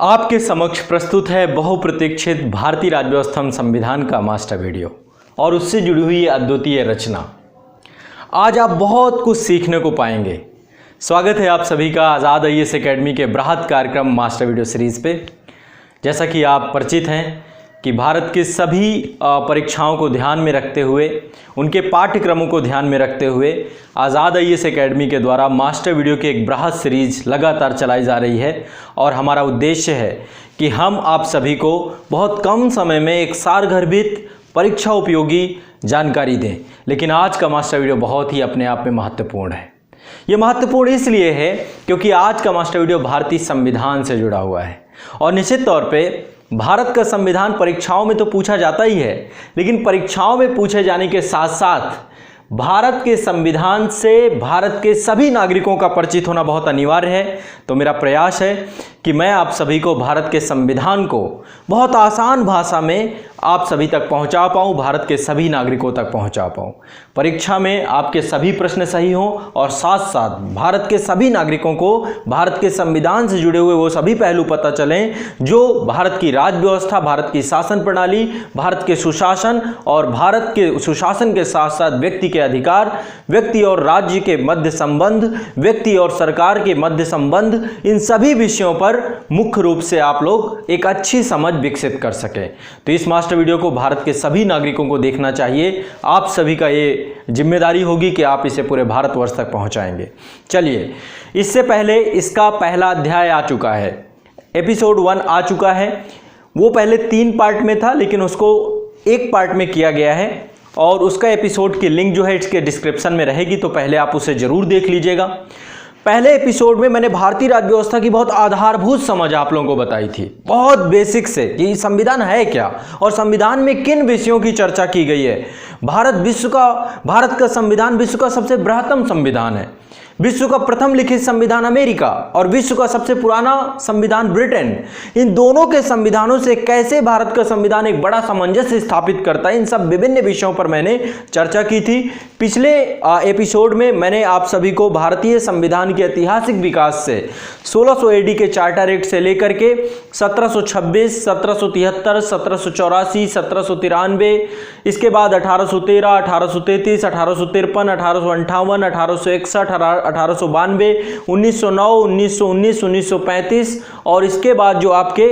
आपके समक्ष प्रस्तुत है बहुप्रतीक्षित भारतीय राज्य व्यवस्था संविधान का मास्टर वीडियो और उससे जुड़ी हुई अद्वितीय रचना। आज आप बहुत कुछ सीखने को पाएंगे। स्वागत है आप सभी का आज़ाद आईएएस एकेडमी के बृहद कार्यक्रम मास्टर वीडियो सीरीज़ पे। जैसा कि आप परिचित हैं कि भारत के सभी परीक्षाओं को ध्यान में रखते हुए, उनके पाठ्यक्रमों को ध्यान में रखते हुए आज़ाद आईएएस एकेडमी के द्वारा मास्टर वीडियो की एक बृहद सीरीज लगातार चलाई जा रही है और हमारा उद्देश्य है कि हम आप सभी को बहुत कम समय में एक सारगर्भित परीक्षा उपयोगी जानकारी दें। लेकिन आज का मास्टर वीडियो बहुत ही अपने आप में महत्वपूर्ण है। ये महत्वपूर्ण इसलिए है क्योंकि आज का मास्टर वीडियो भारतीय संविधान से जुड़ा हुआ है और निश्चित तौर पे भारत का संविधान परीक्षाओं में तो पूछा जाता ही है, लेकिन परीक्षाओं में पूछे जाने के साथ साथ भारत के संविधान से भारत के सभी नागरिकों का परिचित होना बहुत अनिवार्य है। तो मेरा प्रयास है कि मैं आप सभी को भारत के संविधान को बहुत आसान भाषा में आप सभी तक पहुंचा पाऊं, भारत के सभी नागरिकों तक पहुंचा पाऊं। परीक्षा में आपके सभी प्रश्न सही हों और साथ साथ भारत के सभी नागरिकों को भारत के संविधान से जुड़े हुए वो सभी पहलू पता चलें जो भारत की राज्य व्यवस्था, भारत की शासन प्रणाली, भारत के सुशासन और भारत के सुशासन के साथ साथ व्यक्ति के अधिकार, व्यक्ति और राज्य के मध्य संबंध, व्यक्ति और सरकार के मध्य संबंध, इन सभी विषयों पर मुख्य रूप से आप लोग एक अच्छी समझ विकसित कर सकें। तो इस मास्टर वीडियो को भारत के सभी नागरिकों को देखना चाहिए। आप सभी का ये जिम्मेदारी होगी कि आप इसे पूरे भारतवर्ष तक पहुंचाएंगे। चलिए, इससे पहले इसका पहला अध्याय आ चुका है, एपिसोड 1 आ चुका है। वो पहले 3 पार्ट में था, लेकिन उसको एक पार्ट में किया गया है और उसका एपिसोड की लिंक जो है इसके डिस्क्रिप्शन में रहेगी, तो पहले आप उसे जरूर देख लीजिएगा। पहले एपिसोड में मैंने भारतीय राज्य व्यवस्था की बहुत आधारभूत समझ आप लोगों को बताई थी, बहुत बेसिक से कि संविधान है क्या और संविधान में किन विषयों की चर्चा की गई है। भारत का संविधान विश्व का सबसे बृहत्तम संविधान है। विश्व का प्रथम लिखित संविधान अमेरिका और विश्व का सबसे पुराना संविधान ब्रिटेन, इन दोनों के संविधानों से कैसे भारत का संविधान एक बड़ा सामंजस्य स्थापित करता है, इन सब विभिन्न विषयों पर मैंने चर्चा की थी। पिछले एपिसोड में मैंने आप सभी को भारतीय संविधान के ऐतिहासिक विकास से 1600 एडी के चार्टर एक्ट से लेकर के 1726, 1773, 1784, 1793, इसके बाद 1813, 1833, 1853, 1858, 1861, 1892, 1909, 1919, 1935 और इसके बाद जो आपके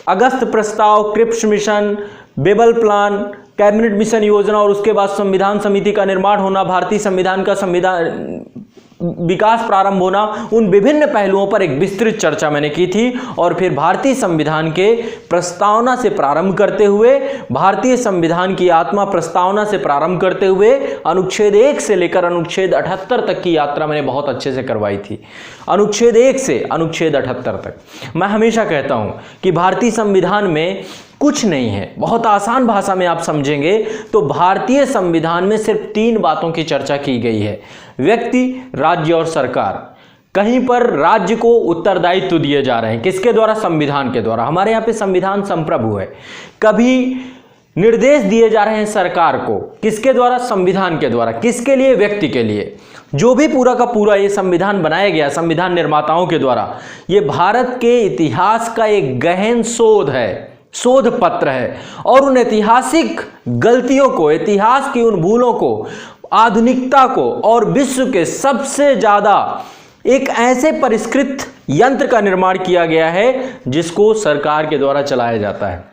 अगस्त प्रस्ताव, Cripps mission, Wavell plan, cabinet mission योजना और उसके बाद संविधान समिति का निर्माण होना, भारतीय संविधान का संविधान विकास प्रारंभ होना, उन विभिन्न पहलुओं पर एक विस्तृत चर्चा मैंने की थी। और फिर भारतीय संविधान के प्रस्तावना से प्रारंभ करते हुए, भारतीय संविधान की आत्मा प्रस्तावना से प्रारंभ करते हुए अनुच्छेद 1 से लेकर अनुच्छेद 78 तक की यात्रा मैंने बहुत अच्छे से करवाई थी। अनुच्छेद 1 से अनुच्छेद 78 तक मैं हमेशा कहता हूं कि भारतीय संविधान में कुछ नहीं है। बहुत आसान भाषा में आप समझेंगे तो भारतीय संविधान में सिर्फ 3 बातों की चर्चा की गई है: व्यक्ति, राज्य और सरकार। कहीं पर राज्य को उत्तरदायित्व दिए जा रहे हैं, किसके द्वारा? संविधान के द्वारा। हमारे यहाँ पे संविधान संप्रभु है। कभी निर्देश दिए जा रहे हैं सरकार को, किसके द्वारा? संविधान के द्वारा। किसके लिए? व्यक्ति के लिए। जो भी पूरा का पूरा ये संविधान बनाया गया संविधान निर्माताओं के द्वारा, ये भारत के इतिहास का एक गहन शोध है, शोध पत्र है और उन ऐतिहासिक गलतियों को, इतिहास की उन भूलों को, आधुनिकता को और विश्व के सबसे ज्यादा एक ऐसे परिष्कृत यंत्र का निर्माण किया गया है जिसको सरकार के द्वारा चलाया जाता है।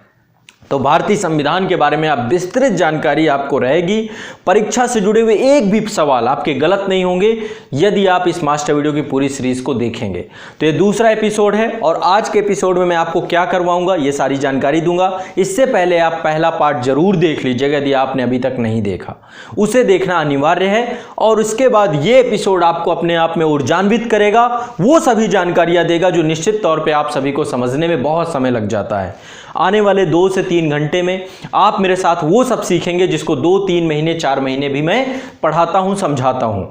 तो भारतीय संविधान के बारे में आप विस्तृत जानकारी आपको रहेगी। परीक्षा से जुड़े हुए एक भी सवाल आपके गलत नहीं होंगे यदि आप इस मास्टर वीडियो की पूरी सीरीज को देखेंगे। तो ये दूसरा एपिसोड है और आज के एपिसोड में मैं आपको क्या करवाऊंगा, ये सारी जानकारी दूंगा। इससे पहले आप पहला पार्ट जरूर देख लीजिएगा यदि आपने अभी तक नहीं देखा, उसे देखना अनिवार्य है। और उसके बाद ये एपिसोड आपको अपने आप में ऊर्जान्वित करेगा, वो सभी जानकारियां देगा जो निश्चित तौर पर आप सभी को समझने में बहुत समय लग जाता है। आने वाले 2 से 3 घंटे में आप मेरे साथ वो सब सीखेंगे जिसको 2, 3 महीने, 4 महीने भी मैं पढ़ाता हूं, समझाता हूं।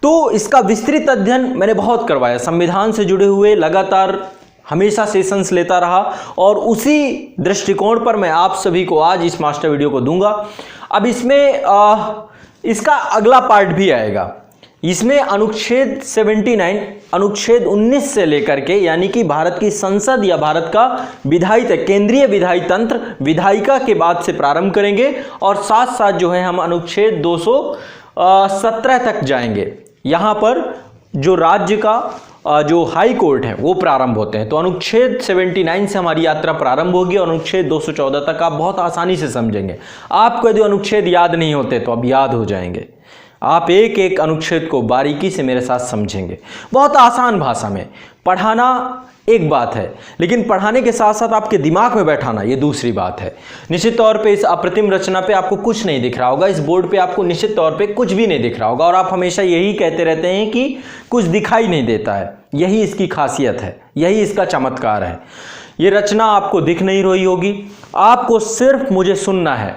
तो इसका विस्तृत अध्ययन मैंने बहुत करवाया, संविधान से जुड़े हुए लगातार हमेशा सेशंस लेता रहा और उसी दृष्टिकोण पर मैं आप सभी को आज इस मास्टर वीडियो को दूंगा। अब इसमें इसका अगला पार्ट भी आएगा। इसमें अनुच्छेद 79 अनुच्छेद 19 से लेकर के, यानी कि भारत की संसद या भारत का विधायी केंद्रीय विधायी तंत्र विधायिका के बाद से प्रारंभ करेंगे और साथ साथ जो है हम अनुच्छेद 217 तक जाएंगे। यहां पर जो राज्य का जो हाई कोर्ट है वो प्रारंभ होते हैं। तो अनुच्छेद 79 से हमारी यात्रा प्रारंभ होगी और अनुच्छेद 214 तक आप बहुत आसानी से समझेंगे। आपको यदि अनुच्छेद याद नहीं होते तो अब याद हो जाएंगे। आप एक एक अनुच्छेद को बारीकी से मेरे साथ समझेंगे। बहुत आसान भाषा में पढ़ाना एक बात है, लेकिन पढ़ाने के साथ साथ आपके दिमाग में बैठाना ये दूसरी बात है। निश्चित तौर पे इस अप्रतिम रचना पे आपको कुछ नहीं दिख रहा होगा, इस बोर्ड पे आपको निश्चित तौर पे कुछ भी नहीं दिख रहा होगा और आप हमेशा यही कहते रहते हैं कि कुछ दिखाई नहीं देता है। यही इसकी खासियत है, यही इसका चमत्कार है। ये रचना आपको दिख नहीं रही होगी, आपको सिर्फ मुझे सुनना है।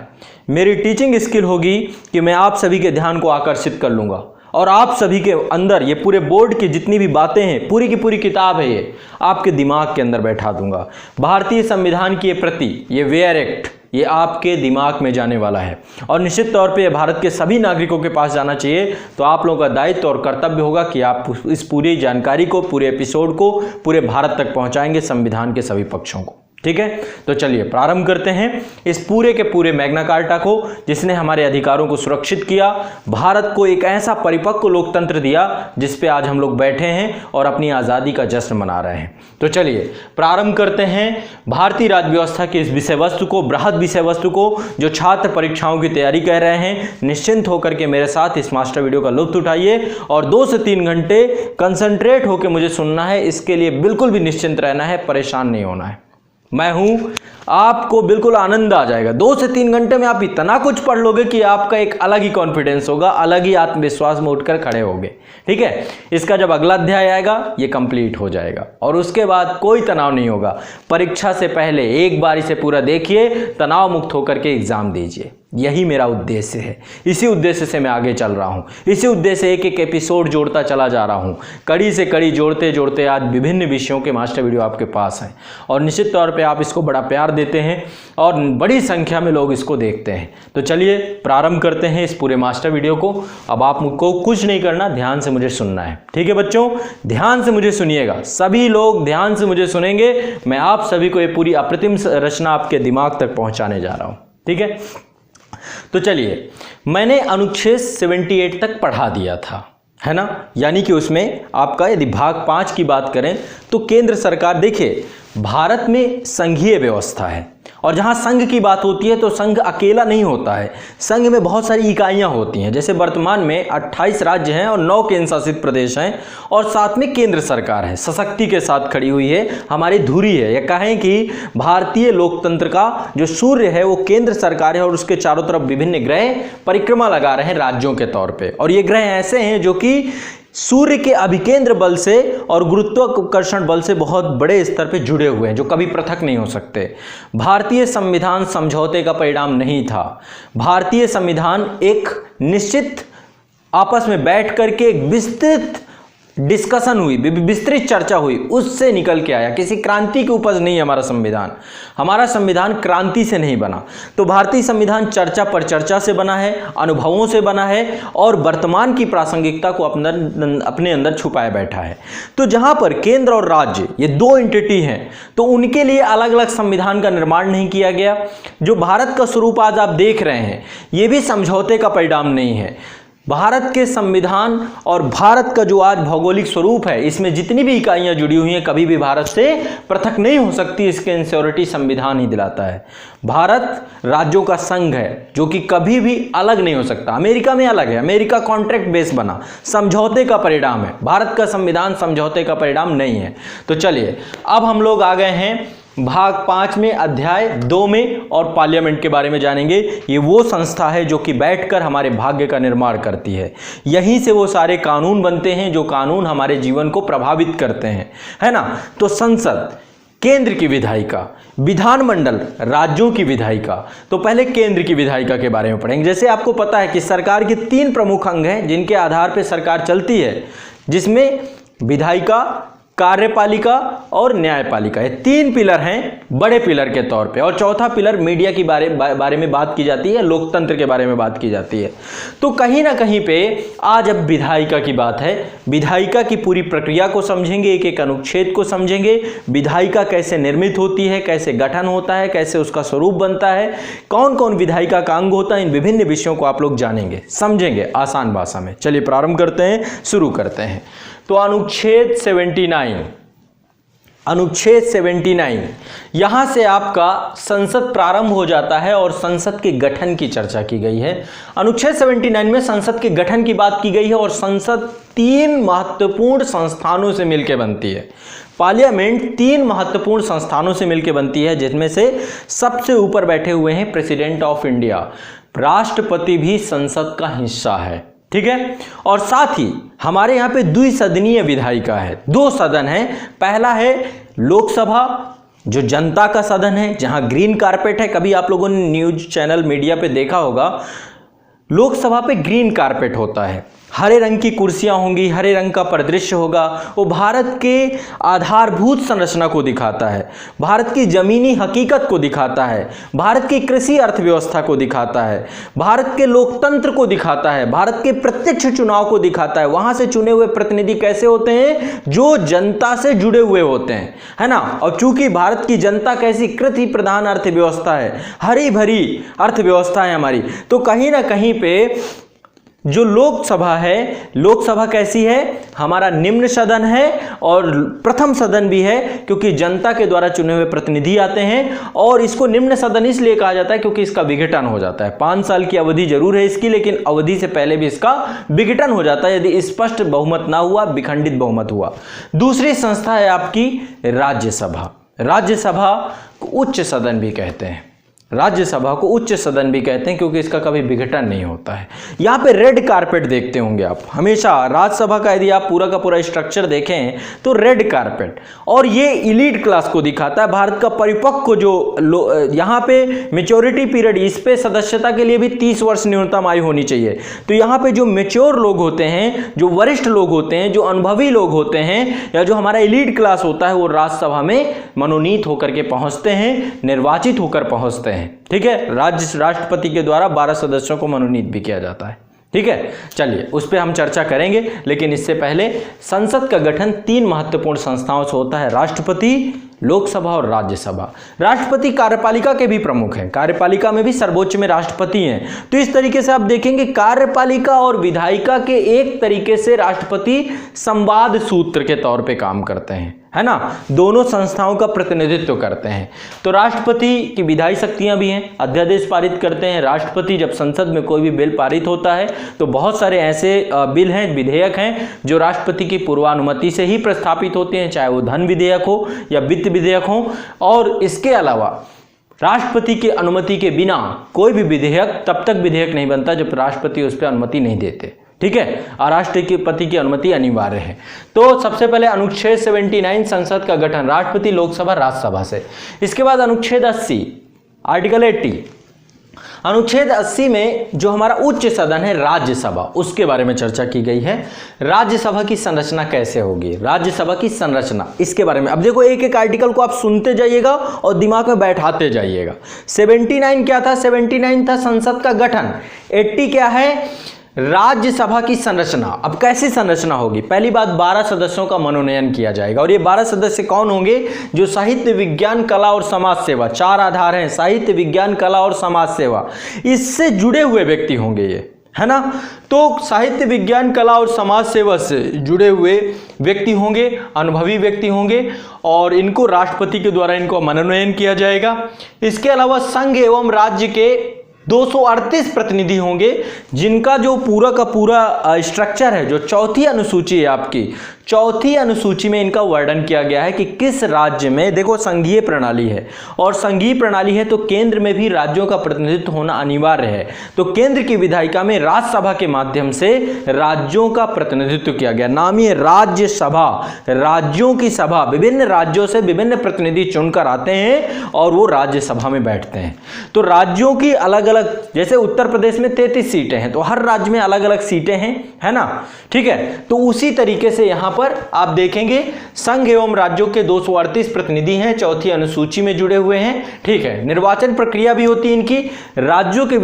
मेरी टीचिंग स्किल होगी कि मैं आप सभी के ध्यान को आकर्षित कर लूँगा और आप सभी के अंदर ये पूरे बोर्ड की जितनी भी बातें हैं, पूरी की पूरी किताब है, ये आपके दिमाग के अंदर बैठा दूंगा। भारतीय संविधान की ये प्रति, ये वेयर एक्ट, ये आपके दिमाग में जाने वाला है और निश्चित तौर पे ये भारत के सभी नागरिकों के पास जाना चाहिए। तो आप लोगों का दायित्व और कर्तव्य होगा कि आप इस पूरी जानकारी को, पूरे एपिसोड को पूरे भारत तक पहुंचाएंगे, संविधान के सभी पक्षों को। ठीक है, तो चलिए प्रारंभ करते हैं इस पूरे के पूरे मैग्ना कार्टा को, जिसने हमारे अधिकारों को सुरक्षित किया, भारत को एक ऐसा परिपक्व लोकतंत्र दिया जिस पे आज हम लोग बैठे हैं और अपनी आज़ादी का जश्न मना रहे हैं। तो चलिए प्रारंभ करते हैं भारतीय राज्य व्यवस्था की इस विषय वस्तु को, बृहद विषय वस्तु को, जो छात्र परीक्षाओं की तैयारी कर रहे हैं। निश्चिंत होकर के मेरे साथ इस मास्टर वीडियो का लुत्फ उठाइए और 2 से 3 घंटे कंसंट्रेट होकर मुझे सुनना है। इसके लिए बिल्कुल भी निश्चिंत रहना है, परेशान नहीं होना है। मैं हूं, आपको बिल्कुल आनंद आ जाएगा। 2 से 3 घंटे में आप इतना कुछ पढ़ लोगे कि आपका एक अलग ही कॉन्फिडेंस होगा, अलग ही आत्मविश्वास में उठकर खड़े होगे। ठीक है, इसका जब अगला अध्याय आएगा ये कंप्लीट हो जाएगा और उसके बाद कोई तनाव नहीं होगा। परीक्षा से पहले एक बार इसे पूरा देखिए, तनाव मुक्त होकर के एग्जाम दीजिए। यही मेरा उद्देश्य है, इसी उद्देश्य से मैं आगे चल रहा हूँ, इसी उद्देश्य से एक एक एपिसोड जोड़ता चला जा रहा हूँ। कड़ी से कड़ी जोड़ते जोड़ते आज विभिन्न विषयों के मास्टर वीडियो आपके पास हैं और निश्चित तौर पे आप इसको बड़ा प्यार देते हैं और बड़ी संख्या में लोग इसको देखते हैं। तो चलिए प्रारंभ करते हैं इस पूरे मास्टर वीडियो को। अब आप मुझको कुछ नहीं करना, ध्यान से मुझे सुनना है। ठीक है बच्चों, ध्यान से मुझे सुनिएगा, सभी लोग ध्यान से मुझे सुनेंगे। मैं आप सभी को ये पूरी अप्रतिम रचना आपके दिमाग तक पहुँचाने जा रहा हूँ। ठीक है, तो चलिए, मैंने अनुच्छेद 78 तक पढ़ा दिया था, है ना। यानी कि उसमें आपका यदि भाग 5 की बात करें तो केंद्र सरकार, देखिए भारत में संघीय व्यवस्था है और जहाँ संघ की बात होती है तो संघ अकेला नहीं होता है, संघ में बहुत सारी इकाइयाँ होती हैं। जैसे वर्तमान में 28 राज्य हैं और 9 केंद्र शासित प्रदेश हैं और साथ में केंद्र सरकार है, सशक्ति के साथ खड़ी हुई है, हमारी धुरी है। यह कहें कि भारतीय लोकतंत्र का जो सूर्य है वो केंद्र सरकार है और उसके चारों तरफ विभिन्न ग्रह परिक्रमा लगा रहे हैं राज्यों के तौर पर। और ये ग्रह ऐसे हैं जो कि सूर्य के अभिकेंद्र बल से और गुरुत्वाकर्षण बल से बहुत बड़े स्तर पे जुड़े हुए हैं, जो कभी पृथक नहीं हो सकते। भारतीय संविधान समझौते का परिणाम नहीं था। भारतीय संविधान एक निश्चित आपस में बैठ करके एक विस्तृत डिस्कशन हुई, विस्तृत चर्चा हुई, उससे निकल के आया। किसी क्रांति की उपज नहीं है हमारा संविधान। हमारा संविधान क्रांति से नहीं बना। तो भारतीय संविधान चर्चा पर चर्चा से बना है, अनुभवों से बना है और वर्तमान की प्रासंगिकता को अपने अंदर छुपाए बैठा है। तो जहां पर केंद्र और राज्य ये 2 एंटिटी हैं तो उनके लिए अलग अलग संविधान का निर्माण नहीं किया गया। जो भारत का स्वरूप आज आप देख रहे हैं ये भी समझौते का परिणाम नहीं है। भारत के संविधान और भारत का जो आज भौगोलिक स्वरूप है, इसमें जितनी भी इकाइयां जुड़ी हुई हैं कभी भी भारत से पृथक नहीं हो सकती। इसके इंश्योरिटी संविधान ही दिलाता है। भारत राज्यों का संघ है जो कि कभी भी अलग नहीं हो सकता। अमेरिका में अलग है, अमेरिका कॉन्ट्रैक्ट बेस बना, समझौते का परिणाम है। भारत का संविधान समझौते का परिणाम नहीं है। तो चलिए अब हम लोग आ गए हैं भाग 5 में, अध्याय 2 में और पार्लियामेंट के बारे में जानेंगे। ये वो संस्था है जो कि बैठकर हमारे भाग्य का निर्माण करती है। यहीं से वो सारे कानून बनते हैं जो कानून हमारे जीवन को प्रभावित करते हैं, है ना। तो संसद केंद्र की विधायिका, विधानमंडल राज्यों की विधायिका। तो पहले केंद्र की विधायिका के बारे में पढ़ेंगे। जैसे आपको पता है कि सरकार के 3 प्रमुख अंग हैं जिनके आधार पर सरकार चलती है, जिसमें विधायिका, कार्यपालिका और न्यायपालिका, ये 3 पिलर हैं बड़े पिलर के तौर पे। और चौथा पिलर मीडिया की बारे में बात की जाती है, लोकतंत्र के बारे में बात की जाती है। तो कहीं ना कहीं पे आज अब विधायिका की बात है, विधायिका की पूरी प्रक्रिया को समझेंगे, एक एक अनुच्छेद को समझेंगे, विधायिका कैसे निर्मित होती है, कैसे गठन होता है, कैसे उसका स्वरूप बनता है, कौन कौन विधायिका का अंग होता है, इन विभिन्न विषयों को आप लोग जानेंगे, समझेंगे आसान भाषा में। चलिए प्रारंभ करते हैं, शुरू करते हैं। तो अनुच्छेद 79, अनुच्छेद 79 यहां से आपका संसद प्रारंभ हो जाता है और संसद के गठन की चर्चा की गई है। अनुच्छेद 79 में संसद के गठन की बात की गई है और संसद 3 महत्वपूर्ण संस्थानों से मिलकर बनती है। पार्लियामेंट 3 महत्वपूर्ण संस्थानों से मिलकर बनती है, जिसमें से सबसे ऊपर बैठे हुए हैं प्रेसिडेंट ऑफ इंडिया, राष्ट्रपति भी संसद का हिस्सा है, ठीक है। और साथ ही हमारे यहाँ पे द्विसदनीय विधायिका है, 2 सदन है। पहला है लोकसभा, जो जनता का सदन है, जहां ग्रीन कारपेट है। कभी आप लोगों ने न्यूज चैनल मीडिया पे देखा होगा, लोकसभा पे ग्रीन कारपेट होता है, हरे रंग की कुर्सियां होंगी, हरे रंग का परिदृश्य होगा। वो भारत के आधारभूत संरचना को दिखाता है, भारत की जमीनी हकीकत को दिखाता है, भारत की कृषि अर्थव्यवस्था को दिखाता है, भारत के लोकतंत्र को दिखाता है, भारत के प्रत्यक्ष चुनाव को दिखाता है। वहां से चुने हुए प्रतिनिधि कैसे होते हैं, जो जनता से जुड़े हुए होते हैं, है ना। और चूंकि भारत की जनता कैसी कृषि प्रधान अर्थव्यवस्था है, हरी भरी अर्थव्यवस्था है हमारी, तो कहीं ना कहीं पे जो लोकसभा है, लोकसभा कैसी है, हमारा निम्न सदन है और प्रथम सदन भी है, क्योंकि जनता के द्वारा चुने हुए प्रतिनिधि आते हैं। और इसको निम्न सदन इसलिए कहा जाता है क्योंकि इसका विघटन हो जाता है। 5 साल की अवधि जरूर है इसकी, लेकिन अवधि से पहले भी इसका विघटन हो जाता है यदि स्पष्ट बहुमत ना हुआ, विखंडित बहुमत हुआ। दूसरी संस्था है आपकी राज्यसभा। राज्यसभा को उच्च सदन भी कहते हैं, राज्यसभा को उच्च सदन भी कहते हैं, क्योंकि इसका कभी विघटन नहीं होता है। यहाँ पे रेड कारपेट देखते होंगे आप हमेशा, राज्यसभा का यदि आप पूरा का पूरा स्ट्रक्चर देखें तो रेड कारपेट, और ये इलीट क्लास को दिखाता है, भारत का परिपक्व जो यहाँ पे मेच्योरिटी पीरियड, इस पे सदस्यता के लिए भी 30 वर्ष न्यूनतम आयु होनी चाहिए। तो यहाँ पे जो मेच्योर लोग होते हैं, जो वरिष्ठ लोग होते हैं, जो अनुभवी लोग होते हैं, या जो हमारा इलीट क्लास होता है, वो राज्यसभा में मनोनीत होकर के पहुंचते हैं, निर्वाचित होकर पहुंचते हैं, ठीक है। राष्ट्रपति के द्वारा 12 सदस्यों को मनोनीत भी किया जाता है, ठीक है। चलिए उस पर हम चर्चा करेंगे, लेकिन इससे पहले संसद का गठन 3 महत्वपूर्ण संस्थाओं से होता है, राष्ट्रपति, लोकसभा और राज्यसभा। राष्ट्रपति कार्यपालिका के भी प्रमुख हैं, कार्यपालिका में भी सर्वोच्च में राष्ट्रपति हैं। तो इस तरीके से आप देखेंगे कार्यपालिका और विधायिका के एक तरीके से राष्ट्रपति संवाद सूत्र के तौर पे काम करते हैं, है ना, दोनों संस्थाओं का प्रतिनिधित्व करते हैं। तो राष्ट्रपति की विधायी शक्तियां भी हैं, अध्यादेश पारित करते हैं। राष्ट्रपति जब संसद में कोई भी बिल पारित होता है तो बहुत सारे ऐसे बिल हैं, विधेयक हैं, जो राष्ट्रपति की पूर्वानुमति से ही प्रस्थापित होते हैं, चाहे वो धन विधेयक हो या वित्त विधेयक हो। और इसके अलावा राष्ट्रपति की अनुमति के बिना कोई भी विधेयक तब तक विधेयक नहीं बनता जब राष्ट्रपति उस पर अनुमति नहीं देते, ठीक है। राष्ट्रपति की अनुमति अनिवार्य है। तो सबसे पहले अनुच्छेद 79 संसद का गठन राष्ट्रपति, लोकसभा, राज्यसभा से। इसके बाद अनुच्छेद 80 आर्टिकल 80, अनुच्छेद 80 में जो हमारा उच्च सदन है राज्यसभा, उसके बारे में चर्चा की गई है। राज्यसभा की संरचना कैसे होगी, राज्यसभा की संरचना, इसके बारे में अब देखो, एक एक आर्टिकल को आप सुनते जाइएगा और दिमाग में बैठाते जाइएगा। 79 क्या था, 79 था संसद का गठन। 80 क्या है, राज्यसभा की संरचना। अब कैसी संरचना होगी, पहली बात 12 सदस्यों का मनोनयन किया जाएगा, और ये 12 सदस्य कौन होंगे, जो साहित्य, विज्ञान, कला और समाज सेवा, 4 आधार हैं, साहित्य, विज्ञान, कला और समाज सेवा, इससे जुड़े हुए व्यक्ति होंगे ये, है ना। तो साहित्य, विज्ञान, कला और समाज सेवा से जुड़े हुए व्यक्ति होंगे, अनुभवी व्यक्ति होंगे, और इनको राष्ट्रपति के द्वारा इनको मनोनयन किया जाएगा। इसके अलावा संघ एवं राज्य के 238 प्रतिनिधि होंगे, जिनका जो पूरा का पूरा स्ट्रक्चर है, जो चौथी अनुसूची है आपकी, चौथी अनुसूची में इनका वर्णन किया गया है कि किस राज्य में, देखो संघीय प्रणाली है, और संघीय प्रणाली है तो केंद्र में भी राज्यों का प्रतिनिधित्व होना अनिवार्य है। तो केंद्र की विधायिका में राज्यसभा के माध्यम से राज्यों का प्रतिनिधित्व किया गया, नाम ये राज्यसभा, राज्यों की सभा, विभिन्न राज्यों से विभिन्न प्रतिनिधि चुनकर आते हैं और वो राज्यसभा में बैठते हैं। तो राज्यों की अलग अलग, जैसे उत्तर प्रदेश में 33 सीटें हैं, तो हर राज्य में अलग अलग सीटें हैं, है ना, ठीक है। तो उसी तरीके से यहाँ पर आप देखेंगे संघ एवं राज्यों के 238 प्रतिनिधि हैं, चौथी अनुसूची में जुड़े हुए हैं। ठीक है, निर्वाचन प्रक्रिया भी होती है इनकी। राज्यों के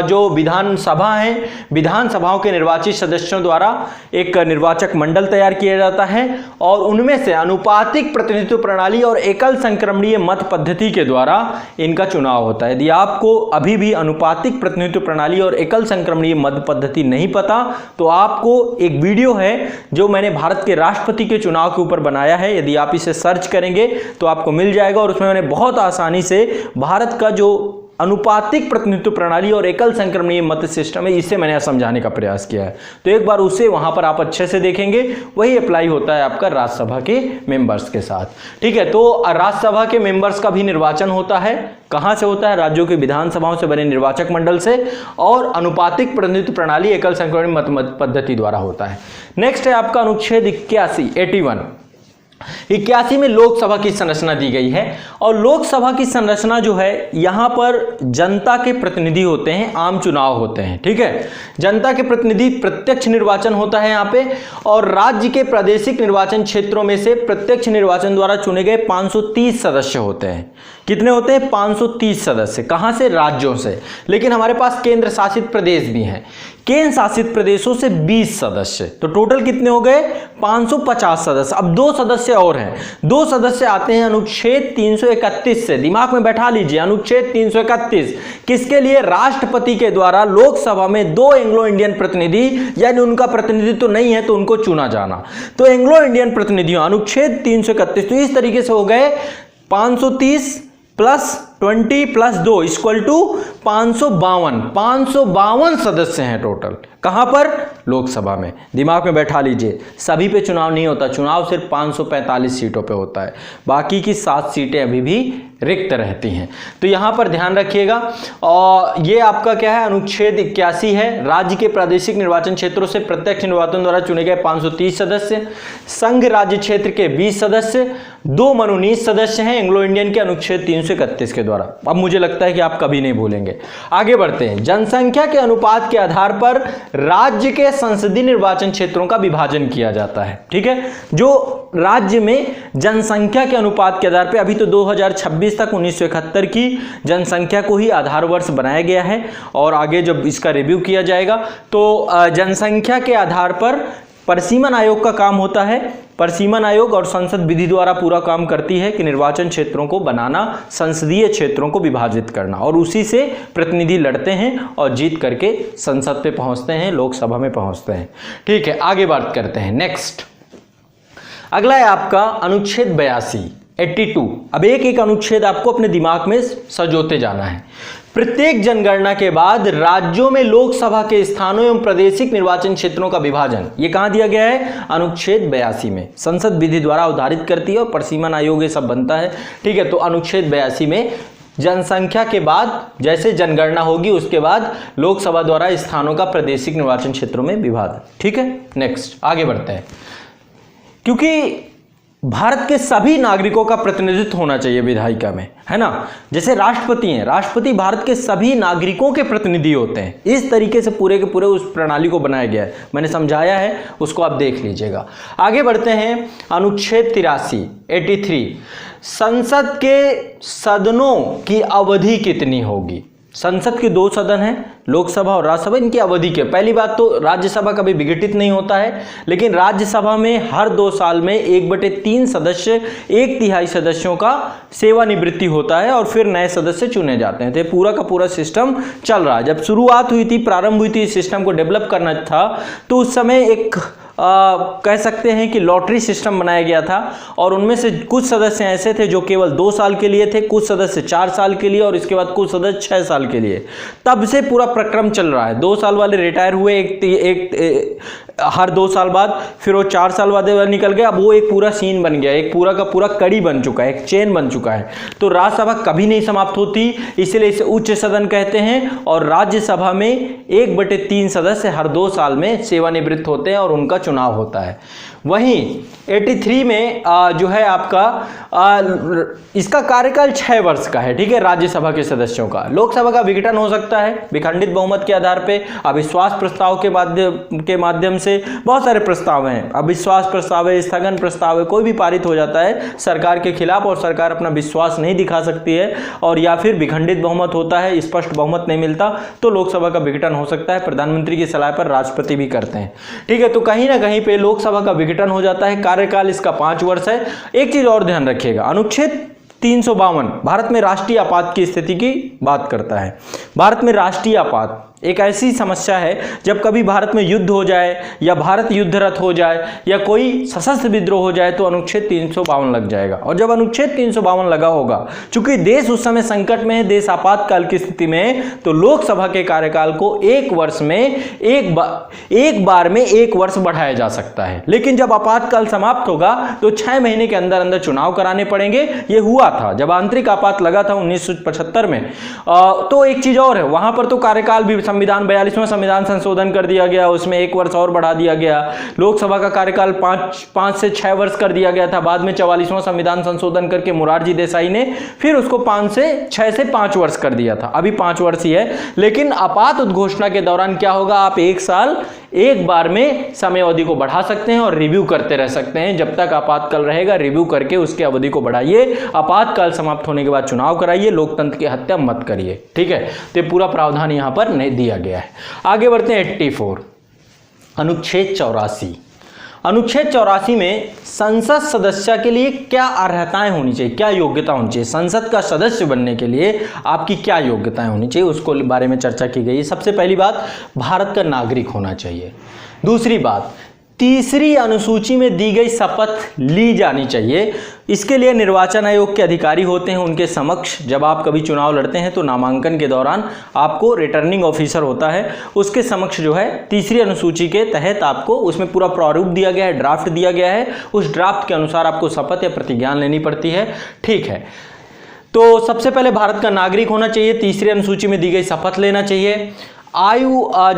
जो विधानसभा है, विधानसभाओं के निर्वाचित सदस्यों द्वारा एक निर्वाचक मंडल तैयार किया जाता है और उनमें से अनुपातिक प्रतिनिधित्व प्रणाली और एकल संक्रमणीय मत पद्धति के द्वारा इनका चुनाव होता है। यदि आपको अभी भी अनुपातिक प्रतिनिधित्व प्रणाली और एकल संक्रमणीय मत पद्धति नहीं पता तो आपको एक वीडियो है जो मैंने भारत के राष्ट्रपति के चुनाव के ऊपर बनाया है, यदि आप इसे सर्च करेंगे तो आपको मिल जाएगा और उसमें मैंने बहुत आसानी से भारत का जो अनुपातिक प्रतिनिधित्व प्रणाली और एकल संक्रमणीय मत सिस्टम है इसे मैंने समझाने का प्रयास किया है। तो एक बार उसे वहां पर आप अच्छे से देखेंगे, वही अप्लाई होता है आपका राज्यसभा के मेंबर्स के साथ। ठीक है, तो राज्यसभा के मेंबर्स का भी निर्वाचन होता है। कहां से होता है? राज्यों की विधानसभाओं से बने निर्वाचक मंडल से, और अनुपातिक प्रतिनिधित्व प्रणाली एकल संक्रमणीय मत पद्धति द्वारा होता है। नेक्स्ट है आपका अनुच्छेद 81 में लोकसभा की संरचना दी गई है और लोकसभा की संरचना जो है यहां पर जनता के प्रतिनिधि होते हैं, आम चुनाव होते हैं। ठीक है, जनता के प्रतिनिधि, प्रत्यक्ष निर्वाचन होता है यहां पे, और राज्य के प्रादेशिक निर्वाचन क्षेत्रों में से प्रत्यक्ष निर्वाचन द्वारा चुने गए 530 सदस्य होते हैं। कितने होते हैं? 530 सदस्य। कहां से? राज्यों से। लेकिन हमारे पास केंद्र शासित प्रदेश भी हैं, केंद्र शासित प्रदेशों से 20 सदस्य, तो टोटल कितने हो गए? 550 सदस्य। अब 2 सदस्य और हैं, 2 सदस्य आते हैं अनुच्छेद 331 से। दिमाग में बैठा लीजिए, अनुच्छेद 331 किसके लिए? राष्ट्रपति के द्वारा लोकसभा में 2 एंग्लो इंडियन प्रतिनिधि, यानी उनका प्रतिनिधित्व तो नहीं है तो उनको चुना जाना। तो एंग्लो इंडियन प्रतिनिधियों, अनुच्छेद 331। तो इस तरीके से हो गए 530 + 20 + 2 = 552 सदस्य हैं टोटल। कहां पर? लोकसभा में। दिमाग में बैठा लीजिए, सभी पे चुनाव नहीं होता, चुनाव सिर्फ 545 सीटों पे होता है, बाकी की 7 सीटें अभी भी रिक्त रहती हैं। तो यहां पर ध्यान रखिएगा। और ये आपका क्या है? अनुच्छेद 81 है। राज्य के प्रादेशिक निर्वाचन क्षेत्रों से प्रत्यक्ष निर्वाचन द्वारा चुने गए 530 सदस्य, संघ राज्य क्षेत्र के 20 सदस्य, 2 मनोनीत सदस्य हैं एंग्लो इंडियन के अनुच्छेद 331 के द्वारा। अब मुझे लगता है कि आप कभी नहीं भूलेंगे। आगे बढ़ते हैं। जनसंख्या के अनुपात के आधार पर राज्य के संसदीय निर्वाचन क्षेत्रों का विभाजन किया जाता है। ठीक है, जो राज्य में जनसंख्या के अनुपात के आधार पर, अभी तो 2026 तक 1971 की जनसंख्या को ही आधार वर्ष बनाया गया है और आगे जब इसका रिव्यू किया जाएगा तो जनसंख्या के आधार पर परिसीमन आयोग का काम होता है। परिसीमन आयोग और संसद विधि द्वारा पूरा काम करती है कि निर्वाचन क्षेत्रों को बनाना, संसदीय क्षेत्रों को विभाजित करना, और उसी से प्रतिनिधि लड़ते हैं और जीत करके संसद पे पहुंचते हैं, लोकसभा में पहुंचते हैं। ठीक है, आगे बात करते हैं। नेक्स्ट अगला है आपका अनुच्छेद 82। अब एक एक अनुच्छेद आपको अपने दिमाग में सजोते जाना है। प्रत्येक जनगणना के बाद राज्यों में लोकसभा के स्थानों एवं प्रादेशिक निर्वाचन क्षेत्रों का विभाजन, ये कहां दिया गया है? अनुच्छेद 82 में। संसद विधि द्वारा अवधारित करती है और परिसीमन आयोग ये सब बनता है। ठीक है, तो अनुच्छेद 82 में जनसंख्या के बाद जैसे जनगणना होगी उसके बाद लोकसभा द्वारा स्थानों का प्रादेशिक निर्वाचन क्षेत्रों में विभाजन। ठीक है, नेक्स्ट आगे बढ़ते हैं। क्योंकि भारत के सभी नागरिकों का प्रतिनिधित्व होना चाहिए विधायिका में, है ना। जैसे राष्ट्रपति हैं, राष्ट्रपति भारत के सभी नागरिकों के प्रतिनिधि होते हैं। इस तरीके से पूरे के पूरे उस प्रणाली को बनाया गया है, मैंने समझाया है, उसको आप देख लीजिएगा। आगे बढ़ते हैं। अनुच्छेद 83 संसद के सदनों की अवधि कितनी होगी? संसद के 2 सदन हैं, लोकसभा और राज्यसभा। इनकी अवधि क्या? पहली बात तो राज्यसभा कभी विघटित नहीं होता है, लेकिन राज्यसभा में हर 2 साल में 1/3 सदस्य, 1/3 सदस्यों का सेवानिवृत्ति होता है और फिर नए सदस्य चुने जाते हैं। तो ये पूरा का पूरा सिस्टम चल रहा है। जब शुरुआत हुई थी, प्रारंभ हुई थी, इस सिस्टम को डेवलप करना था, तो उस समय एक कह सकते हैं कि लॉटरी सिस्टम बनाया गया था और उनमें से कुछ सदस्य ऐसे थे जो केवल 2 साल के लिए थे, कुछ सदस्य 4 साल के लिए और इसके बाद कुछ सदस्य 6 साल के लिए। तब से पूरा प्रक्रम चल रहा है। 2 साल वाले रिटायर हुए हर 2 साल बाद, फिर वो 4 साल बाद निकल गए। अब वो एक पूरा सीन बन गया, एक पूरा का पूरा कड़ी बन चुका है, एक चेन बन चुका है। तो राज्यसभा कभी नहीं समाप्त होती, इसलिए इसे उच्च सदन कहते हैं। और राज्यसभा में 1/3 सदस्य हर 2 साल में सेवानिवृत्त होते हैं और उनका चुनाव होता है। वहीं 83 में जो है आपका इसका कार्यकाल 6 वर्ष का है, ठीक है, राज्यसभा के सदस्यों का। लोकसभा का विघटन हो सकता है विखंडित बहुमत के आधार पे, अविश्वास प्रस्ताव के माध्यम से। बहुत सारे प्रस्ताव हैं, अविश्वास प्रस्ताव है, स्थगन प्रस्ताव है, कोई भी पारित हो जाता है सरकार के खिलाफ और सरकार अपना विश्वास नहीं दिखा सकती है, और या फिर विखंडित बहुमत होता है, स्पष्ट बहुमत नहीं मिलता, तो लोकसभा का विघटन हो सकता है। प्रधानमंत्री की सलाह पर राष्ट्रपति भी करते हैं, ठीक है। तो कहीं ना कहीं पे लोकसभा का विघटन हो जाता है। कार्यकाल इसका 5 वर्ष है। एक चीज और ध्यान रखिएगा, अनुच्छेद 352 भारत में राष्ट्रीय आपात की स्थिति की बात करता है। भारत में राष्ट्रीय आपात एक ऐसी समस्या है जब कभी भारत में युद्ध हो जाए या भारत युद्धरत हो जाए या कोई सशस्त्र विद्रोह हो जाए तो अनुच्छेद 352 लग जाएगा। और जब अनुच्छेद 352 लगा होगा, चूंकि देश उस समय संकट में है, देश आपातकाल की स्थिति में है, तो लोकसभा के कार्यकाल को 1 वर्ष में एक बार में 1 वर्ष बढ़ाया जा सकता है। लेकिन जब आपातकाल समाप्त होगा तो 6 महीने के अंदर अंदर चुनाव कराने पड़ेंगे। ये हुआ था जब आंतरिक आपात लगा था 1975 में। तो एक चीज और है, वहां पर तो कार्यकाल भी संविधान 42वां संविधान संशोधन कर दिया गया, उसमें 1 वर्ष और बढ़ा दिया गया। लोकसभा का कार्यकाल 5 से 6 वर्ष कर दिया गया था। बाद में 44वां संविधान संशोधन करके मोरारजी देसाई ने फिर उसको 6 से 5 वर्ष कर दिया था। अभी 5 वर्ष ही है। लेकिन आपात उद्घोषणा के दौरान क्या होगा, आप 1 साल एक बार में समय अवधि को बढ़ा सकते हैं और रिव्यू करते रह सकते हैं। जब तक आपातकाल रहेगा रिव्यू करके उसकी अवधि को बढ़ाइए, आपातकाल समाप्त होने के बाद चुनाव कराइए, लोकतंत्र की हत्या मत करिए, ठीक है। तो ये पूरा प्रावधान यहां पर नहीं दिया गया है। आगे बढ़ते हैं 84 अनुच्छेद 84। अनुच्छेद 84 में संसद सदस्य के लिए क्या अर्हताएं होनी चाहिए, क्या योग्यता होनी चाहिए, संसद का सदस्य बनने के लिए आपकी क्या योग्यताएं होनी चाहिए, उसको बारे में चर्चा की गई है। सबसे पहली बात, भारत का नागरिक होना चाहिए। दूसरी बात, तीसरी अनुसूची में दी गई शपथ ली जानी चाहिए। इसके लिए निर्वाचन आयोग के अधिकारी होते हैं, उनके समक्ष जब आप कभी चुनाव लड़ते हैं तो नामांकन के दौरान आपको रिटर्निंग ऑफिसर होता है, उसके समक्ष जो है तीसरी अनुसूची के तहत आपको उसमें पूरा प्रारूप दिया गया है, ड्राफ्ट दिया गया है, उस ड्राफ्ट के अनुसार आपको शपथ या प्रतिज्ञा लेनी पड़ती है, ठीक है। तो सबसे पहले भारत का नागरिक होना चाहिए, तीसरी अनुसूची में दी गई शपथ लेना चाहिए। आयु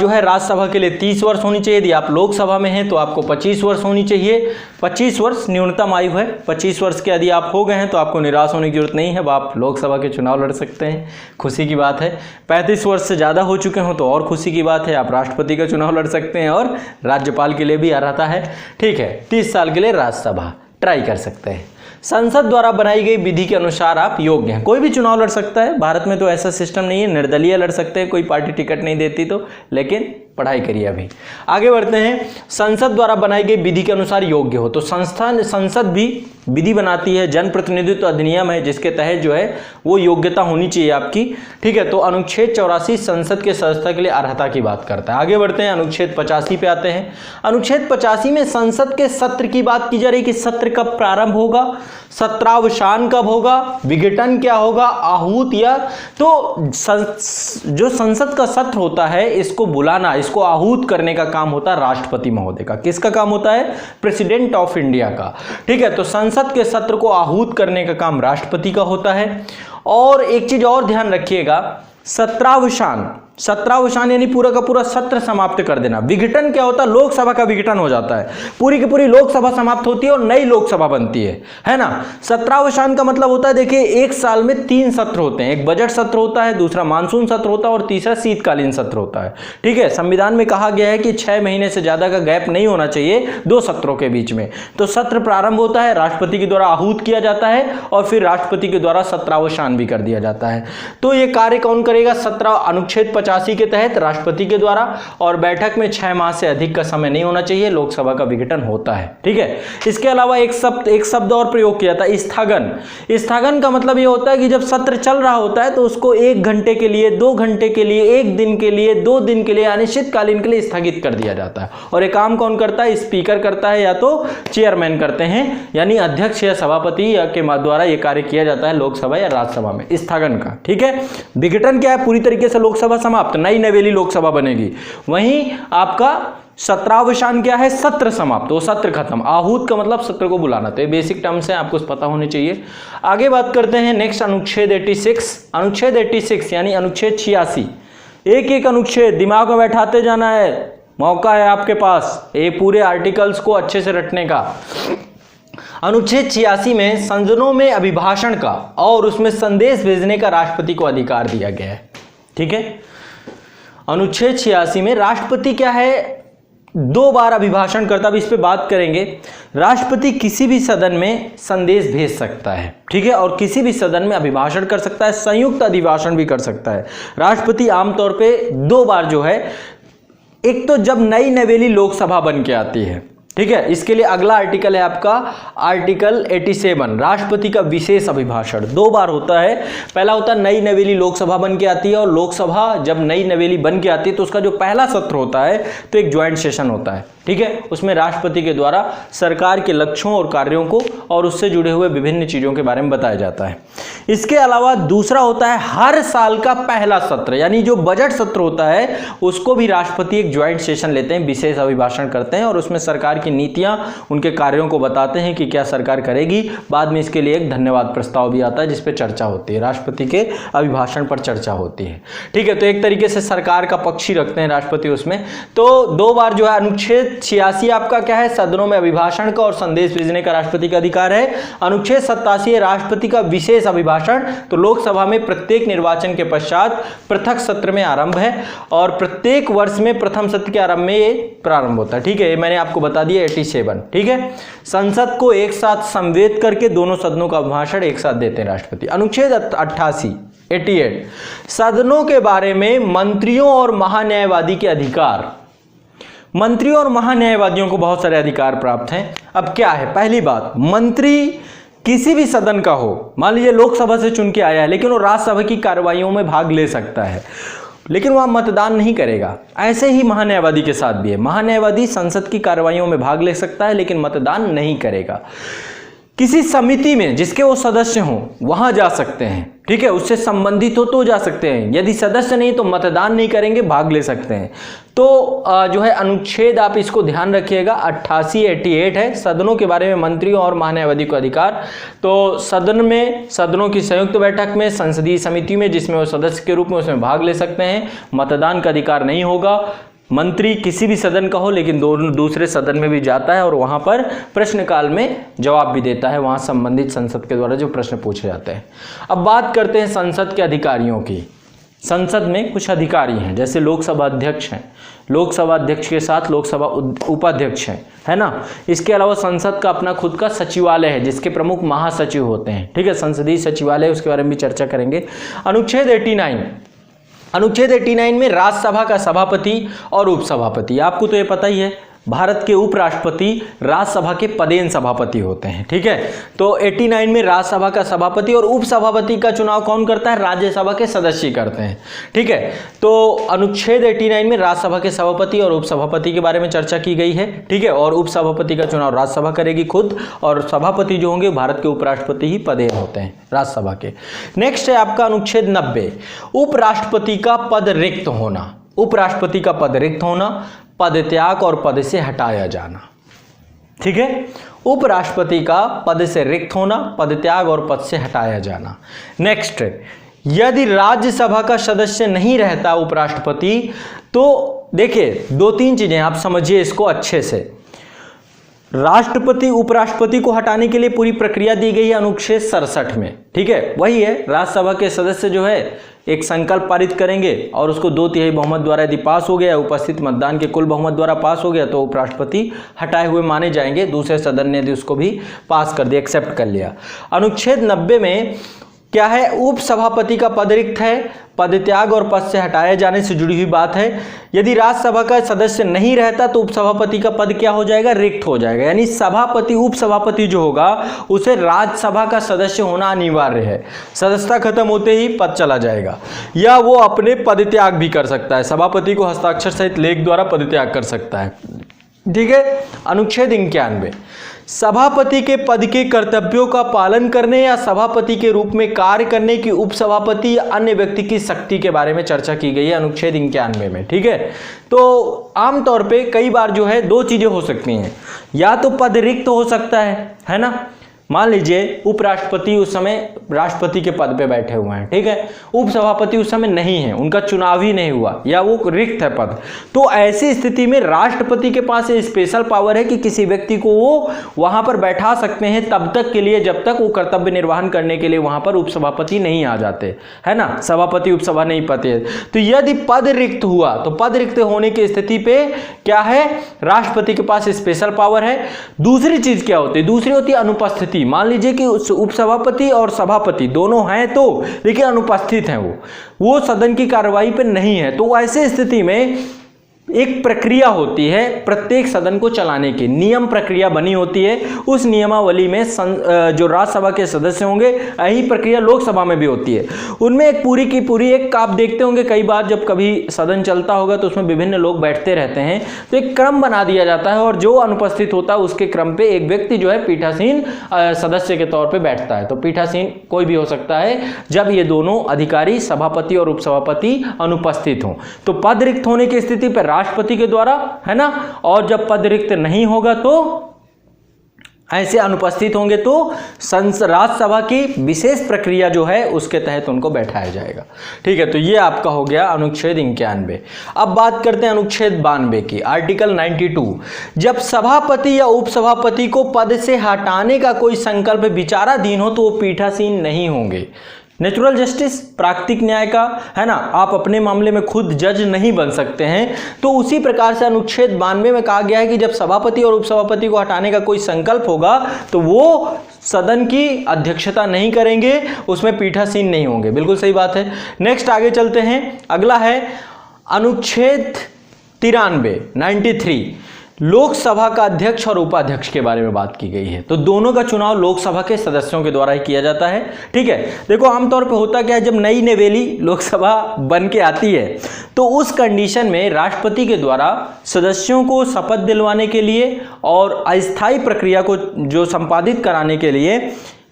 जो है राज्यसभा के लिए 30 वर्ष होनी चाहिए। यदि आप लोकसभा में हैं तो आपको 25 वर्ष होनी चाहिए। 25 वर्ष न्यूनतम आयु है। 25 वर्ष के यदि आप हो गए हैं तो आपको निराश होने की जरूरत नहीं है, अब आप लोकसभा के चुनाव लड़ सकते हैं, खुशी की बात है। 35 वर्ष से ज़्यादा हो चुके हो तो और खुशी की बात है, आप राष्ट्रपति का चुनाव लड़ सकते हैं और राज्यपाल के लिए भी अर्हता है, ठीक है। 30 साल के लिए राज्यसभा ट्राई कर सकते हैं। संसद द्वारा बनाई गई विधि के अनुसार आप योग्य हैं। कोई भी चुनाव लड़ सकता है, भारत में तो ऐसा सिस्टम नहीं है, निर्दलीय लड़ सकते हैं, कोई पार्टी टिकट नहीं देती तो, लेकिन पढ़ाई करिए। अभी आगे बढ़ते हैं। संसद द्वारा बनाई गई विधि के अनुसार योग्य हो, तो संसद भी विधि बनाती है, जनप्रतिनिधित्व अधिनियम है जिसके तहत जो है वो योग्यता होनी चाहिए आपकी, ठीक है। तो अनुच्छेद 84 संसद के सदस्यता के लिए अर्हता की बात करता है। आगे बढ़ते हैं, अनुच्छेद 85 पे आते हैं। अनुच्छेद 85 में संसद के सत्र की बात की जा रही है कि सत्र कब प्रारंभ होगा, सत्रावसान कब होगा, विघटन क्या होगा, आहूत या तो जो संसद का सत्र होता है इसको बुलाना, इसको आहूत करने का काम होता है राष्ट्रपति महोदय का। किसका काम होता है? प्रेसिडेंट ऑफ इंडिया का, ठीक है। तो संसद के सत्र को आहूत करने का काम राष्ट्रपति का होता है। और एक चीज और ध्यान रखिएगा, सत्रावसान यानी पूरा का पूरा सत्र समाप्त कर देना। विघटन क्या होता है? लोकसभा का विघटन हो जाता है, पूरी की पूरी लोकसभा समाप्त होती है और नई लोकसभा बनती है ना। सत्रावसान का मतलब होता है, देखिए एक साल में 3 सत्र होते हैं, एक बजट सत्र होता है, दूसरा मानसून सत्र होता है और तीसरा शीतकालीन सत्र होता है, ठीक है। संविधान में कहा गया है कि 6 महीने से ज्यादा का गैप नहीं होना चाहिए 2 सत्रों के बीच में। तो सत्र प्रारंभ होता है, राष्ट्रपति के द्वारा आहूत किया जाता है और फिर राष्ट्रपति के द्वारा सत्रावसान भी कर दिया जाता है। तो ये कार्य कौन करेगा? अनुच्छेद 85 के तहत राष्ट्रपति के द्वारा, और बैठक में 6 माह से अधिक का समय नहीं होना चाहिए, लोकसभा का विघटन होता है, ठीक है। इसके अलावा एक शब्द और प्रयोग किया था, स्थगन। स्थगन का मतलब ये होता है कि जब सत्र चल रहा होता है तो उसको 1 घंटे के लिए, 2 घंटे के लिए, 1 दिन के लिए, 2 दिन के लिए अनिश्चितकालीन के लिए स्थगित कर दिया जाता है। और ये काम कौन करता है? स्पीकर करता है या तो चेयरमैन करते हैं, यानी अध्यक्ष या सभापति के द्वारा यह कार्य किया जाता है लोकसभा या राज्यसभा में, स्थगन का, ठीक है। विघटन क्या है? पूरी तरीके से लोकसभा समाप्त, नई नवेली लोकसभा बनेगी। वहीं आपका सत्रावसान क्या है? सत्र समाप्त, वो सत्र खत्म। आहूत का मतलब सत्र को बुलाना, तो ये बेसिक टर्म्स हैं, आपको पता होने चाहिए। आगे बात करते हैं नेक्स्ट, अनुच्छेद 86। अनुच्छेद 86 यानी अनुच्छेद 86, एक एक अनुच्छेद दिमाग में बैठाते जाना है, मौका है आपके पास ये पूरे आर्टिकल्स को अच्छे से रटने का। अनुच्छेद 86 में सदनों में अभिभाषण का और उसमें संदेश भेजने का राष्ट्रपति को अधिकार दिया गया है। ठीक है, अनुच्छेद 86 में राष्ट्रपति क्या है, 2 बार अभिभाषण करता, अब इस पे बात करेंगे। राष्ट्रपति किसी भी सदन में संदेश भेज सकता है, ठीक है, और किसी भी सदन में अभिभाषण कर सकता है, संयुक्त अभिभाषण भी कर सकता है। राष्ट्रपति आमतौर पे 2 बार जो है, एक तो जब नई नवेली लोकसभा बन के आती है, ठीक है, इसके लिए अगला आर्टिकल है आपका आर्टिकल 87, राष्ट्रपति का विशेष अभिभाषण 2 बार होता है। पहला होता है नई नवेली लोकसभा बन के आती है, और लोकसभा जब नई नवेली बन के आती है तो उसका जो पहला सत्र होता है तो एक ज्वाइंट सेशन होता है, ठीक है, उसमें राष्ट्रपति के द्वारा सरकार के लक्ष्यों और कार्यों को और उससे जुड़े हुए विभिन्न चीज़ों के बारे में बताया जाता है। इसके अलावा दूसरा होता है हर साल का पहला सत्र, यानी जो बजट सत्र होता है उसको भी राष्ट्रपति एक ज्वाइंट सेशन लेते हैं, विशेष अभिभाषण करते हैं और उसमें सरकार की नीतियां, उनके कार्यों को बताते हैं कि क्या सरकार करेगी। बाद में इसके लिए एक धन्यवाद प्रस्ताव भी आता है जिस पे चर्चा होती है, राष्ट्रपति के अभिभाषण पर चर्चा होती है। ठीक है, तो एक तरीके से सरकार का पक्ष ही रखते हैं राष्ट्रपति उसमें। तो 2 बार जो है अनुच्छेद 86 आपका क्या है, सदनों में अभिभाषण का और संदेश भेजने का राष्ट्रपति का अधिकार है। अनुच्छेद 87 है राष्ट्रपति का विशेष अभिभाषण, तो लोकसभा में प्रत्येक निर्वाचन के पश्चात पृथक सत्र में आरंभ है और प्रत्येक वर्ष में प्रथम सत्र के आरंभ में ये प्रारंभ होता है। ठीक है, ये मैंने आपको बता दिया 87। ठीक है, संसद को एक साथ संवेद करके दोनों सदनों का अभिभाषण एक साथ देते हैं राष्ट्रपति। अनुच्छेद 88 सदनों के बारे में मंत्रियों और महान्यायवादी के अधिकार। मंत्रियों और महान्यायवादियों को बहुत सारे अधिकार प्राप्त हैं। अब क्या है, पहली बात, मंत्री किसी भी सदन का हो, मान लीजिए लोकसभा से चुन के आया है लेकिन वो राज्यसभा की कार्रवाइयों में भाग ले सकता है लेकिन वह मतदान नहीं करेगा। ऐसे ही महान्यायवादी के साथ भी है, महान्यायवादी संसद की कार्रवाइयों में भाग ले सकता है लेकिन मतदान नहीं करेगा। किसी समिति में जिसके वो सदस्य हों वहां जा सकते हैं, ठीक है, उससे संबंधित हो तो जा सकते हैं, यदि सदस्य नहीं तो मतदान नहीं करेंगे, भाग ले सकते हैं। तो जो है अनुच्छेद आप इसको ध्यान रखिएगा, 88 है, सदनों के बारे में मंत्रियों और महान्यायवादी को अधिकार। तो सदन में, सदनों की संयुक्त बैठक में, संसदीय समिति में जिसमें वो सदस्य के रूप में उसमें भाग ले सकते हैं, मतदान का अधिकार नहीं होगा। मंत्री किसी भी सदन का हो लेकिन दूसरे सदन में भी जाता है और वहां पर प्रश्नकाल में जवाब भी देता है, वहां संबंधित संसद के द्वारा जो प्रश्न पूछे जाते हैं। अब बात करते हैं संसद के अधिकारियों की। संसद में कुछ अधिकारी हैं, जैसे लोकसभा अध्यक्ष हैं, लोकसभा अध्यक्ष के साथ लोकसभा उपाध्यक्ष हैं, है ना। इसके अलावा संसद का अपना खुद का सचिवालय है जिसके प्रमुख महासचिव होते हैं, ठीक है, संसदीय सचिवालय, उसके बारे में भी चर्चा करेंगे। अनुच्छेद 89 में राज्यसभा का सभापति और उपसभापति, आपको तो ये पता ही है, भारत के उपराष्ट्रपति राज्यसभा के पदेन सभापति होते हैं। ठीक है, तो 89 में राज्यसभा का सभापति और उपसभापति का चुनाव कौन करता है, राज्यसभा के सदस्य करते हैं। ठीक है, तो अनुच्छेद 89 में राज्यसभा के सभापति और उपसभापति के बारे में चर्चा की गई है। ठीक है, और उपसभापति का चुनाव राज्यसभा करेगी खुद, और सभापति जो होंगे भारत के उपराष्ट्रपति ही पदेन होते हैं राज्यसभा के। नेक्स्ट है आपका अनुच्छेद 90, उपराष्ट्रपति का पद रिक्त होना। उपराष्ट्रपति का पद रिक्त होना, पद त्याग और पद से हटाया जाना। ठीक है, उपराष्ट्रपति का पद से रिक्त होना, पद त्याग और पद से हटाया जाना। नेक्स्ट, यदि राज्यसभा का सदस्य नहीं रहता उपराष्ट्रपति, तो देखिए 2-3 चीजें आप समझिए इसको अच्छे से। राष्ट्रपति उपराष्ट्रपति को हटाने के लिए पूरी प्रक्रिया दी गई है अनुच्छेद 67 में। ठीक है, वही है, राज्यसभा के सदस्य जो है एक संकल्प पारित करेंगे और उसको 2/3 बहुमत द्वारा यदि पास हो गया, उपस्थित मतदान के कुल बहुमत द्वारा पास हो गया, तो उपराष्ट्रपति हटाए हुए माने जाएंगे। दूसरे सदन ने यदि उसको भी पास कर दिया, एक्सेप्ट कर लिया। अनुच्छेद 90 में क्या है, उपसभापति का पद रिक्त है, पद त्याग और पद से हटाए जाने से जुड़ी हुई बात है। यदि राज्यसभा का सदस्य नहीं रहता तो उपसभापति का पद क्या हो जाएगा, रिक्त हो जाएगा। यानी सभापति, उपसभापति जो होगा उसे राज्यसभा का सदस्य होना अनिवार्य है। सदस्यता खत्म होते ही पद चला जाएगा, या वो अपने पद त्याग भी कर सकता है, सभापति को हस्ताक्षर सहित लेख द्वारा पद त्याग कर सकता है। ठीक है, अनुच्छेद 91, सभापति के पद के कर्तव्यों का पालन करने या सभापति के रूप में कार्य करने की उपसभापति या अन्य व्यक्ति की शक्ति के बारे में चर्चा की गई है अनुच्छेद 91 में। ठीक है, तो आमतौर पे कई बार जो है 2 चीजें हो सकती हैं, या तो पद रिक्त हो सकता है ना, मान लीजिए उपराष्ट्रपति उस समय राष्ट्रपति के पद पे बैठे हुए हैं, ठीक है, उपसभापति उस समय नहीं है, उनका चुनाव ही नहीं हुआ या वो रिक्त है पद, तो ऐसी स्थिति में राष्ट्रपति के पास ये स्पेशल पावर है कि किसी व्यक्ति को वो वहां पर बैठा सकते हैं तब तक के लिए जब तक वो कर्तव्य निर्वहन करने के लिए वहां पर उपसभापति नहीं आ जाते, है ना, सभापति उपसभा नहीं पाते। तो यदि पद रिक्त हुआ तो पद रिक्त होने की स्थिति पे क्या है, राष्ट्रपति के पास स्पेशल पावर है। दूसरी चीज क्या होती है, दूसरी होती है अनुपस्थिति। मान लीजिए कि उपसभापति और सभापति दोनों हैं तो लेकिन अनुपस्थित हैं, वो सदन की कार्रवाई पे नहीं है, तो ऐसे स्थिति में एक प्रक्रिया होती है प्रत्येक सदन को चलाने की, नियम प्रक्रिया बनी होती है। उस नियमावली में जो राज्यसभा के सदस्य होंगे, यही प्रक्रिया लोकसभा में भी होती है। उनमें एक पूरी की पूरी एक आप देखते होंगे कई बार जब कभी सदन चलता होगा तो उसमें विभिन्न लोग बैठते रहते हैं, तो एक क्रम बना दिया जाता है और जो अनुपस्थित होता है उसके क्रम पे एक व्यक्ति जो है पीठासीन सदस्य के तौर पर बैठता है। तो पीठासीन कोई भी हो सकता है जब ये दोनों अधिकारी सभापति और उपसभापति अनुपस्थित हों। तो पद रिक्त होने की स्थिति पर राष्ट्रपति के द्वारा, है ना, और जब पद रिक्त नहीं होगा तो ऐसे अनुपस्थित होंगे तो राज्यसभा की विशेष प्रक्रिया जो है उसके तहत उनको बैठाया जाएगा। ठीक है, तो ये आपका हो गया अनुच्छेद 91। अब बात करते हैं अनुच्छेद 92 की, आर्टिकल 92। जब सभापति या उपसभापति को पद से हटाने का कोई संकल्प विचाराधीन हो तो वो पीठासीन नहीं होंगे। नेचुरल जस्टिस, प्राकृतिक न्याय का, है ना, आप अपने मामले में खुद जज नहीं बन सकते हैं। तो उसी प्रकार से अनुच्छेद 92 में कहा गया है कि जब सभापति और उपसभापति को हटाने का कोई संकल्प होगा तो वो सदन की अध्यक्षता नहीं करेंगे, उसमें पीठासीन नहीं होंगे। बिल्कुल सही बात है। नेक्स्ट आगे चलते हैं, अगला है अनुच्छेद 93 लोकसभा का अध्यक्ष और उपाध्यक्ष के बारे में बात की गई है। तो दोनों का चुनाव लोकसभा के सदस्यों के द्वारा ही किया जाता है। ठीक है, देखो आमतौर पे होता क्या है, जब नई नवेली लोकसभा बन के आती है तो उस कंडीशन में राष्ट्रपति के द्वारा सदस्यों को शपथ दिलवाने के लिए और अस्थायी प्रक्रिया को जो संपादित कराने के लिए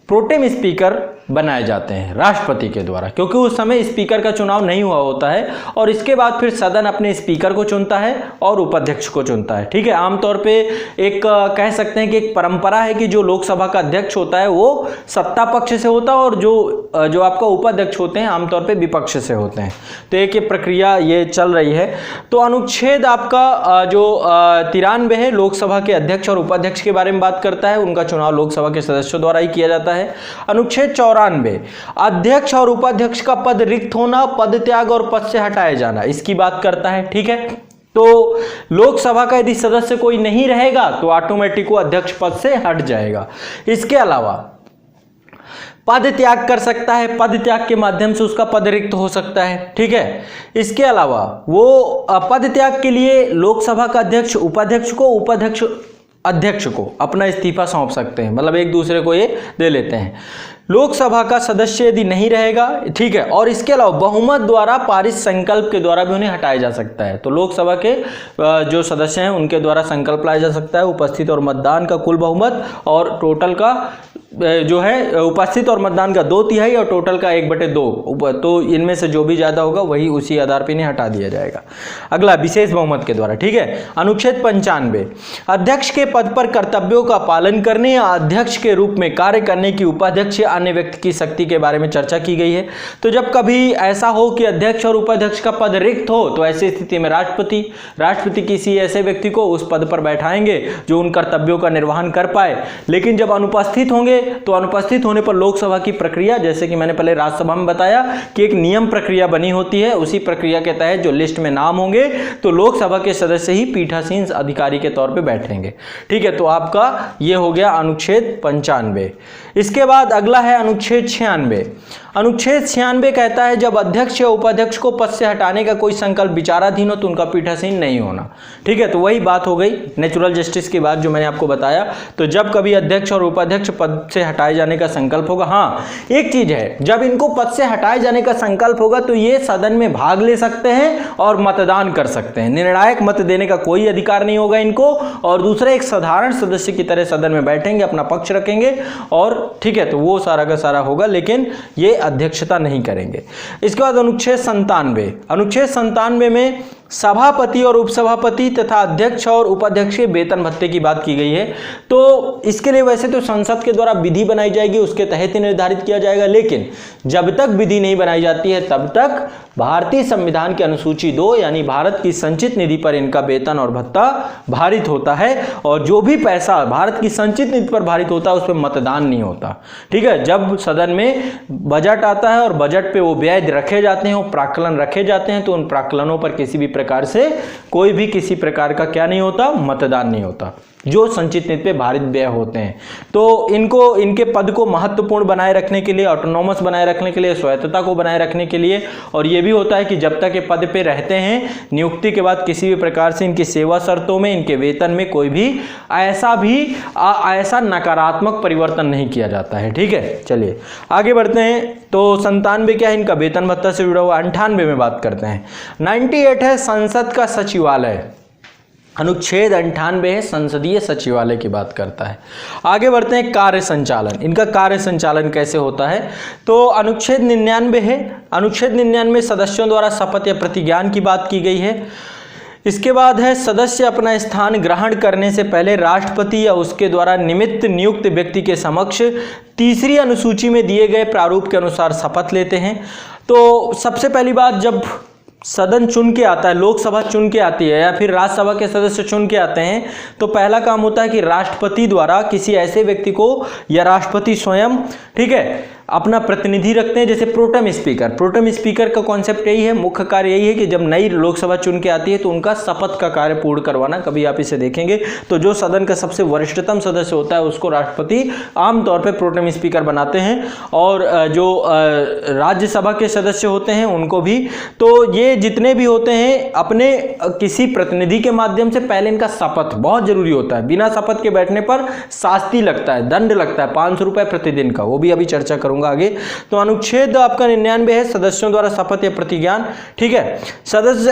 प्रोटेम स्पीकर बनाए जाते हैं राष्ट्रपति के द्वारा, क्योंकि उस समय स्पीकर का चुनाव नहीं हुआ होता है और इसके बाद फिर सदन अपने स्पीकर को चुनता है और उपाध्यक्ष को चुनता है। ठीक है, आमतौर पे एक कह सकते हैं कि एक परंपरा है कि जो लोकसभा का अध्यक्ष होता है वो सत्ता पक्ष से होता है और जो आपका उपाध्यक्ष होते हैं आमतौर पर विपक्ष से होते हैं। तो एक ये प्रक्रिया ये चल रही है। तो अनुच्छेद आपका जो 93 है लोकसभा के अध्यक्ष और उपाध्यक्ष के बारे में बात करता है, उनका चुनाव लोकसभा के सदस्यों द्वारा ही किया जाता है। अनुच्छेद 94 अध्यक्ष और उपाध्यक्ष का पद रिक्त होना, पद त्याग और पद से हटाया जाना, इसकी बात करता है। ठीक है, तो लोकसभा का यदि सदस्य कोई नहीं रहेगा तो ऑटोमेटिक वो अध्यक्ष पद से हट जाएगा। इसके अलावा पद त्याग कर सकता है, पद त्याग के माध्यम से उसका पद रिक्त हो सकता है। ठीक है, इसके अलावा वो पद त्याग के लिए लोकसभा का अध्यक्ष उपाध्यक्ष को, उपाध्यक्ष अध्यक्ष को अपना इस्तीफा सौंप सकते हैं, मतलब एक दूसरे को ये दे लेते हैं। लोकसभा का सदस्य यदि नहीं रहेगा, ठीक है, और इसके अलावा बहुमत द्वारा पारित संकल्प के द्वारा भी उन्हें हटाया जा सकता है। तो लोकसभा के जो सदस्य हैं उनके द्वारा संकल्प लाया जा सकता है, उपस्थित और मतदान का कुल बहुमत और टोटल का जो है उपस्थित और मतदान का 2/3 और टोटल का 1/2, तो इनमें से जो भी ज्यादा होगा वही उसी आधार पर इन्हें हटा दिया जाएगा। अगला विशेष बहुमत के द्वारा। ठीक है, अनुच्छेद 95 अध्यक्ष के पद पर कर्तव्यों का पालन करने या अध्यक्ष के रूप में कार्य करने की उपाध्यक्ष या अन्य व्यक्ति की शक्ति के बारे में चर्चा की गई है। तो जब कभी ऐसा हो कि अध्यक्ष और उपाध्यक्ष का पद रिक्त हो तो ऐसी स्थिति में राष्ट्रपति किसी ऐसे व्यक्ति को उस पद पर बैठाएंगे जो उन कर्तव्यों का निर्वहन कर पाए। लेकिन जब अनुपस्थित होंगे तो अनुपस्थित होने पर लोकसभा की प्रक्रिया, जैसे कि मैंने पहले राज्यसभा में बताया कि एक नियम प्रक्रिया बनी होती है, उसी प्रक्रिया के तहत जो लिस्ट में नाम होंगे तो लोकसभा के सदस्य ही पीठासीन अधिकारी के तौर पे बैठेंगे। ठीक है, तो आपका ये हो गया अनुच्छेद 95। इसके बाद अगला है अनुच्छेद 96। अनुच्छेद 96 कहता है जब अध्यक्ष या उपाध्यक्ष को पद से हटाने का कोई संकल्प विचाराधीन हो तो उनका पीठासीन नहीं होना। ठीक है, तो वही बात हो गई नेचुरल जस्टिस की बात जो मैंने आपको बताया। तो जब कभी अध्यक्ष और उपाध्यक्ष पद से हटाए जाने का संकल्प होगा, हाँ एक चीज है, जब इनको पद से हटाए जाने का संकल्प होगा तो ये सदन में भाग ले सकते हैं और मतदान कर सकते हैं। निर्णायक मत देने का कोई अधिकार नहीं होगा इनको, और दूसरा एक साधारण सदस्य की तरह सदन में बैठेंगे, अपना पक्ष रखेंगे और ठीक है, तो वो सारा का सारा होगा, लेकिन ये अध्यक्षता नहीं करेंगे। इसके बाद अनुच्छेद 97। अनुच्छेद 97 में सभापति और उपसभापति तथा अध्यक्ष और उपाध्यक्ष के वेतन भत्ते की बात की गई है। तो इसके लिए वैसे तो संसद के द्वारा विधि बनाई जाएगी, उसके तहत ही निर्धारित किया जाएगा, लेकिन जब तक विधि नहीं बनाई जाती है तब तक भारतीय संविधान की अनुसूची 2 यानी भारत की संचित निधि पर इनका वेतन और भत्ता भारित होता है, और जो भी पैसा भारत की संचित निधि पर भारित होता है उस पर मतदान नहीं होता। ठीक है, जब सदन में बजट आता है और बजट पे वो व्यय रखे जाते हैं, वो प्राक्कलन रखे जाते हैं, तो उन प्राक्कलनों पर किसी भी प्रकार से कोई भी किसी प्रकार का क्या नहीं होता, मतदान नहीं होता, जो संचित निधि पे भारित व्यय होते हैं। तो इनको इनके पद को महत्वपूर्ण बनाए रखने के लिए, ऑटोनॉमस बनाए रखने के लिए, स्वायत्तता को बनाए रखने के लिए, और ये भी होता है कि जब तक ये पद पे रहते हैं नियुक्ति के बाद किसी भी प्रकार से इनकी सेवा शर्तों में, इनके वेतन में कोई भी ऐसा नकारात्मक परिवर्तन नहीं किया जाता है। ठीक है, चलिए आगे बढ़ते हैं। तो 97 क्या है, इनका वेतन भत्ता से जुड़ा हुआ। 98 में बात करते हैं। 98 है संसद का सचिवालय। अनुच्छेद 98 है संसदीय सचिवालय की बात करता है। आगे बढ़ते हैं कार्य संचालन। इनका कार्य संचालन कैसे होता है, तो अनुच्छेद 99 है। अनुच्छेद 99 सदस्यों द्वारा शपथ या प्रतिज्ञान की बात की गई है। इसके बाद है सदस्य अपना स्थान ग्रहण करने से पहले राष्ट्रपति या उसके द्वारा नियुक्त व्यक्ति के समक्ष तीसरी अनुसूची में दिए गए प्रारूप के अनुसार शपथ लेते हैं। तो सबसे पहली बात, जब सदन चुन के आता है, लोकसभा चुन के आती है या फिर राज्यसभा के सदस्य चुन के आते हैं, तो पहला काम होता है कि राष्ट्रपति द्वारा किसी ऐसे व्यक्ति को या राष्ट्रपति स्वयं, ठीक है, अपना प्रतिनिधि रखते हैं, जैसे प्रोटेम स्पीकर। प्रोटेम स्पीकर का कॉन्सेप्ट यही है, मुख्य कार्य यही है कि जब नई लोकसभा चुन के आती है तो उनका शपथ का कार्य पूर्ण करवाना। कभी आप इसे देखेंगे तो जो सदन का सबसे वरिष्ठतम सदस्य होता है उसको राष्ट्रपति आमतौर पर प्रोटेम स्पीकर बनाते हैं, और जो राज्यसभा के सदस्य होते हैं उनको भी। तो ये जितने भी होते हैं अपने किसी प्रतिनिधि के माध्यम से पहले इनका शपथ बहुत जरूरी होता है। बिना शपथ के बैठने पर शास्ति लगता है, दंड लगता है 500 रुपये प्रतिदिन का, वो भी अभी चर्चा करूंगा आगे। तो अनुच्छेद आपका 99 है सदस्यों द्वारा शपथ या प्रतिज्ञान। ठीक है, सदस्य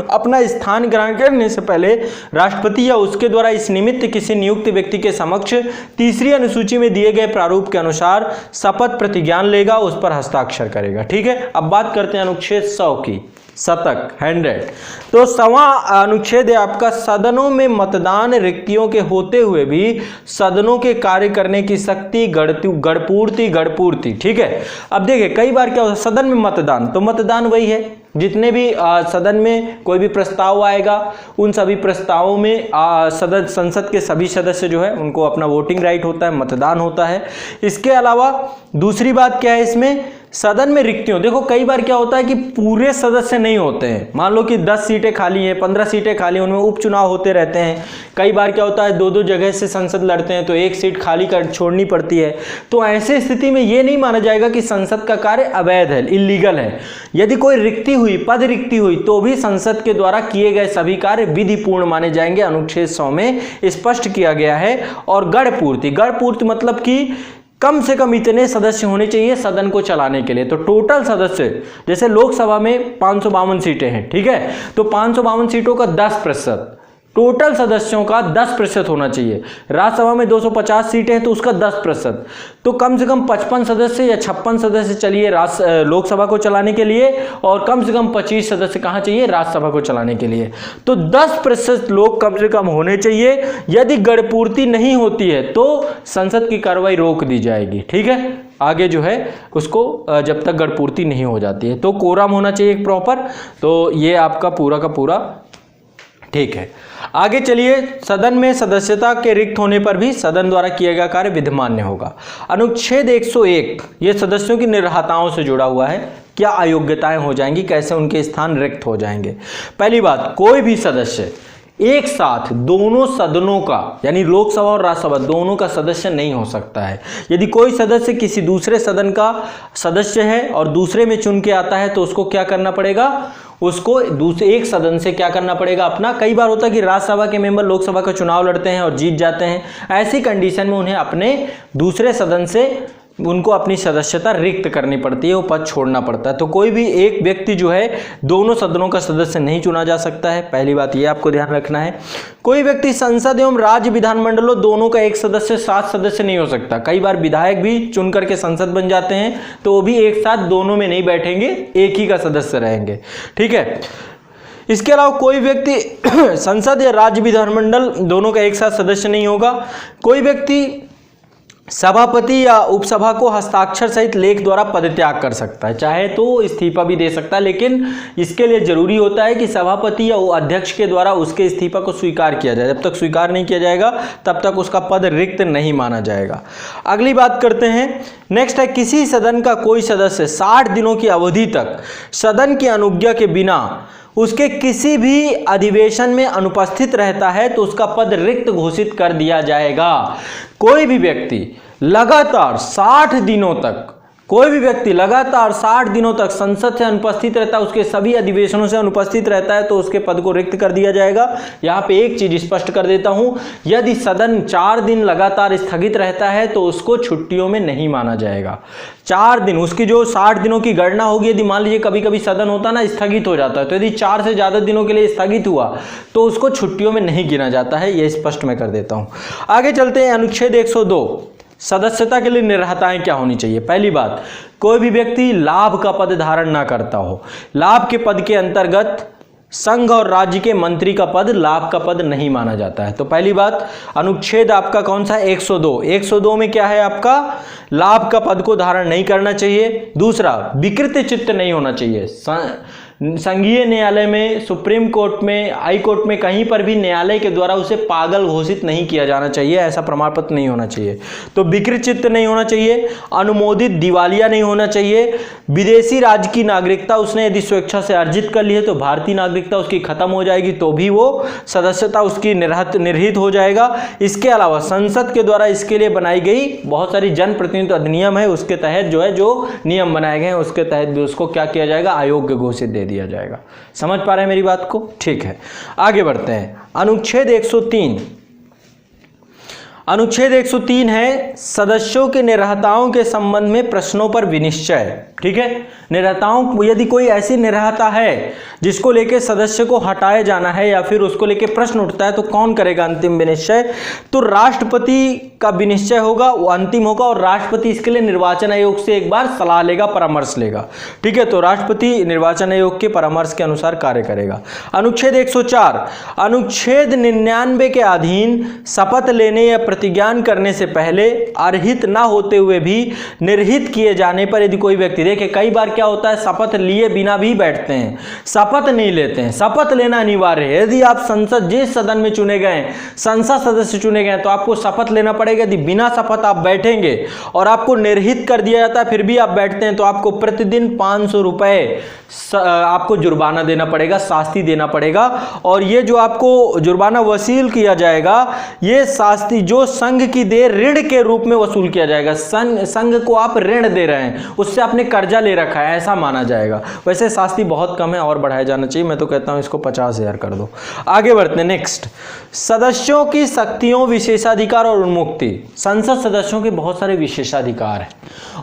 अपना स्थान ग्रहण करने से पहले राष्ट्रपति या उसके द्वारा इस निमित्त किसी नियुक्त व्यक्ति के समक्ष तीसरी अनुसूची में दिए गए प्रारूप के अनुसार शपथ प्रतिज्ञान लेगा, उस पर हस्ताक्षर करेगा। ठीक है, अब बात करते हैं अनुच्छेद 100 की, शतक 100। तो 100वां अनुच्छेद है आपका सदनों में मतदान रिक्तियों के होते हुए भी सदनों के कार्य करने की शक्ति गढ़पूर्ति। ठीक है, अब देखिए कई बार क्या होता है, सदन में मतदान, तो मतदान वही है जितने भी सदन में कोई भी प्रस्ताव आएगा उन सभी प्रस्तावों में संसद के सभी सदस्य जो है उनको अपना वोटिंग राइट होता है, मतदान होता है। इसके अलावा दूसरी बात क्या है इसमें, सदन में रिक्तियों, देखो कई बार क्या होता है कि पूरे सदस्य नहीं होते हैं। मान लो कि 10 सीटें खाली हैं, 15 सीटें खाली, उनमें उपचुनाव होते रहते हैं। कई बार क्या होता है 2-2 जगह से संसद लड़ते हैं तो एक सीट खाली कर छोड़नी पड़ती है। तो ऐसे स्थिति में ये नहीं माना जाएगा कि संसद का कार्य अवैध है, इल्लीगल है। यदि कोई रिक्ति हुई, पद रिक्ति हुई, तो भी संसद के द्वारा किए गए सभी कार्य विधिपूर्ण माने जाएंगे। अनुच्छेद 100 में स्पष्ट किया गया है। और गढ़पूर्ति मतलब कि कम से कम इतने सदस्य होने चाहिए सदन को चलाने के लिए। तो टोटल सदस्य, जैसे लोकसभा में 552 सीटें हैं, ठीक है, तो 552 सीटों का 10%, टोटल सदस्यों का 10% होना चाहिए। राज्यसभा में 250 सीटें हैं तो उसका 10%, तो कम से कम 55 सदस्य या 56 सदस्य चाहिए लोकसभा को चलाने के लिए, और कम से कम 25 सदस्य कहाँ चाहिए, राज्यसभा को चलाने के लिए। तो 10% लोग कम से कम होने चाहिए। यदि गढ़पूर्ति नहीं होती है तो संसद की कार्रवाई रोक दी जाएगी। ठीक है, आगे जो है उसको जब तक गढ़पूर्ति नहीं हो जाती है। तो कोरम होना चाहिए एक प्रॉपर। तो ये आपका पूरा का पूरा ठीक है। आगे चलिए, सदन में सदस्यता के रिक्त होने पर भी सदन द्वारा किया गया कार्य विधिमान्य होगा। अनुच्छेद 101 ये सदस्यों की निर्हाताओं से जुड़ा हुआ है। क्या अयोग्यताएं हो जाएंगी, कैसे उनके स्थान रिक्त हो जाएंगे। पहली बात, कोई भी सदस्य एक साथ दोनों सदनों का यानी लोकसभा और राज्यसभा दोनों का सदस्य नहीं हो सकता है। यदि कोई सदस्य किसी दूसरे सदन का सदस्य है और दूसरे में चुन के आता है तो उसको क्या करना पड़ेगा, उसको दूसरे एक सदन से क्या करना पड़ेगा अपना। कई बार होता है कि राज्यसभा के मेंबर लोकसभा का चुनाव लड़ते हैं और जीत जाते हैं, ऐसी कंडीशन में उन्हें अपने दूसरे सदन से उनको अपनी सदस्यता रिक्त करनी पड़ती है, वो पद छोड़ना पड़ता है। तो कोई भी एक व्यक्ति जो है दोनों सदनों का सदस्य नहीं चुना जा सकता है। पहली बात ये आपको ध्यान रखना है। कोई व्यक्ति संसद एवं राज्य विधानमंडलों दोनों का एक सदस्य 7 सदस्य नहीं हो सकता। कई बार विधायक भी चुन करके संसद बन जाते हैं तो वो भी एक साथ दोनों में नहीं बैठेंगे, एक ही का सदस्य रहेंगे। ठीक है, इसके अलावा कोई व्यक्ति संसद या राज्य विधानमंडल दोनों का एक साथ सदस्य नहीं होगा। कोई व्यक्ति सभापति या उपसभा को हस्ताक्षर सहित लेख द्वारा पदत्याग कर सकता है, चाहे तो इस्तीफा भी दे सकता है, लेकिन इसके लिए जरूरी होता है कि सभापति या अध्यक्ष के द्वारा उसके इस्तीफा को स्वीकार किया जाए। जब तक स्वीकार नहीं किया जाएगा तब तक उसका पद रिक्त नहीं माना जाएगा। अगली बात करते हैं, नेक्स्ट है किसी सदन का कोई सदस्य 60 दिनों की अवधि तक सदन की अनुज्ञा के बिना उसके किसी भी अधिवेशन में अनुपस्थित रहता है तो उसका पद रिक्त घोषित कर दिया जाएगा। कोई भी व्यक्ति लगातार 60 दिनों तक लगातार 60 दिनों तक संसद से अनुपस्थित रहता है, उसके सभी अधिवेशनों से अनुपस्थित रहता है तो उसके पद को रिक्त कर दिया जाएगा। यहाँ पे एक चीज स्पष्ट कर देता हूं, यदि सदन 4 दिन लगातार स्थगित रहता है तो उसको छुट्टियों में नहीं माना जाएगा। 4 दिन, उसकी जो 60 दिनों की गणना होगी, यदि मान लीजिए कभी कभी सदन होता ना स्थगित हो जाता है, तो यदि 4 से ज्यादा दिनों के लिए स्थगित हुआ तो उसको छुट्टियों में नहीं गिना जाता है। यह स्पष्ट मैं कर देता हूं। आगे चलते हैं, अनुच्छेद 102 सदस्यता के लिए निर्हताएं क्या होनी चाहिए। पहली बात, कोई भी व्यक्ति लाभ का पद धारण ना करता हो। लाभ के पद के अंतर्गत संघ और राज्य के मंत्री का पद लाभ का पद नहीं माना जाता है। तो पहली बात, अनुच्छेद आपका कौन सा है? 102। 102 में क्या है आपका? लाभ का पद को धारण नहीं करना चाहिए। दूसरा, विकृत चित्त नहीं होना चाहिए। संघीय न्यायालय में, सुप्रीम कोर्ट में, हाई कोर्ट में, कहीं पर भी न्यायालय के द्वारा उसे पागल घोषित नहीं किया जाना चाहिए, ऐसा प्रमाण पत्र नहीं होना चाहिए। तो विकृत चित्त नहीं होना चाहिए, अनुमोदित दिवालिया नहीं होना चाहिए, विदेशी राज्य की नागरिकता उसने यदि स्वेच्छा से अर्जित कर ली है तो भारतीय नागरिकता उसकी खत्म हो जाएगी तो भी वो सदस्यता उसकी निर्हित हो जाएगा। इसके अलावा संसद के द्वारा इसके लिए बनाई गई बहुत सारी जनप्रतिनिधित्व अधिनियम है, उसके तहत जो नियम बनाए गए हैं उसके तहत भी उसको क्या किया जाएगा? अयोग्य घोषित दे दिया जाएगा। समझ पा रहे हैं मेरी बात को? ठीक है, आगे बढ़ते हैं। अनुच्छेद 103। अनुच्छेद 103 है सदस्यों के निर्हताओं के संबंध में प्रश्नों पर विनिश्चय। ठीक है, निर्हताओं, यदि कोई ऐसी निर्हता है जिसको लेके सदस्य को हटाया जाना है या फिर उसको लेके प्रश्न उठता है तो कौन करेगा अंतिम विनिश्चय? तो राष्ट्रपति का विनिश्चय होगा, वो अंतिम होगा और राष्ट्रपति इसके लिए निर्वाचन आयोग से एक बार सलाह लेगा, परामर्श लेगा। ठीक है, तो राष्ट्रपति निर्वाचन आयोग के परामर्श के अनुसार कार्य करेगा। अनुच्छेद 104, अनुच्छेद 99 के अधीन शपथ लेने या प्रतिज्ञान करने से पहले अर्हित न होते हुए भी निर्हित किए जाने पर यदि कोई व्यक्ति, देखिए कई बार क्या होता है, शपथ लिए बिना भी बैठते हैं, शपथ नहीं लेते हैं। शपथ लेना अनिवार्य है। यदि आप संसद जिस सदन में चुने गए, संसद सदस्य चुने गए, तो आपको शपथ लेना पड़ेगा। यदि बिना शपथ आप बैठेंगे और आपको निर्हित कर दिया जाता है फिर भी आप बैठते हैं तो आपको प्रतिदिन 500 रुपए आपको जुर्माना देना पड़ेगा, शास्ति देना पड़ेगा। और ये जो आपको जुर्माना वसूल किया जाएगा, ये शास्ति जो संघ की दे ऋण के रूप में वसूल किया जाएगा। संघ को आप ऋण दे रहे हैं, उससे आपने कर्जा ले रखा है, ऐसा माना जाएगा। वैसे शास्ति बहुत कम है और बढ़ाया जाना चाहिए, मैं तो कहता हूं इसको 50,000 कर दो। आगे बढ़ते हैं। नेक्स्ट, सदस्यों की शक्तियों, विशेषाधिकार और उन्मुक्ति। संसद सदस्यों के बहुत सारे विशेषाधिकार हैं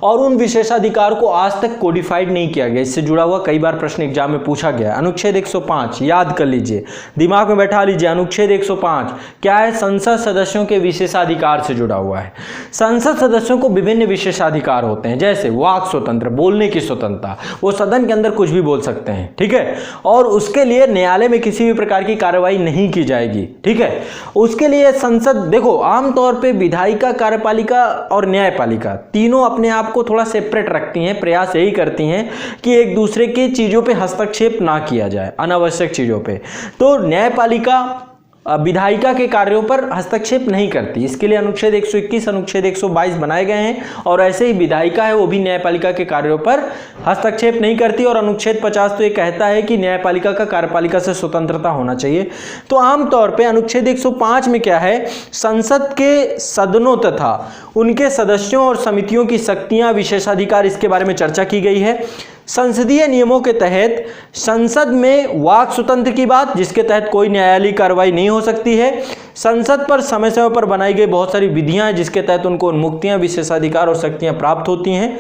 और उन विशेषाधिकार को आज तक कोडिफाइड नहीं किया गया। इससे जुड़ा हुआ कई बार प्रश्न एग्जाम में पूछा गया। अनुच्छेद 105 याद कर लीजिए, दिमाग में बैठा लीजिए। अनुच्छेद 105 क्या है? संसद सदस्यों के विशेषाधिकार से जुड़ा हुआ है। संसद सदस्यों को विभिन्न विशेषाधिकार होते हैं, जैसे वाक स्वतंत्र, बोलने की स्वतंत्रता, वो सदन के अंदर कुछ भी बोल सकते हैं। ठीक है, और उसके लिए न्यायालय में किसी भी प्रकार की कार्रवाई नहीं की जाएगी। ठीक है, उसके लिए संसद, देखो आमतौर पे विधायिका, कार्यपालिका और न्यायपालिका तीनों अपने आप को थोड़ा सेपरेट रखती हैं, प्रयास यही करती हैं कि एक दूसरे की चीजों पे हस्तक्षेप ना किया जाए, अनावश्यक चीजों पे। तो न्यायपालिका विधायिका के कार्यों पर हस्तक्षेप नहीं करती, इसके लिए अनुच्छेद 121, अनुच्छेद 122 बनाए गए हैं। और ऐसे ही विधायिका है वो भी न्यायपालिका के कार्यों पर हस्तक्षेप नहीं करती। और अनुच्छेद 50 तो ये कहता है कि न्यायपालिका का कार्यपालिका से स्वतंत्रता होना चाहिए। तो आमतौर पे अनुच्छेद 105 में क्या है, संसद के सदनों तथा उनके सदस्यों और समितियों की शक्तियां, विशेषाधिकार, इसके बारे में चर्चा की गई है। संसदीय नियमों के तहत संसद में वाक स्वतंत्र की बात, जिसके तहत कोई न्यायालयिक कार्रवाई नहीं हो सकती है। संसद पर समय समय पर बनाई गई बहुत सारी विधियां हैं जिसके तहत उनको उन्मुक्तियां, विशेषाधिकार और शक्तियां प्राप्त होती हैं।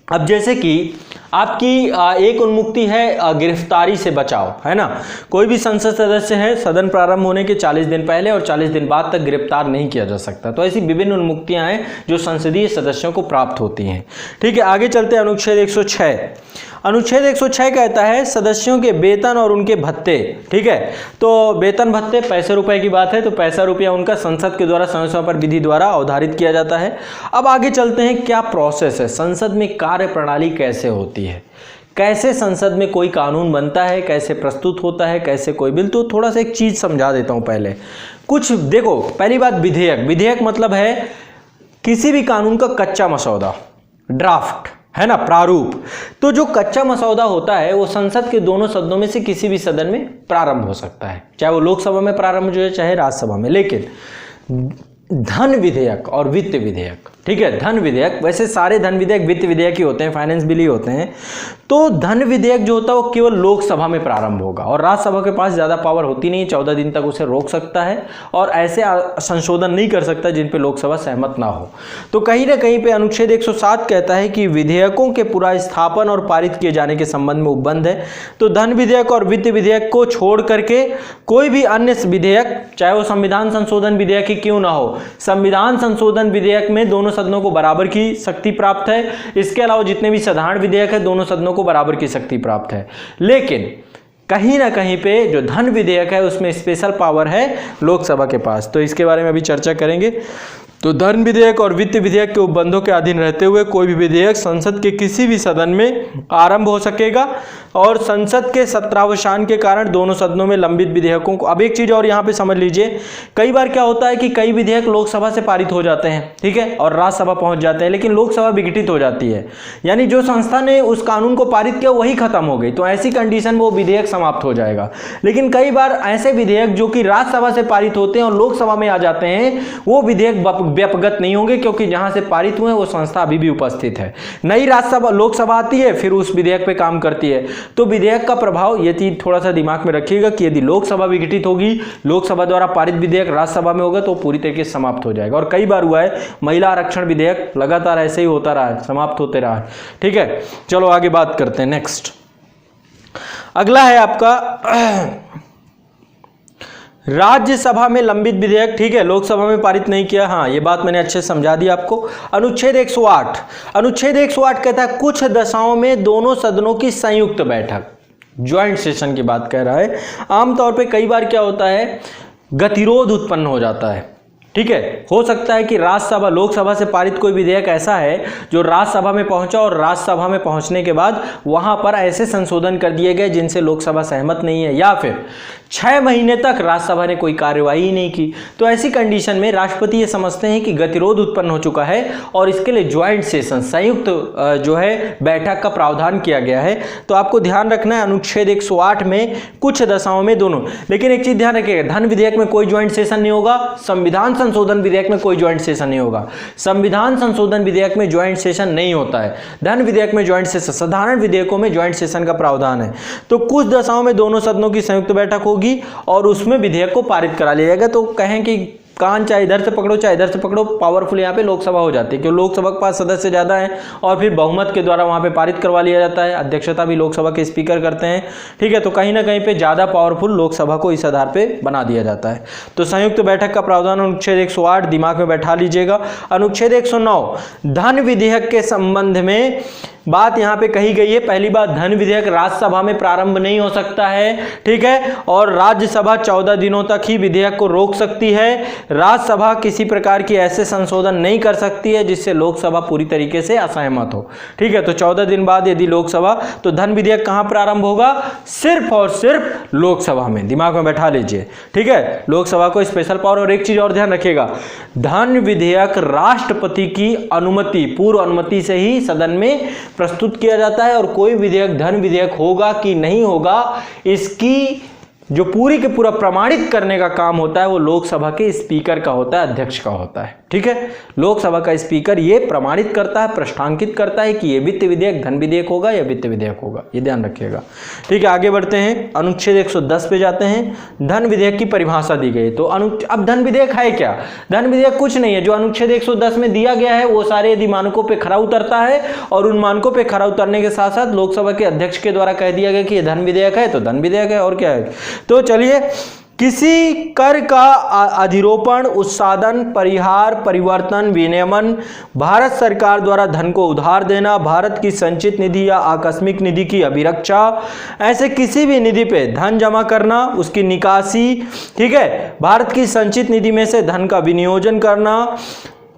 अब जैसे कि आपकी एक उन्मुक्ति है गिरफ्तारी से बचाव, है ना। कोई भी संसद सदस्य है, सदन प्रारंभ होने के 40 दिन पहले और 40 दिन बाद तक गिरफ्तार नहीं किया जा सकता। तो ऐसी विभिन्न उन्मुक्तियां हैं जो संसदीय सदस्यों को प्राप्त होती हैं। ठीक है, आगे चलते हैं। अनुच्छेद 106, अनुच्छेद 106 कहता है सदस्यों के वेतन और उनके भत्ते, ठीक है। तो वेतन भत्ते पैसे रुपए की बात है, तो पैसा रुपया उनका संसद के द्वारा समय समय पर विधि द्वारा अवधारित किया जाता है। अब आगे चलते हैं, क्या प्रोसेस है, संसद में कार्य प्रणाली कैसे होती है, कैसे संसद में कोई कानून बनता है, कैसे प्रस्तुत होता है, कैसे कोई बिल। तो थोड़ा सा एक चीज़ समझा देता हूँ पहले। कुछ देखो, पहली बात विधेयक, विधेयक मतलब है किसी भी कानून का कच्चा मसौदा, ड्राफ्ट, है ना, प्रारूप। तो जो कच्चा मसौदा होता है वो संसद के दोनों सदनों में से किसी भी सदन में प्रारंभ हो सकता है, चाहे वो लोकसभा में प्रारंभ हो चाहे राज्यसभा में। लेकिन धन विधेयक और वित्त विधेयक, ठीक है, धन विधेयक, वैसे सारे धन विधेयक वित्त विधेयक ही होते हैं, फाइनेंस बिल ही होते हैं। तो धन विधेयक जो होता है वो केवल लोकसभा में प्रारंभ होगा और राज्यसभा के पास ज़्यादा पावर होती नहीं, 14 दिन तक उसे रोक सकता है और ऐसे संशोधन नहीं कर सकता जिन पे लोकसभा सहमत ना हो। तो कहीं ना कहीं पे अनुच्छेद 107 कहता है कि विधेयकों के पूरा स्थापन और पारित किए जाने के संबंध में उपबंध है। तो धन विधेयक और वित्त विधेयक को छोड़ करके कोई भी अन्य विधेयक, चाहे वो संविधान संशोधन विधेयक ही क्यों ना हो, संविधान संशोधन विधेयक में दोनों सदनों को बराबर की शक्ति प्राप्त है। इसके अलावा जितने भी साधारण विधेयक है दोनों सदनों को बराबर की शक्ति प्राप्त है। लेकिन कहीं ना कहीं पे जो धन विधेयक है उसमें स्पेशल पावर है लोकसभा के पास। तो इसके बारे में अभी चर्चा करेंगे। तो धन विधेयक और वित्त विधेयक के उपबंधों के अधीन रहते हुए कोई भी विधेयक संसद के किसी भी सदन में आरंभ हो सकेगा और संसद के सत्रावसान के कारण दोनों सदनों में लंबित विधेयकों को। अब एक चीज और यहाँ पे समझ लीजिए, कई बार क्या होता है कि कई विधेयक लोकसभा से पारित हो जाते हैं, ठीक है, और राज्यसभा पहुंच जाते हैं, लेकिन लोकसभा विघटित हो जाती है, यानी जो संस्था ने उस कानून को पारित किया वही खत्म हो गई। तो ऐसी कंडीशन में वो विधेयक समाप्त हो जाएगा। लेकिन कई बार ऐसे विधेयक जो कि राज्यसभा से पारित होते हैं और लोकसभा में आ जाते हैं, वो विधेयक व्यपगत नहीं होंगे, क्योंकि जहां से पारित हुए वो संस्था अभी भी उपस्थित है। नई राज्यसभा लोकसभा आती है, फिर उस विधेयक पे काम करती है। तो विधेयक का प्रभाव, ये चीज थोड़ा सा दिमाग में रखिएगा कि यदि लोकसभा विघटित होगी, लोकसभा द्वारा पारित विधेयक राज्यसभा में होगा तो पूरी तरीके से समाप्त हो जाएगा। और कई बार हुआ है, महिला आरक्षण विधेयक लगातार ऐसे ही होता रहा है, समाप्त होते रहा। ठीक है, चलो आगे बात करते हैं। नेक्स्ट अगला है आपका राज्यसभा में लंबित विधेयक, ठीक है, लोकसभा में पारित नहीं किया। हाँ, ये बात मैंने अच्छे से समझा दी आपको। अनुच्छेद 108, अनुच्छेद 108 कहता है कुछ दशाओं में दोनों सदनों की संयुक्त बैठक, ज्वाइंट सेशन की बात कह रहा है। आमतौर पे कई बार क्या होता है, गतिरोध उत्पन्न हो जाता है, ठीक है। हो सकता है कि राज्यसभा, लोकसभा से पारित कोई विधेयक ऐसा है जो राज्यसभा में पहुंचा और राज्यसभा में पहुंचने के बाद वहां पर ऐसे संशोधन कर दिए गए जिनसे लोकसभा सहमत नहीं है, या फिर 6 महीने तक राज्यसभा ने कोई कार्यवाही ही नहीं की। तो ऐसी कंडीशन में राष्ट्रपति ये समझते हैं कि गतिरोध उत्पन्न हो चुका है और इसके लिए ज्वाइंट सेशन, संयुक्त जो है बैठक का प्रावधान किया गया है। तो आपको ध्यान रखना है अनुच्छेद 108 में कुछ दशाओं में दोनों। लेकिन एक चीज ध्यान रखिएगा, धन विधेयक में कोई ज्वाइंट सेशन नहीं होगा, संविधान संशोधन विधेयक में कोई ज्वाइंट सेशन नहीं होगा। संविधान संशोधन विधेयक में ज्वाइंट सेशन नहीं होता है, धन विधेयक में ज्वाइंट सेशन, साधारण विधेयकों में ज्वाइंट सेशन का प्रावधान है। तो कुछ दशाओं में दोनों सदनों की संयुक्त बैठक होगी और उसमें विधेयक को पारित करा लिया जाएगा। तो कहें कि कान चाहे इधर से पकड़ो चाहे इधर से पकड़ो, पावरफुल यहाँ पे लोकसभा हो जाती है, क्योंकि लोकसभा के पास सदस्य ज़्यादा है और फिर बहुमत के द्वारा वहाँ पे पारित करवा लिया जाता है। अध्यक्षता भी लोकसभा के स्पीकर करते हैं, ठीक है। तो कहीं ना कहीं पे ज़्यादा पावरफुल लोकसभा को इस आधार पे बना दिया जाता है। तो संयुक्त बैठक का प्रावधान अनुच्छेद 108 दिमाग में बैठा लीजिएगा। अनुच्छेद 109 धन विधेयक के संबंध में बात यहाँ पे कही गई है। पहली बात, धन विधेयक राज्यसभा में प्रारंभ नहीं हो सकता है, ठीक है, और राज्यसभा 14 दिनों तक ही विधेयक को रोक सकती है। राज्यसभा किसी प्रकार की ऐसे संशोधन नहीं कर सकती है जिससे लोकसभा पूरी तरीके से असहमत हो, ठीक है। तो 14 दिन बाद यदि लोकसभा, तो धन विधेयक कहाँ प्रारंभ होगा, सिर्फ और सिर्फ लोकसभा में, दिमाग में बैठा लीजिए, ठीक है। लोकसभा को स्पेशल पावर। और एक चीज और ध्यान रखिएगा, धन विधेयक राष्ट्रपति की अनुमति, पूर्व अनुमति से ही सदन में प्रस्तुत किया जाता है। और कोई विधेयक, धन विधेयक होगा कि नहीं होगा, इसकी जो पूरी के पूरा प्रमाणित करने का काम होता है वो लोकसभा के स्पीकर का होता है, अध्यक्ष का होता है, ठीक है। लोकसभा का स्पीकर ये प्रमाणित करता है, प्रश्नांकित करता है कि ये वित्त विधेयक धन विधेयक होगा या वित्त विधेयक होगा, ये ध्यान रखिएगा, ठीक है। आगे बढ़ते हैं, अनुच्छेद 110 पे जाते हैं। धन विधेयक की परिभाषा दी गई। तो अब धन विधेयक है क्या? धन विधेयक कुछ नहीं है, जो अनुच्छेद 110 में दिया गया है वो सारे यदि मानकों पर खरा उतरता है और उन मानकों पर खरा उतरने के साथ साथ लोकसभा के अध्यक्ष के द्वारा कह दिया गया कि ये धन विधेयक है तो धन विधेयक है, और क्या है। तो चलिए किसी कर का अधिरोपण, उत्सादन, परिहार, परिवर्तन, विनियमन, भारत सरकार द्वारा धन को उधार देना, भारत की संचित निधि या आकस्मिक निधि की अभिरक्षा, ऐसे किसी भी निधि पे धन जमा करना, उसकी निकासी, ठीक है, भारत की संचित निधि में से धन का विनियोजन करना,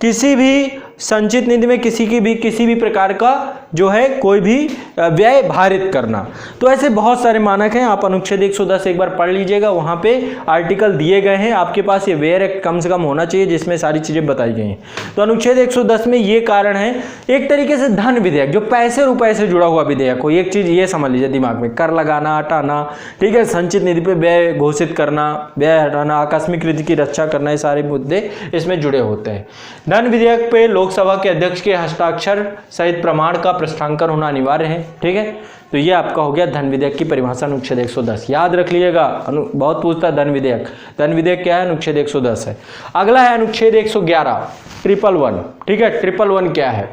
किसी भी संचित निधि में किसी भी प्रकार का जो है कोई भी व्यय भारित करना। तो ऐसे बहुत सारे मानक हैं, आप अनुच्छेद 110 एक बार पढ़ लीजिएगा, वहाँ पे आर्टिकल दिए गए हैं, आपके पास ये वेयर एक्ट कम से कम होना चाहिए जिसमें सारी चीज़ें बताई गई हैं। तो अनुच्छेद 110 में ये कारण है, एक तरीके से धन विधेयक, जो पैसे रुपए से जुड़ा हुआ विधेयक हो। एक चीज़ ये समझ लीजिए दिमाग में, कर लगाना, हटाना, ठीक है, संचित निधि पर व्यय घोषित करना, व्यय हटाना, आकस्मिक निधि की रक्षा करना, ये सारे मुद्दे इसमें जुड़े होते हैं। धन विधेयक पे लोकसभा के अध्यक्ष के हस्ताक्षर सहित प्रमाण का पृष्ठांकन होना अनिवार्य है, ठीक है। तो ये आपका हो गया धन विधेयक की परिभाषा अनुच्छेद 110। याद रख लीजिएगा, बहुत पूछता है धन विधेयक। धन विधेयक क्या है? अनुच्छेद 110 है। अगला है अनुच्छेद 111, 111, ठीक है। 111 क्या है?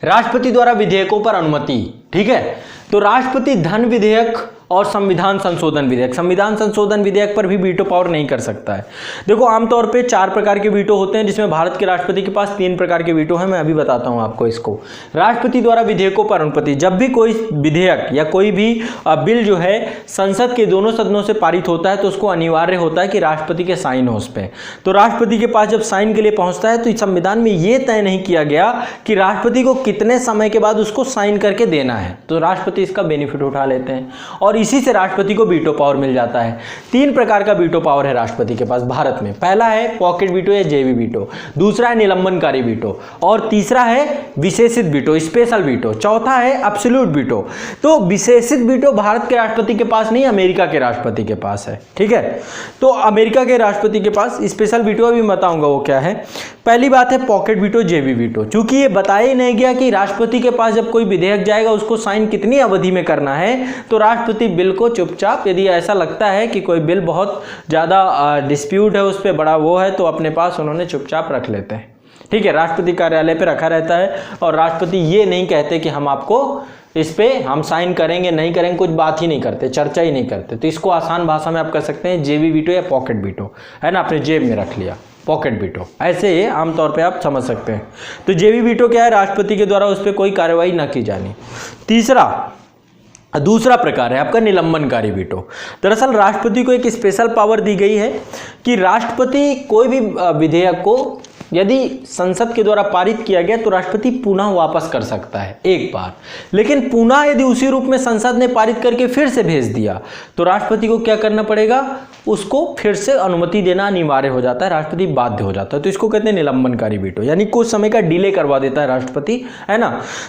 राष्ट्रपति द्वारा विधेयकों पर अनुमति, ठीक है। तो राष्ट्रपति धन विधेयक और संविधान संशोधन विधेयक, संविधान संशोधन विधेयक पर भी वीटो पावर नहीं कर सकता है। देखो आमतौर पे 4 प्रकार के वीटो होते हैं, जिसमें भारत के राष्ट्रपति के पास 3 प्रकार के वीटो हैं। मैं अभी बताता हूं आपको इसको। राष्ट्रपति द्वारा विधेयकों पर अनुमति, जब भी कोई विधेयक या कोई भी बिल जो है संसद के दोनों सदनों से पारित होता है तो उसको अनिवार्य होता है कि राष्ट्रपति के साइन हो उस पर। तो राष्ट्रपति के पास जब साइन के लिए पहुंचता है तो संविधान में ये तय नहीं किया गया कि राष्ट्रपति को कितने समय के बाद उसको साइन करके देना है, तो राष्ट्रपति इसका बेनिफिट उठा लेते हैं और इसी से राष्ट्रपति को वीटो पावर मिल जाता है। 3 प्रकार का वीटो पावर है राष्ट्रपति के पास भारत में। पहला है पॉकेट वीटो या जेवी वीटो, दूसरा है निलंबनकारी वीटो और तीसरा है विशेषित वीटो, स्पेशल वीटो, चौथा है एब्सोल्यूट वीटो। तो विशेषित वीटो भारत के राष्ट्रपति के पास नहीं, अमेरिका के राष्ट्रपति के पास है, ठीक है। तो अमेरिका के राष्ट्रपति के पास स्पेशल वीटो अभी बताऊंगा वो क्या है। पहली बात है पॉकेट वीटो, जेवी वीटो। चूंकि ये बताया ही नहीं गया कि राष्ट्रपति के पास जब कोई विधेयक जाएगा उसको साइन कितनी अवधि में करना है, तो राष्ट्रपति बिल को चुपचाप, यदि ऐसा लगता है कि कोई बिल बहुत ज़्यादा डिस्प्यूट है, उस पर बड़ा वो है, तो अपने पास उन्होंने चुपचाप रख लेते हैं, ठीक है। राष्ट्रपति कार्यालय पे रखा रहता है और राष्ट्रपति ये नहीं कहते कि हम आपको इस पे हम साइन करेंगे नहीं करेंगे, कुछ बात ही नहीं करते, चर्चा ही नहीं करते। तो इसको आसान भाषा में आप कर सकते हैं जेवी वीटो या पॉकेट वीटो, है ना, अपने जेब में रख लिया, पॉकेट वीटो, ऐसे आमतौर पे आप समझ सकते हैं। तो जेवी वीटो क्या है? राष्ट्रपति के द्वारा उस पर कोई कार्रवाई न की जानी। दूसरा प्रकार है आपका निलंबनकारी वीटो। दरअसल राष्ट्रपति को एक स्पेशल पावर दी गई है कि राष्ट्रपति कोई भी विधेयक को यदि संसद के द्वारा पारित किया गया तो राष्ट्रपति पुनः वापस कर सकता है एक बार, लेकिन पुनः यदि उसी रूप में संसद ने पारित करके फिर से भेज दिया तो राष्ट्रपति को क्या करना पड़ेगा? उसको फिर से अनुमति देना अनिवार्य हो जाता है, राष्ट्रपति बाध्य हो जाता है। तो इसको कहते हैं निलंबनकारी वीटो, यानी कुछ समय का डिले करवा देता है राष्ट्रपति, है ना।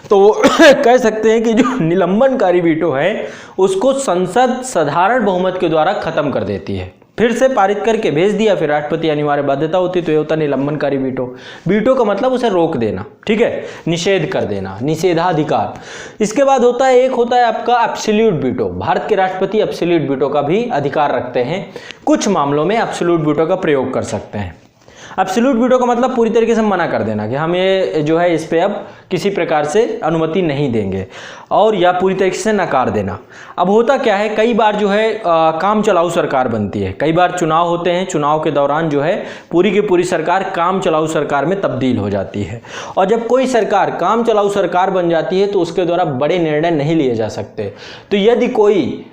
तो कह सकते हैं कि जो निलंबनकारी वीटो है उसको संसद साधारण बहुमत के द्वारा खत्म कर देती है, फिर से पारित करके भेज दिया, फिर राष्ट्रपति अनिवार्य बाध्यता होती, तो ये होता है निलंबनकारी वीटो। वीटो का मतलब उसे रोक देना, ठीक है, निषेध कर देना, निषेधाधिकार। इसके बाद होता है एक होता है आपका एब्सोल्यूट वीटो। भारत के राष्ट्रपति एब्सोल्यूट वीटो का भी अधिकार रखते हैं, कुछ मामलों में एब्सोल्यूट वीटो का प्रयोग कर सकते हैं। एब्सोल्यूट वीटो का मतलब पूरी तरीके से मना कर देना कि हम ये जो है इस पे अब किसी प्रकार से अनुमति नहीं देंगे, और या पूरी तरीके से नकार देना। अब होता क्या है, कई बार जो है काम चलाऊ सरकार बनती है, कई बार चुनाव होते हैं, चुनाव के दौरान जो है पूरी की पूरी सरकार काम चलाऊ सरकार में तब्दील हो जाती है। और जब कोई सरकार काम चलाऊ सरकार बन जाती है तो उसके द्वारा बड़े निर्णय नहीं लिए जा सकते। तो यदि कोई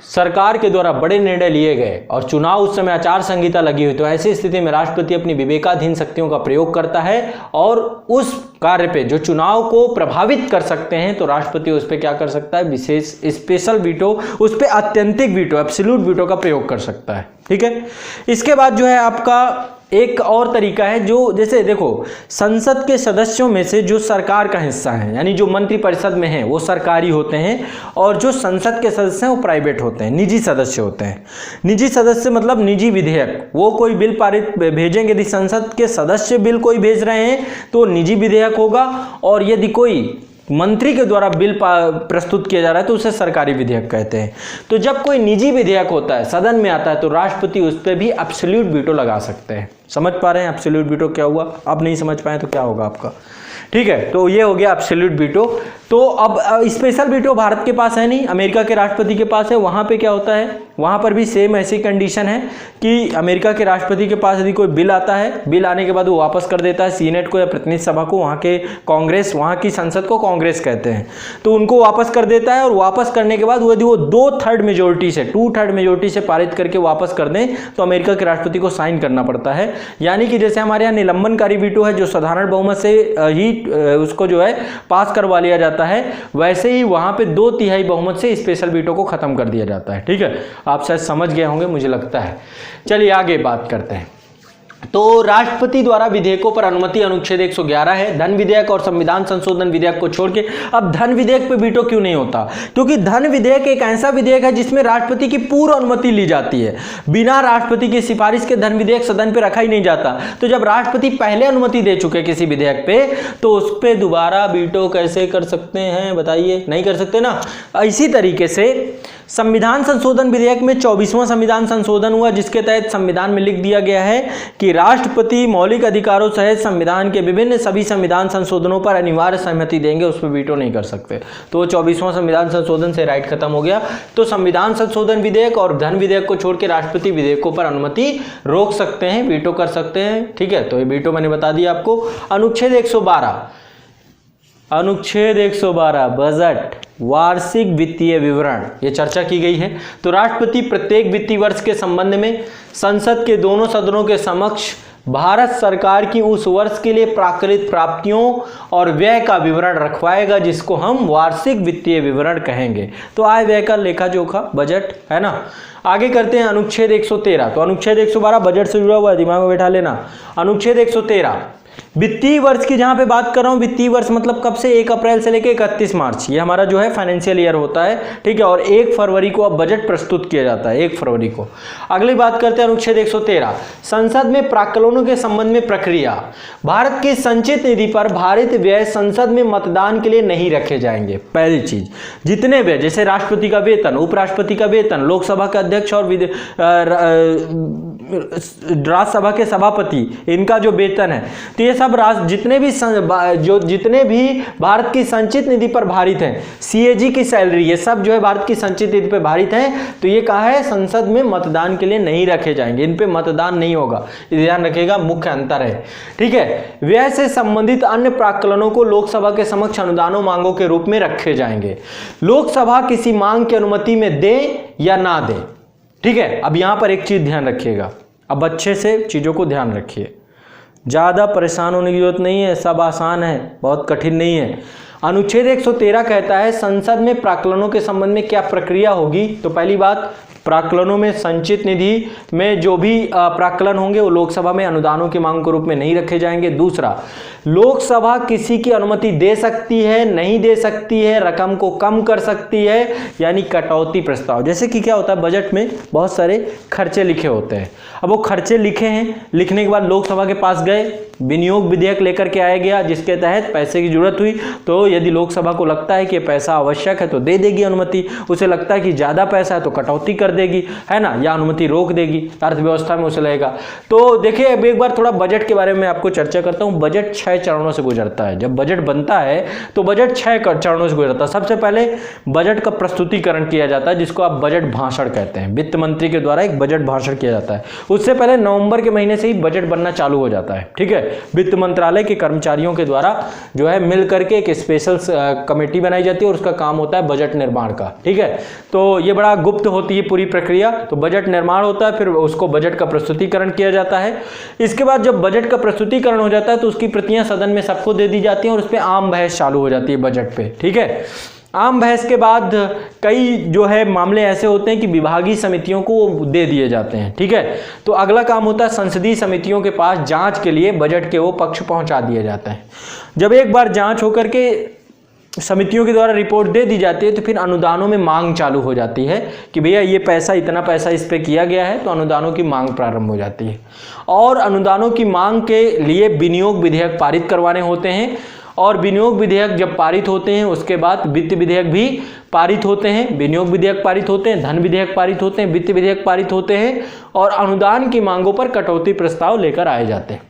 सरकार के द्वारा बड़े निर्णय लिए गए और चुनाव उस समय आचार संहिता लगी हुई, तो ऐसी स्थिति में राष्ट्रपति अपनी विवेकाधीन शक्तियों का प्रयोग करता है और उस कार्य पे जो चुनाव को प्रभावित कर सकते हैं तो राष्ट्रपति उस पर क्या कर सकता है? विशेष स्पेशल वीटो, उस पर अत्यंतिक वीटो, एब्सोल्यूट वीटो का प्रयोग कर सकता है, ठीक है। इसके बाद जो है आपका एक और तरीका है, जो जैसे देखो संसद के सदस्यों में से जो सरकार का हिस्सा है, यानी जो मंत्रिपरिषद में है वो सरकारी होते हैं, और जो संसद के सदस्य हैं वो प्राइवेट होते हैं, निजी सदस्य होते हैं। निजी सदस्य मतलब निजी विधेयक, वो कोई बिल पारित भेजेंगे, यदि संसद के सदस्य बिल कोई भेज रहे हैं तो निजी विधेयक होगा, और यदि कोई मंत्री के द्वारा बिल प्रस्तुत किया जा रहा है तो उसे सरकारी विधेयक कहते हैं। तो जब कोई निजी विधेयक होता है, सदन में आता है, तो राष्ट्रपति उस पर भी एब्सोल्यूट वीटो लगा सकते हैं। समझ पा रहे हैं एब्सोल्यूट वीटो क्या हुआ? आप नहीं समझ पाए तो क्या होगा आपका, ठीक है। तो ये हो गया एब्सोल्यूट वीटो। तो अब स्पेशल वीटो भारत के पास है नहीं, अमेरिका के राष्ट्रपति के पास है। वहाँ पे क्या होता है, वहाँ पर भी सेम ऐसी कंडीशन है कि अमेरिका के राष्ट्रपति के पास यदि कोई बिल आता है, बिल आने के बाद वो वापस कर देता है सीनेट को या प्रतिनिधि सभा को, वहाँ के कांग्रेस, वहाँ की संसद को कांग्रेस कहते हैं, तो उनको वापस कर देता है। और वापस करने के बाद यदि वो 2/3 मेजोरिटी से 2/3 मेजोरिटी से पारित करके वापस कर दें तो अमेरिका के राष्ट्रपति को साइन करना पड़ता है। यानी कि जैसे हमारे यहाँ निलंबनकारी वीटो है जो साधारण बहुमत से ही उसको जो है पास करवा लिया जाता है, वैसे ही वहाँ पे 2/3 बहुमत से स्पेशल वीटो को खत्म कर दिया जाता है। ठीक है, आप शायद समझ गए होंगे मुझे लगता है। चलिए आगे बात करते हैं। तो राष्ट्रपति द्वारा विधेयकों पर अनुमति अनुच्छेद 111 है। धन विधेयक और संविधान संशोधन विधेयक को छोड़ के, अब धन विधेयक पे वीटो क्यों नहीं होता, क्योंकि धन विधेयक एक ऐसा विधेयक है जिसमें राष्ट्रपति की पूर्व अनुमति ली जाती है। बिना राष्ट्रपति की सिफारिश के धन विधेयक सदन पे रखा ही नहीं जाता। तो जब राष्ट्रपति पहले अनुमति दे चुके किसी विधेयक पे, तो उस पर दोबारा वीटो कैसे कर सकते हैं बताइए, नहीं कर सकते ना। इसी तरीके से संविधान संशोधन विधेयक में 24वां संविधान संशोधन हुआ, जिसके तहत संविधान में लिख दिया गया है कि राष्ट्रपति मौलिक अधिकारों सहित संविधान के विभिन्न सभी संविधान संशोधनों पर अनिवार्य सहमति देंगे, उस पर वीटो नहीं कर सकते। तो 24वां संविधान संशोधन से राइट खत्म हो गया। तो संविधान संशोधन विधेयक और धन विधेयक को छोड़ के राष्ट्रपति विधेयकों पर अनुमति रोक सकते हैं, वीटो कर सकते हैं। ठीक है, तो ये वीटो मैंने बता दिया आपको। अनुच्छेद 112 बजट वार्षिक वित्तीय विवरण, ये चर्चा की गई है। तो राष्ट्रपति प्रत्येक वित्तीय वर्ष के संबंध में संसद के दोनों सदनों के समक्ष भारत सरकार की उस वर्ष के लिए प्राकृत प्राप्तियों और व्यय का विवरण रखवाएगा, जिसको हम वार्षिक वित्तीय विवरण कहेंगे। तो आय व्यय का लेखा जोखा बजट है ना। आगे करते हैं अनुच्छेद 113। तो अनुच्छेद 112 बजट से जुड़ा हुआ है, दिमाग में बैठा लेना। अनुच्छेद 113 वित्तीय वर्ष की जहां पे बात कर रहा हूं, वित्तीय वर्ष मतलब कब से, 1 अप्रैल से लेकर 31 मार्च, ये हमारा जो है फाइनेंशियल ईयर होता है। ठीक है, और 1 फरवरी को अब बजट प्रस्तुत किया जाता है, 1 फरवरी को। अगली बात करते हैं अनुच्छेद 113 संसद में प्राक्कलनों के संबंध में प्रक्रिया। भारत की संचित निधि पर भारित व्यय संसद में मतदान के लिए नहीं रखे जाएंगे। पहली चीज, जितने व्यय जैसे राष्ट्रपति का वेतन, उपराष्ट्रपति का वेतन, लोकसभा के अध्यक्ष और राज्यसभा के सभापति, इनका जो वेतन है, तो ये सब जितने भी भारत की संचित निधि पर भारित हैं, सीएजी की सैलरी, ये सब जो है भारत की संचित निधि पर भारित हैं। तो ये कहा है संसद में मतदान के लिए नहीं रखे जाएंगे, इन पे मतदान नहीं होगा, ध्यान रखिएगा, मुख्य अंतर है। ठीक है, व्यय से संबंधित अन्य प्राक्कलनों को लोकसभा के समक्ष अनुदानों मांगों के रूप में रखे जाएंगे। लोकसभा किसी मांग की अनुमति में दे या ना दे। ठीक है, अब यहां पर एक चीज ध्यान रखिएगा, अब अच्छे से चीजों को ध्यान रखिए, ज़्यादा परेशान होने की जरूरत नहीं है, सब आसान है, बहुत कठिन नहीं है। अनुच्छेद 113 कहता है संसद में प्राक्कलनों के संबंध में क्या प्रक्रिया होगी। तो पहली बात, प्राक्कलनों में संचित निधि में जो भी प्राक्कलन होंगे वो लोकसभा में अनुदानों की मांग के रूप में नहीं रखे जाएंगे। दूसरा, लोकसभा किसी की अनुमति दे सकती है, नहीं दे सकती है, रकम को कम कर सकती है, यानी कटौती प्रस्ताव। जैसे कि क्या होता है, बजट में बहुत सारे खर्चे लिखे होते हैं। अब वो खर्चे लिखे हैं, लिखने के बाद लोकसभा के पास गए, विनियोग विधेयक लेकर के आया गया, जिसके तहत पैसे की जरूरत हुई। तो यदि लोकसभा को लगता है कि पैसा आवश्यक है तो दे देगी अनुमति, उसे लगता है कि ज़्यादा पैसा है तो कटौती कर देगी, है ना, या अनुमति रोक देगी, अर्थव्यवस्था में उसे लगेगा। तो देखिए, अब एक बार थोड़ा बजट के बारे में आपको चर्चा करता हूँ। बजट 6 चरणों से गुजरता है। जब बजट बनता है तो बजट 6 चरणों से गुजरता है। सबसे पहले बजट का प्रस्तुतिकरण किया जाता है, जिसको आप बजट भाषण कहते हैं। वित्त मंत्री के द्वारा एक बजट भाषण किया जाता है। उससे पहले नवंबर के महीने से ही बजट बनना चालू हो जाता है। ठीक है, वित्त मंत्रालय के कर्मचारियों के द्वारा जो है मिल करके एक स्पेशल कमेटी बनाई जाती है और उसका काम होता है बजट निर्माण का। ठीक है, तो ये बड़ा गुप्त होती है पूरी प्रक्रिया। तो बजट निर्माण होता है, फिर उसको बजट का प्रस्तुतिकरण किया जाता है। इसके बाद जब बजट का प्रस्तुतिकरण हो जाता है तो उसकी प्रतियां सदन में सबको दे दी जाती हैं और उस पर आम बहस चालू हो जाती है बजट पे। ठीक है, आम बहस के बाद कई जो है मामले ऐसे होते हैं कि विभागीय समितियों को दे दिए जाते हैं। ठीक है, तो अगला काम होता है संसदीय समितियों के पास जांच के लिए बजट के वो पक्ष पहुंचा दिए जाते हैं। जब एक बार जांच होकर के समितियों के द्वारा रिपोर्ट दे दी जाती है तो फिर अनुदानों में मांग चालू हो जाती है कि भैया ये पैसा, इतना पैसा इस पे किया गया है, तो अनुदानों की मांग प्रारंभ हो जाती है। और अनुदानों की मांग के लिए विनियोग विधेयक पारित करवाने होते हैं, और विनियोग विधेयक जब पारित होते हैं उसके बाद वित्त विधेयक भी पारित होते हैं। विनियोग विधेयक पारित होते हैं, धन विधेयक पारित होते हैं, वित्त विधेयक पारित होते हैं, और अनुदान की मांगों पर कटौती प्रस्ताव लेकर आए जाते हैं।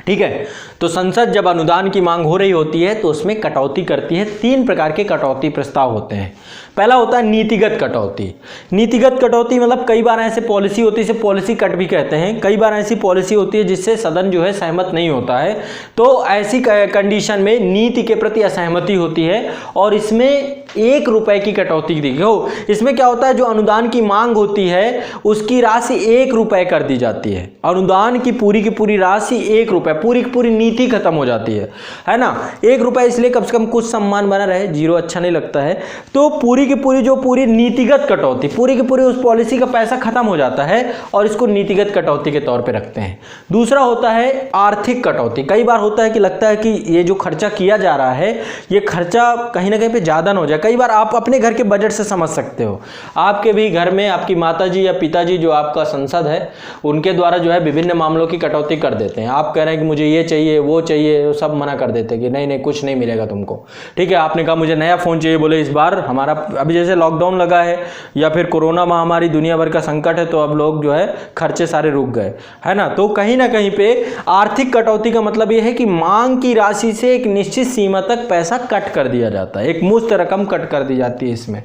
ठीक है। तो संसद जब अनुदान की मांग हो रही होती है तो उसमें कटौती करती है। 3 प्रकार के कटौती प्रस्ताव होते हैं। पहला होता है नीतिगत कटौती। नीतिगत कटौती मतलब कई बार ऐसे पॉलिसी होती है, इसे पॉलिसी कट भी कहते हैं। कई बार ऐसी पॉलिसी होती है जिससे सदन जो है सहमत नहीं होता है, तो ऐसी कंडीशन में नीति के प्रति असहमति होती है और इसमें 1 रुपए की कटौती दी गई। इसमें क्या होता है, जो अनुदान की मांग होती है उसकी राशि 1 रुपए कर दी जाती है। अनुदान की पूरी राशि 1 रुपए, पूरी की पूरी नीति खत्म हो जाती है ना। 1 रुपए इसलिए कम से कम कुछ सम्मान बना रहे, 0 अच्छा नहीं लगता है। तो पूरी की पूरी नीतिगत कटौती, पूरी की पूरी उस पॉलिसी का पैसा खत्म हो जाता है और इसको नीतिगत कटौती के तौर पे रखते हैं। दूसरा होता है आर्थिक कटौती। कई बार होता है कि लगता है कि ये जो खर्चा किया जा रहा है ये खर्चा कहीं ना कहीं पे ज़्यादा ना हो जाए। कई बार आप अपने घर के बजट से समझ सकते हो, आपके भी घर में आपकी माताजी या पिताजी जो आपका सांसद है उनके द्वारा जो है विभिन्न मामलों की कटौती कर देते हैं। आप कह रहे हैं कि मुझे ये चाहिए वो चाहिए, सब मना कर देते हैं कि नहीं कुछ नहीं मिलेगा तुमको। ठीक है, आपने कहा मुझे नया फ़ोन चाहिए, बोले इस बार हमारा अभी जैसे लॉकडाउन लगा है या फिर कोरोना महामारी दुनिया भर का संकट है, तो अब लोग जो है खर्चे सारे रुक गए, है ना। तो कहीं ना कहीं पे आर्थिक कटौती का मतलब ये है कि मांग की राशि से एक निश्चित सीमा तक पैसा कट कर दिया जाता है, एक मुश्त रकम कट कर दी जाती है इसमें।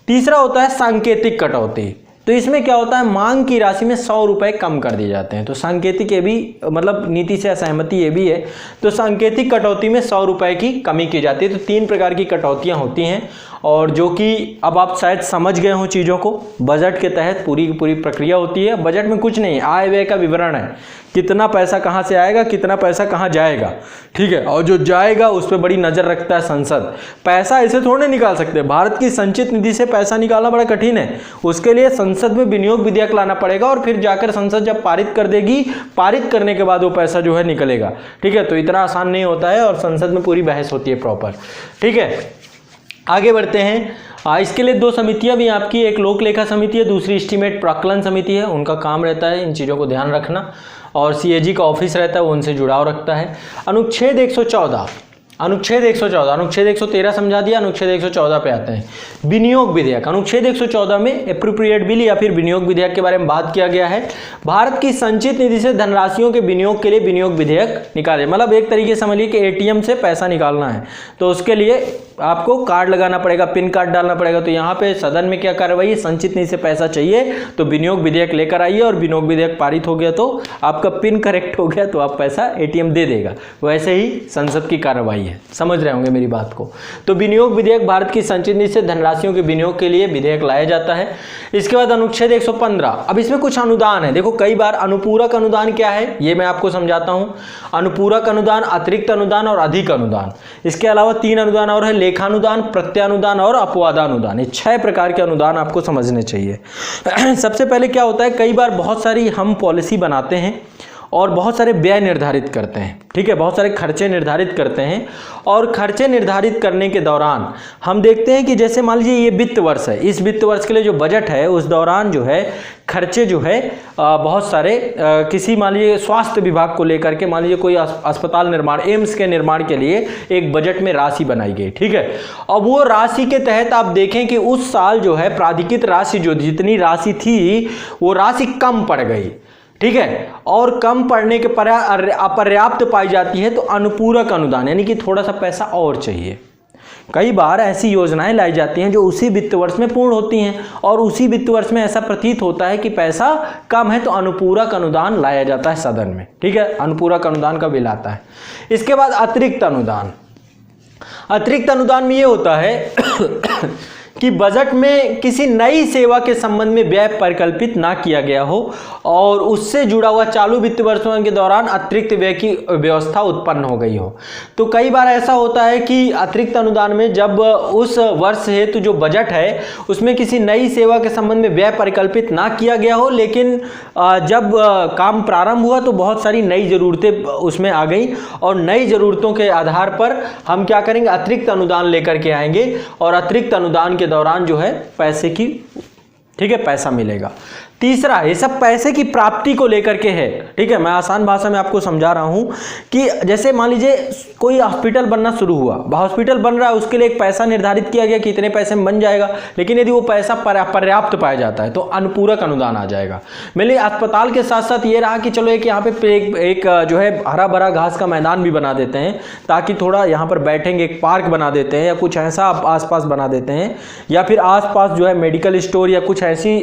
तीसरा होता है सांकेतिक कटौती। तो इसमें क्या होता है, मांग की राशि में 100 रुपए कम कर दिए जाते हैं। तो सांकेतिक ये भी मतलब नीति से असहमति ये भी है, तो सांकेतिक कटौती में 100 रुपए की कमी की जाती है। तो 3 प्रकार की कटौतियां होती हैं और जो कि अब आप शायद समझ गए हो चीज़ों को। बजट के तहत पूरी की पूरी प्रक्रिया होती है। बजट में कुछ नहीं, आय व्यय का विवरण है, कितना पैसा कहाँ से आएगा, कितना पैसा कहाँ जाएगा, ठीक है। और जो जाएगा उस पर बड़ी नज़र रखता है संसद। पैसा ऐसे थोड़े निकाल सकते, भारत की संचित निधि से पैसा निकालना बड़ा कठिन है। उसके लिए संसद में विनियोग विधेयक लाना पड़ेगा और फिर जाकर संसद जब पारित कर देगी, पारित करने के बाद वो पैसा जो है निकलेगा, ठीक है। तो इतना आसान नहीं होता है और संसद में पूरी बहस होती है प्रॉपर, ठीक है। आगे बढ़ते हैं। इसके लिए 2 समितियां भी आपकी, एक लोक लेखा समिति है, दूसरी एस्टीमेट प्राक्कलन समिति है। उनका काम रहता है इन चीज़ों को ध्यान रखना और सीएजी का ऑफिस रहता है, वो उनसे जुड़ाव रखता है। अनुच्छेद 114, अनुच्छेद 113 समझा दिया, अनुच्छेद 114 पे आते हैं। विनियोग विधेयक, अनुच्छेद 114 में एप्रोप्रिएट बिल या फिर विनियोग विधेयक के बारे में बात किया गया है। भारत की संचित निधि से धनराशियों के विनियोग के लिए विनियोग विधेयक निकाले, मतलब एक तरीके से समझिए कि एटीएम से पैसा निकालना है तो उसके लिए आपको कार्ड लगाना पड़ेगा, पिन कार्ड डालना पड़ेगा। तो यहाँ पे सदन में क्या कार्रवाई है, संचित निधि से पैसा चाहिए तो विनियोग विधेयक लेकर आइए और विनियोग विधेयक पारित हो गया तो आपका पिन करेक्ट हो गया तो आप पैसा एटीएम दे देगा। वैसे ही संसद की कार्रवाई है, समझ रहे होंगे मेरी बात को। तो विनियोग विधेयक भारत की संचित निधि से धनराशियों के विनियोग के लिए विधेयक लाया जाता है। इसके बाद अनुच्छेद 115, अब इसमें कुछ अनुदान है। देखो कई बार अनुपूरक अनुदान क्या है ये मैं आपको समझाता हूँ। अनुपूरक अनुदान, अतिरिक्त अनुदान और अधिक अनुदान। इसके अलावा 3 अनुदान और है, लेखानुदान, प्रत्यानुदान और अपवादानुदान। ये 6 प्रकार के अनुदान आपको समझने चाहिए। सबसे पहले क्या होता है, कई बार बहुत सारी हम पॉलिसी बनाते हैं और बहुत सारे व्यय निर्धारित करते हैं, ठीक है, बहुत सारे खर्चे निर्धारित करते हैं और खर्चे निर्धारित करने के दौरान हम देखते हैं कि जैसे मान लीजिए ये वित्त वर्ष है, इस वित्त वर्ष के लिए जो बजट है उस दौरान जो है खर्चे जो है बहुत सारे किसी मान लीजिए स्वास्थ्य विभाग को लेकर के, मान लीजिए कोई अस्पताल निर्माण, एम्स के निर्माण के लिए एक बजट में राशि बनाई गई, ठीक है। अब वो राशि के तहत आप देखें कि उस साल जो है प्राधिकृत राशि जो जितनी राशि थी वो राशि कम पड़ गई, ठीक है, और कम पड़ने के अपर्याप्त पाई जाती है तो अनुपूरक अनुदान, यानी कि थोड़ा सा पैसा और चाहिए। कई बार ऐसी योजनाएं लाई जाती हैं जो उसी वित्त वर्ष में पूर्ण होती हैं और उसी वित्त वर्ष में ऐसा प्रतीत होता है कि पैसा कम है तो अनुपूरक अनुदान लाया जाता है सदन में, ठीक है, अनुपूरक अनुदान का बिल आता है। इसके बाद अतिरिक्त अनुदान। अतिरिक्त अनुदान में ये होता है कि बजट में किसी नई सेवा के संबंध में व्यय परिकल्पित ना किया गया हो और उससे जुड़ा हुआ चालू वित्त वर्षों के दौरान अतिरिक्त व्यय की व्यवस्था उत्पन्न हो गई हो। तो कई बार ऐसा होता है कि अतिरिक्त अनुदान में जब उस वर्ष हेतु जो बजट है उसमें किसी नई सेवा के संबंध में व्यय परिकल्पित ना किया गया हो, लेकिन जब काम प्रारंभ हुआ तो बहुत सारी नई ज़रूरतें उसमें आ गई और नई ज़रूरतों के आधार पर हम क्या करेंगे, अतिरिक्त अनुदान लेकर के आएंगे और अतिरिक्त अनुदान के दौरान जो है पैसे की, ठीक है, पैसा मिलेगा। तीसरा, ये सब पैसे की प्राप्ति को लेकर के है, ठीक है। मैं आसान भाषा में आपको समझा रहा हूं कि जैसे मान लीजिए कोई हॉस्पिटल बनना शुरू हुआ, हॉस्पिटल बन रहा है, उसके लिए एक पैसा निर्धारित किया गया कि इतने पैसे में बन जाएगा, लेकिन यदि वो पैसा पर्याप्त पाया जाता है तो अनुपूरक अनुदान आ जाएगा। मेरे अस्पताल के साथ साथ ये रहा कि चलो एक यहाँ पे एक जो है हरा भरा घास का मैदान भी बना देते हैं ताकि थोड़ा यहाँ पर बैठेंगे, एक पार्क बना देते हैं या कुछ ऐसा आसपास बना देते हैं, या फिर आसपास जो है मेडिकल स्टोर या कुछ ऐसी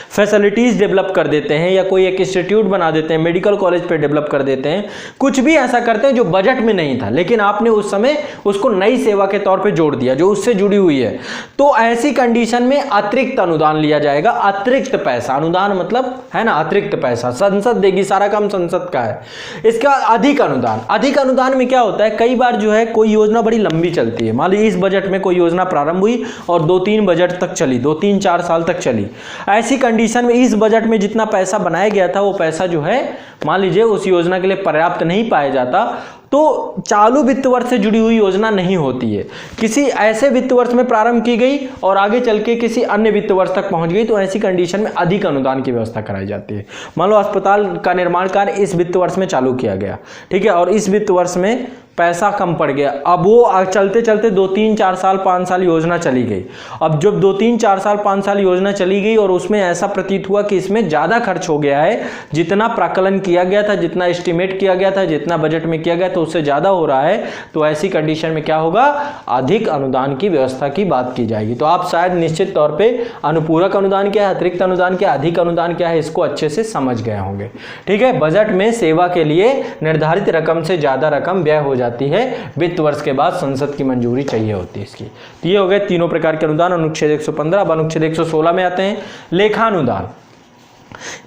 फैसिलिटीज़ डेवलप कर देते हैं, या कोई एक इंस्टीट्यूट बना देते हैं, मेडिकल कॉलेज पे डेवलप कर देते हैं, कुछ भी ऐसा करते हैं जो बजट में नहीं था लेकिन आपने उस समय उसको नई सेवा के तौर पे जोड़ दिया जो उससे जुड़ी हुई है। तो ऐसी कंडीशन में अतिरिक्त अनुदान लिया जाएगा। अतिरिक्त पैसा, अनुदान मतलब है ना अतिरिक्त पैसा, संसद देगी, सारा काम संसद का है। इसका अधिक अनुदान, अधिक अनुदान में क्या होता है, कई बार जो है कोई योजना बड़ी लंबी चलती है। मान लीजिए इस बजट में कोई योजना प्रारंभ हुई और 2-3 बजट तक चली, 2-3-4 साल तक चली। ऐसी कंडीशन में इस बजट में जितना पैसा बनाया गया था वो पैसा जो है मान लीजिए उस योजना के लिए पर्याप्त नहीं पाया जाता, तो चालू वित्त वर्ष से जुड़ी हुई योजना नहीं होती है। किसी ऐसे वित्त वर्ष में प्रारंभ की गई और आगे चल के किसी अन्य वित्त वर्ष तक पहुंच गई, तो ऐसी कंडीशन में अधिक अनुदान की व्यवस्था कराई जाती है। मान लो अस्पताल का निर्माण कार्य इस वित्त वर्ष में चालू किया गया, ठीक है, और इस वित्त वर्ष में पैसा कम पड़ गया, अब वो चलते चलते 2-3-4 साल 5 साल योजना चली गई। अब जब 2-3-4 साल 5 साल योजना चली गई और उसमें ऐसा प्रतीत हुआ कि इसमें ज़्यादा खर्च हो गया है, जितना प्राकलन किया गया था, जितना एस्टिमेट किया गया था, जितना बजट में किया गया तो उससे ज़्यादा हो रहा है, तो ऐसी कंडीशन में क्या होगा, अधिक अनुदान की व्यवस्था की बात की जाएगी। तो आप शायद निश्चित तौर पर अनुपूरक अनुदान क्या है, अतिरिक्त अनुदान क्या है, अधिक अनुदान क्या है, इसको अच्छे से समझ गए होंगे। ठीक है, बजट में सेवा के लिए निर्धारित रकम से ज़्यादा रकम व्यय हो जाती है, वित्त वर्ष के बाद संसद की मंजूरी चाहिए होती है इसकी। तो ये हो गए तीनों प्रकार के अनुदान। अनुच्छेद 115। अब अनुच्छेद 116 में आते हैं, लेखानुदान।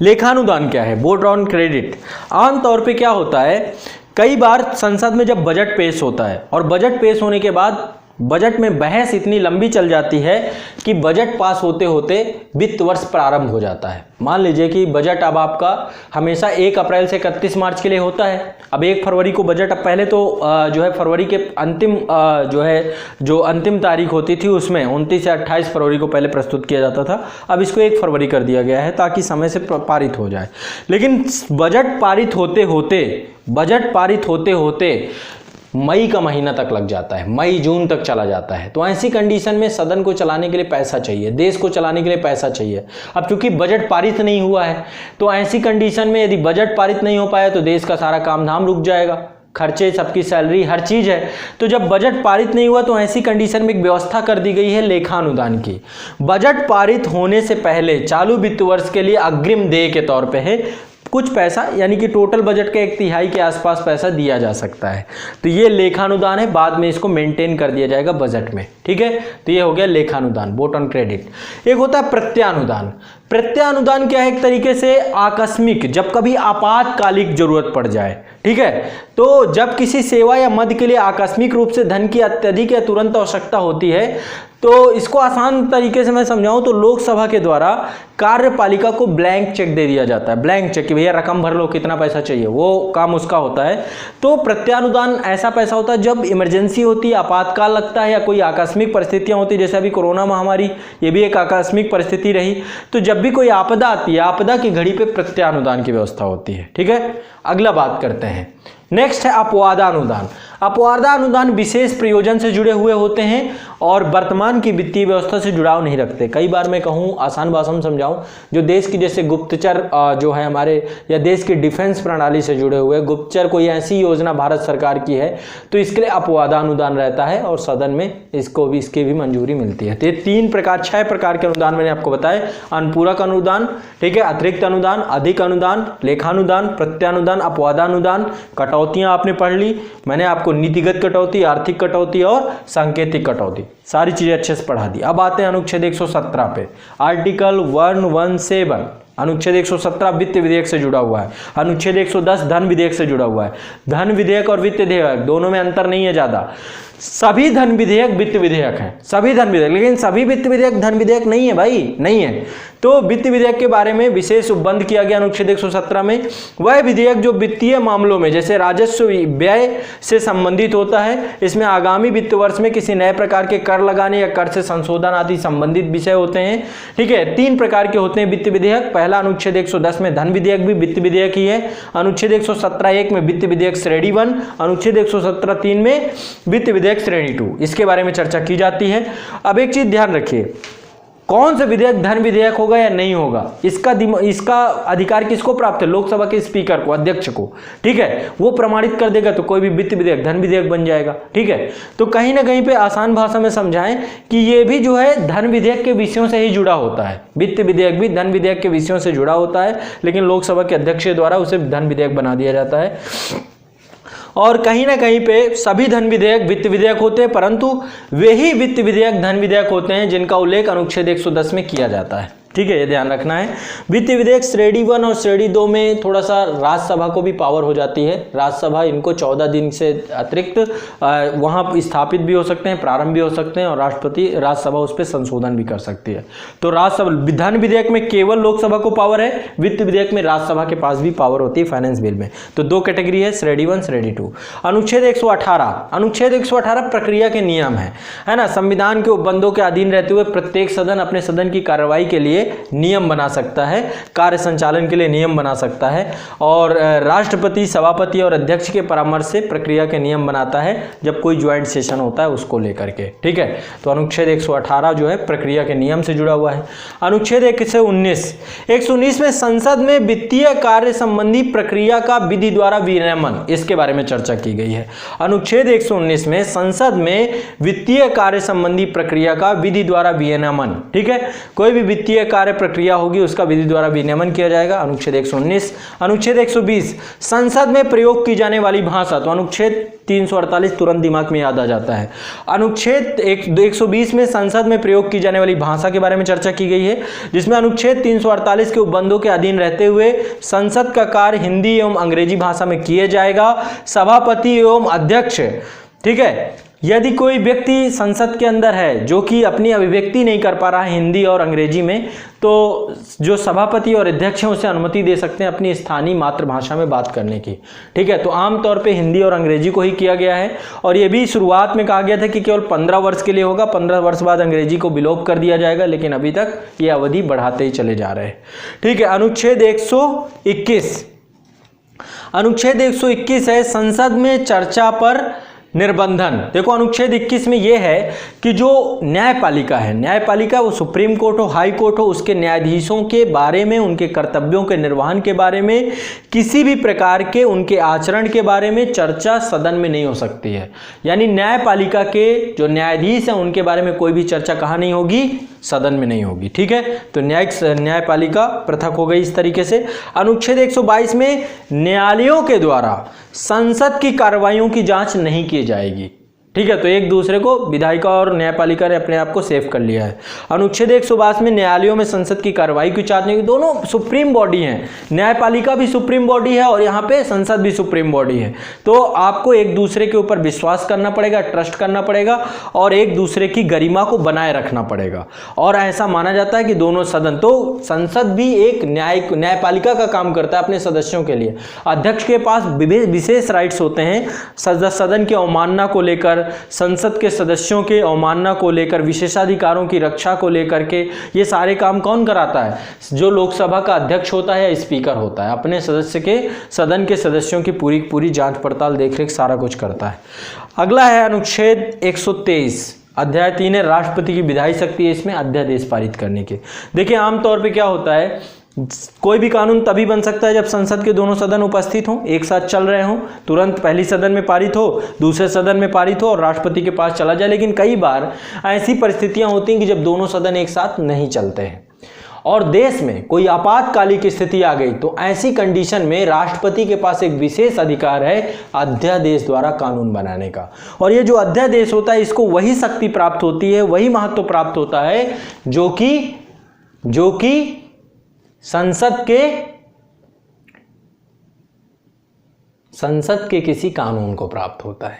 लेखानुदान क्या है, बोर्ड ऑन क्रेडिट। आमतौर पे क्या होता है, कई बार संसद में जब बजट पेश होता है और बजट पेश होने के बाद बजट में बहस इतनी लंबी चल जाती है कि बजट पास होते होते वित्त वर्ष प्रारंभ हो जाता है। मान लीजिए कि बजट अब आपका हमेशा 1 अप्रैल से 31 मार्च के लिए होता है। अब 1 फरवरी को बजट, अब पहले तो जो है फरवरी के अंतिम जो अंतिम तारीख होती थी उसमें 29 या 28 फरवरी को पहले प्रस्तुत किया जाता था। अब इसको 1 फरवरी कर दिया गया है ताकि समय से पारित हो जाए। लेकिन बजट पारित होते होते मई का महीना तक लग जाता है, मई जून तक चला जाता है। तो ऐसी कंडीशन में सदन को चलाने के लिए पैसा चाहिए, देश को चलाने के लिए पैसा चाहिए। अब क्योंकि बजट पारित नहीं हुआ है, तो ऐसी कंडीशन में यदि बजट पारित नहीं हो पाया तो देश का सारा काम धाम रुक जाएगा, खर्चे, सबकी सैलरी, हर चीज़ है। तो जब बजट पारित नहीं हुआ तो ऐसी कंडीशन में एक व्यवस्था कर दी गई है लेखानुदान की। बजट पारित होने से पहले चालू वित्त वर्ष के लिए अग्रिम देय के तौर पे है कुछ पैसा, यानी कि टोटल बजट के 1/3 के आसपास पैसा दिया जा सकता है। तो ये लेखानुदान है, बाद में इसको मेंटेन कर दिया जाएगा बजट में। ठीक है, तो ये हो गया लेखानुदान, बोर्ड ऑन क्रेडिट। एक होता है प्रत्यानुदान। प्रत्यानुदान क्या है, एक तरीके से आकस्मिक, जब कभी आपातकालिक जरूरत पड़ जाए। ठीक है, तो जब किसी सेवा या मद के लिए आकस्मिक रूप से धन की अत्यधिक या तुरंत आवश्यकता होती है, तो इसको आसान तरीके से मैं समझाऊं तो लोकसभा के द्वारा कार्यपालिका को ब्लैंक चेक दे दिया जाता है। ब्लैंक चेक कि भैया रकम भर लो, कितना पैसा चाहिए, वो काम उसका होता है। तो प्रत्यानुदान ऐसा पैसा होता है जब इमरजेंसी होती है, आपातकाल लगता है या कोई आकस्मिक परिस्थितियां होती, जैसे अभी कोरोना महामारी, ये भी एक आकस्मिक परिस्थिति रही। तो जब भी कोई आपदा आती है, आपदा की घड़ी पे प्रत्यानुदान की व्यवस्था होती है। ठीक है, अगला बात करते हैं, नेक्स्ट है अपवादानुदान। अपवादानुदान विशेष प्रयोजन से जुड़े हुए होते हैं और वर्तमान की वित्तीय व्यवस्था से जुड़ाव नहीं रखते। कई बार मैं कहूँ, आसान भाषा में समझाऊं, जो देश की जैसे गुप्तचर जो है हमारे, या देश की डिफेंस प्रणाली से जुड़े हुए गुप्तचर, कोई ऐसी योजना भारत सरकार की है तो इसके लिए अपवादानुदान रहता है और सदन में इसकी भी मंजूरी मिलती है। तो ये 6 प्रकार के अनुदान मैंने आपको बताए, अनुपूरक अनुदान, ठीक है, अतिरिक्त अनुदान, अधिक अनुदान, लेखानुदान, प्रत्यानुदान, अपवादानुदान। कटौतियां आपने पढ़ ली, मैंने आपको नीतिगत कटौती, आर्थिक कटौती और सांकेतिक कटौती, सारी चीजें अच्छे से पढ़ा दी। अब आते हैं अनुच्छेद 117 पे, आर्टिकल 117। अनुच्छेद 117 वित्त विधेयक से जुड़ा हुआ है। अनुच्छेद 110 धन विधेयक से जुड़ा हुआ है। धन विधेयक और वित्त विधेयक दोनों में अंतर नहीं है ज़्यादा। सभी धन विधेयक वित्त विधेयक हैं, सभी धन विधेयक, लेकिन सभी वित्त विधेयक धन विधेयक नहीं है भाई, नहीं है। तो वित्त विधेयक के बारे में विशेष उपबंध किया गया अनुच्छेद 117 में। वह विधेयक जो वित्तीय मामलों में जैसे राजस्व व्यय से संबंधित होता है, इसमें आगामी वित्त वर्ष में किसी नए प्रकार के कर लगाने या कर से संशोधन आदि संबंधित विषय होते हैं। ठीक है, 3 प्रकार के होते हैं वित्त विधेयक। पहला अनुच्छेद 110 में धन विधेयक भी वित्त विधेयक ही है। अनुच्छेद 117(1) में वित्त विधेयक श्रेणी 1, अनुच्छेद 117(3) में वित्त विधेयक श्रेणी 2। इसके बारे में चर्चा की जाती है। अब एक चीज ध्यान रखिए, कौन सा विधेयक धन विधेयक होगा या नहीं होगा, इसका अधिकार किसको प्राप्त है? लोकसभा के स्पीकर को, अध्यक्ष को। ठीक है, वो प्रमाणित कर देगा तो कोई भी वित्त विधेयक धन विधेयक बन जाएगा। ठीक है, तो कहीं ना कहीं पे आसान भाषा में समझाएं कि ये भी जो है धन विधेयक के विषयों से ही जुड़ा होता है। वित्त विधेयक भी धन विधेयक के विषयों से जुड़ा होता है, लेकिन लोकसभा के अध्यक्ष द्वारा उसे धन विधेयक बना दिया जाता है। और कहीं ना कहीं पे सभी धन विधेयक वित्त विधेयक होते हैं, परंतु वे ही वित्त विधेयक धन विधेयक होते हैं जिनका उल्लेख अनुच्छेद 110 में किया जाता है। ठीक है, ये ध्यान रखना है। वित्त विधेयक श्रेणी 1 और श्रेणी 2 में थोड़ा सा राज्यसभा को भी पावर हो जाती है। राज्यसभा इनको 14 दिन से अतिरिक्त वहाँ स्थापित भी हो सकते हैं, प्रारंभ भी हो सकते हैं, और राष्ट्रपति राज्यसभा उस पर संशोधन भी कर सकती है। तो राज्यसभा धन विधेयक में केवल लोकसभा को पावर है, वित्त विधेयक में राज्यसभा के पास भी पावर होती है फाइनेंस बिल में। तो 2 कैटेगरी है, श्रेणी 1 श्रेणी 2। अनुच्छेद 118 प्रक्रिया के नियम है ना। संविधान के उपबंधों के अधीन रहते हुए प्रत्येक सदन अपने सदन की कार्रवाई के लिए नियम बना सकता है, कार्य संचालन के लिए नियम बना सकता है, और राष्ट्रपति, सभापति और अध्यक्ष के परामर्श से प्रक्रिया के नियम बनाता है जब कोई ज्वाइंट सेशन होता है उसको लेकर के। ठीक है, तो अनुच्छेद 118 जो है प्रक्रिया के नियम से जुड़ा हुआ है। अनुच्छेद 119 में संसद में वित्तीय कार्य संबंधी प्रक्रिया का विधि द्वारा विनियमन, इसके बारे में चर्चा की गई है। अनुच्छेद 119 में संसद में वित्तीय कार्य संबंधी प्रक्रिया का विधि द्वारा विनियमन। ठीक है, कोई भी वित्तीय कार्य प्रक्रिया होगी उसका विधि द्वारा विनियमन किया जाएगा। अनुच्छेद 119। अनुच्छेद 120 संसद में प्रयोग की जाने वाली भाषा, तो अनुच्छेद 348 तुरंत दिमाग में याद आ जाता है। अनुच्छेद 120 में संसद में प्रयोग की जाने वाली भाषा के बारे में चर्चा की गई है, जिसमें अनुच्छेद 348 के उपबंधों के अधीन रहते हुए संसद का कार्य हिंदी एवं अंग्रेजी भाषा में किया जाएगा। सभापति एवं अध्यक्ष, ठीक है, यदि कोई व्यक्ति संसद के अंदर है जो कि अपनी अभिव्यक्ति नहीं कर पा रहा है हिंदी और अंग्रेजी में, तो जो सभापति और अध्यक्ष हैं उसे अनुमति दे सकते हैं अपनी स्थानीय मातृभाषा में बात करने की। ठीक है, तो आमतौर पे हिंदी और अंग्रेजी को ही किया गया है, और ये भी शुरुआत में कहा गया था कि केवल 15 वर्ष के लिए होगा, 15 वर्ष बाद अंग्रेजी को विलोप कर दिया जाएगा, लेकिन अभी तक ये अवधि बढ़ाते ही चले जा रहे हैं। ठीक है, अनुच्छेद 121 है संसद में चर्चा पर निर्बंधन। देखो अनुच्छेद 21 में यह है कि जो न्यायपालिका है, न्यायपालिका वो सुप्रीम कोर्ट हो, हाई कोर्ट हो, उसके न्यायाधीशों के बारे में, उनके कर्तव्यों के निर्वहन के बारे में, किसी भी प्रकार के उनके आचरण के बारे में चर्चा सदन में नहीं हो सकती है। यानी न्यायपालिका के जो न्यायाधीश हैं उनके बारे में कोई भी चर्चा कहाँ नहीं होगी? सदन में नहीं होगी। ठीक है, तो न्यायपालिका पृथक हो गई इस तरीके से। अनुच्छेद 122 में न्यायालयों के द्वारा संसद की कार्रवाइयों की जांच नहीं की जाएगी। ठीक है, तो एक दूसरे को विधायिका और न्यायपालिका ने अपने आप को सेव कर लिया है। अनुच्छेद 122 में न्यायालयों में संसद की कार्रवाई की जांच नहीं, दोनों सुप्रीम बॉडी हैं, न्यायपालिका भी सुप्रीम बॉडी है और यहाँ पे संसद भी सुप्रीम बॉडी है। तो आपको एक दूसरे के ऊपर विश्वास करना पड़ेगा, ट्रस्ट करना पड़ेगा, और एक दूसरे की गरिमा को बनाए रखना पड़ेगा। और ऐसा माना जाता है कि दोनों सदन, तो संसद भी एक न्यायपालिका का काम करता है अपने सदस्यों के लिए। अध्यक्ष के पास विशेष राइट्स होते हैं सदन की अवमानना को लेकर, संसद के सदस्यों के अवमानना को लेकर, विशेषाधिकारों की रक्षा को लेकर के। ये सारे काम कौन कराता है? जो लोकसभा का अध्यक्ष होता है या स्पीकर होता है, अपने सदन के सदस्यों की पूरी जांच पड़ताल, देखरेख सारा कुछ करता है। अगला है अनुच्छेद 123, अध्याय 3 है राष्ट्रपति की विधायी शक्ति है इसमें अध्यादेश पारित करने के। देखिए आमतौर पे क्या होता है, कोई भी कानून तभी बन सकता है जब संसद के दोनों सदन उपस्थित हों, एक साथ चल रहे हों, तुरंत पहली सदन में पारित हो, दूसरे सदन में पारित हो और राष्ट्रपति के पास चला जाए। लेकिन कई बार ऐसी परिस्थितियां होती हैं कि जब दोनों सदन एक साथ नहीं चलते हैं और देश में कोई आपातकालिक स्थिति आ गई, तो ऐसी कंडीशन में राष्ट्रपति के पास एक विशेष अधिकार है अध्यादेश द्वारा कानून बनाने का। और ये जो अध्यादेश होता है इसको वही शक्ति प्राप्त होती है, वही महत्व प्राप्त होता है जो कि संसद के किसी कानून को प्राप्त होता है।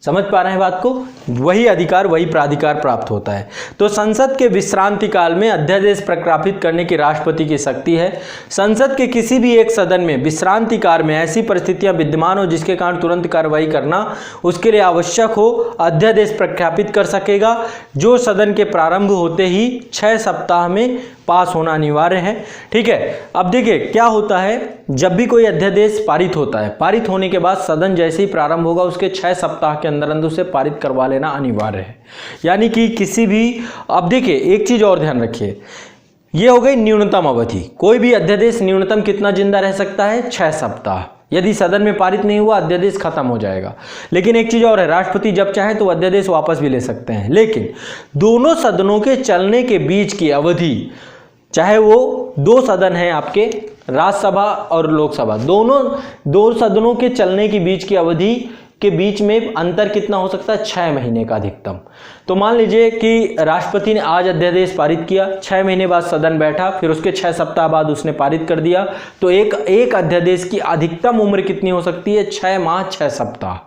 समझ पा रहे हैं बात को? वही अधिकार वही प्राधिकार प्राप्त होता है। तो संसद के विश्रांति काल में अध्यादेश प्रख्यापित करने की राष्ट्रपति की शक्ति है। संसद के किसी भी एक सदन में विश्रांति काल में ऐसी परिस्थितियां विद्यमान हो जिसके कारण तुरंत कार्रवाई करना उसके लिए आवश्यक हो, अध्यादेश प्रख्यापित कर सकेगा, जो सदन के प्रारंभ होते ही 6 सप्ताह में पास होना अनिवार्य है। ठीक है, अब देखिए क्या होता है, जब भी कोई अध्यादेश पारित होता है, पारित होने के बाद सदन जैसे ही प्रारंभ होगा उसके 6 सप्ताह के अंदर अंदर उसे पारित करवा लेना अनिवार्य है। यानी कि किसी भी, अब देखिए एक चीज और ध्यान रखिए, ये हो गई न्यूनतम अवधि। कोई भी अध्यादेश न्यूनतम कितना जिंदा रह सकता है? 6 सप्ताह। यदि सदन में पारित नहीं हुआ अध्यादेश खत्म हो जाएगा। लेकिन एक चीज और है, राष्ट्रपति जब चाहे तो अध्यादेश वापस भी ले सकते हैं। लेकिन दोनों सदनों के चलने के बीच की अवधि, चाहे वो 2 सदन हैं आपके, राज्यसभा और लोकसभा, दो सदनों के चलने के बीच की अवधि के बीच में अंतर कितना हो सकता है? 6 महीने का अधिकतम। तो मान लीजिए कि राष्ट्रपति ने आज अध्यादेश पारित किया, 6 महीने बाद सदन बैठा, फिर उसके 6 सप्ताह बाद उसने पारित कर दिया, तो एक अध्यादेश की अधिकतम उम्र कितनी हो सकती है? 6 माह 6 सप्ताह।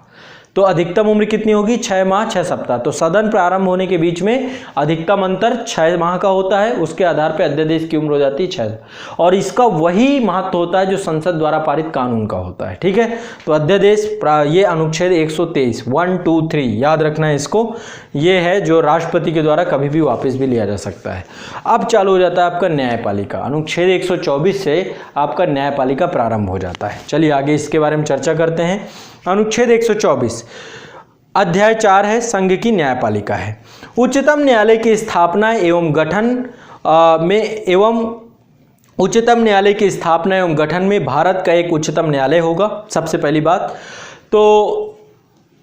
तो अधिकतम उम्र कितनी होगी? 6 माह 6 सप्ताह। तो सदन प्रारंभ होने के बीच में अधिकतम अंतर 6 माह का होता है, उसके आधार पर अध्यादेश की उम्र हो जाती है 6। और इसका वही महत्व होता है जो संसद द्वारा पारित कानून का होता है। ठीक है, तो अध्यादेश ये अनुच्छेद 123 1, 2, 3 याद रखना है इसको, ये है जो राष्ट्रपति के द्वारा कभी भी वापस भी लिया जा सकता है। अब चालू हो जाता है आपका न्यायपालिका। अनुच्छेद 124 से आपका न्यायपालिका प्रारंभ हो जाता है। चलिए आगे इसके बारे में चर्चा करते हैं। अनुच्छेद 124 अध्याय 4 है, संघ की न्यायपालिका है। उच्चतम न्यायालय की स्थापना एवं गठन में भारत का एक उच्चतम न्यायालय होगा। सबसे पहली बात तो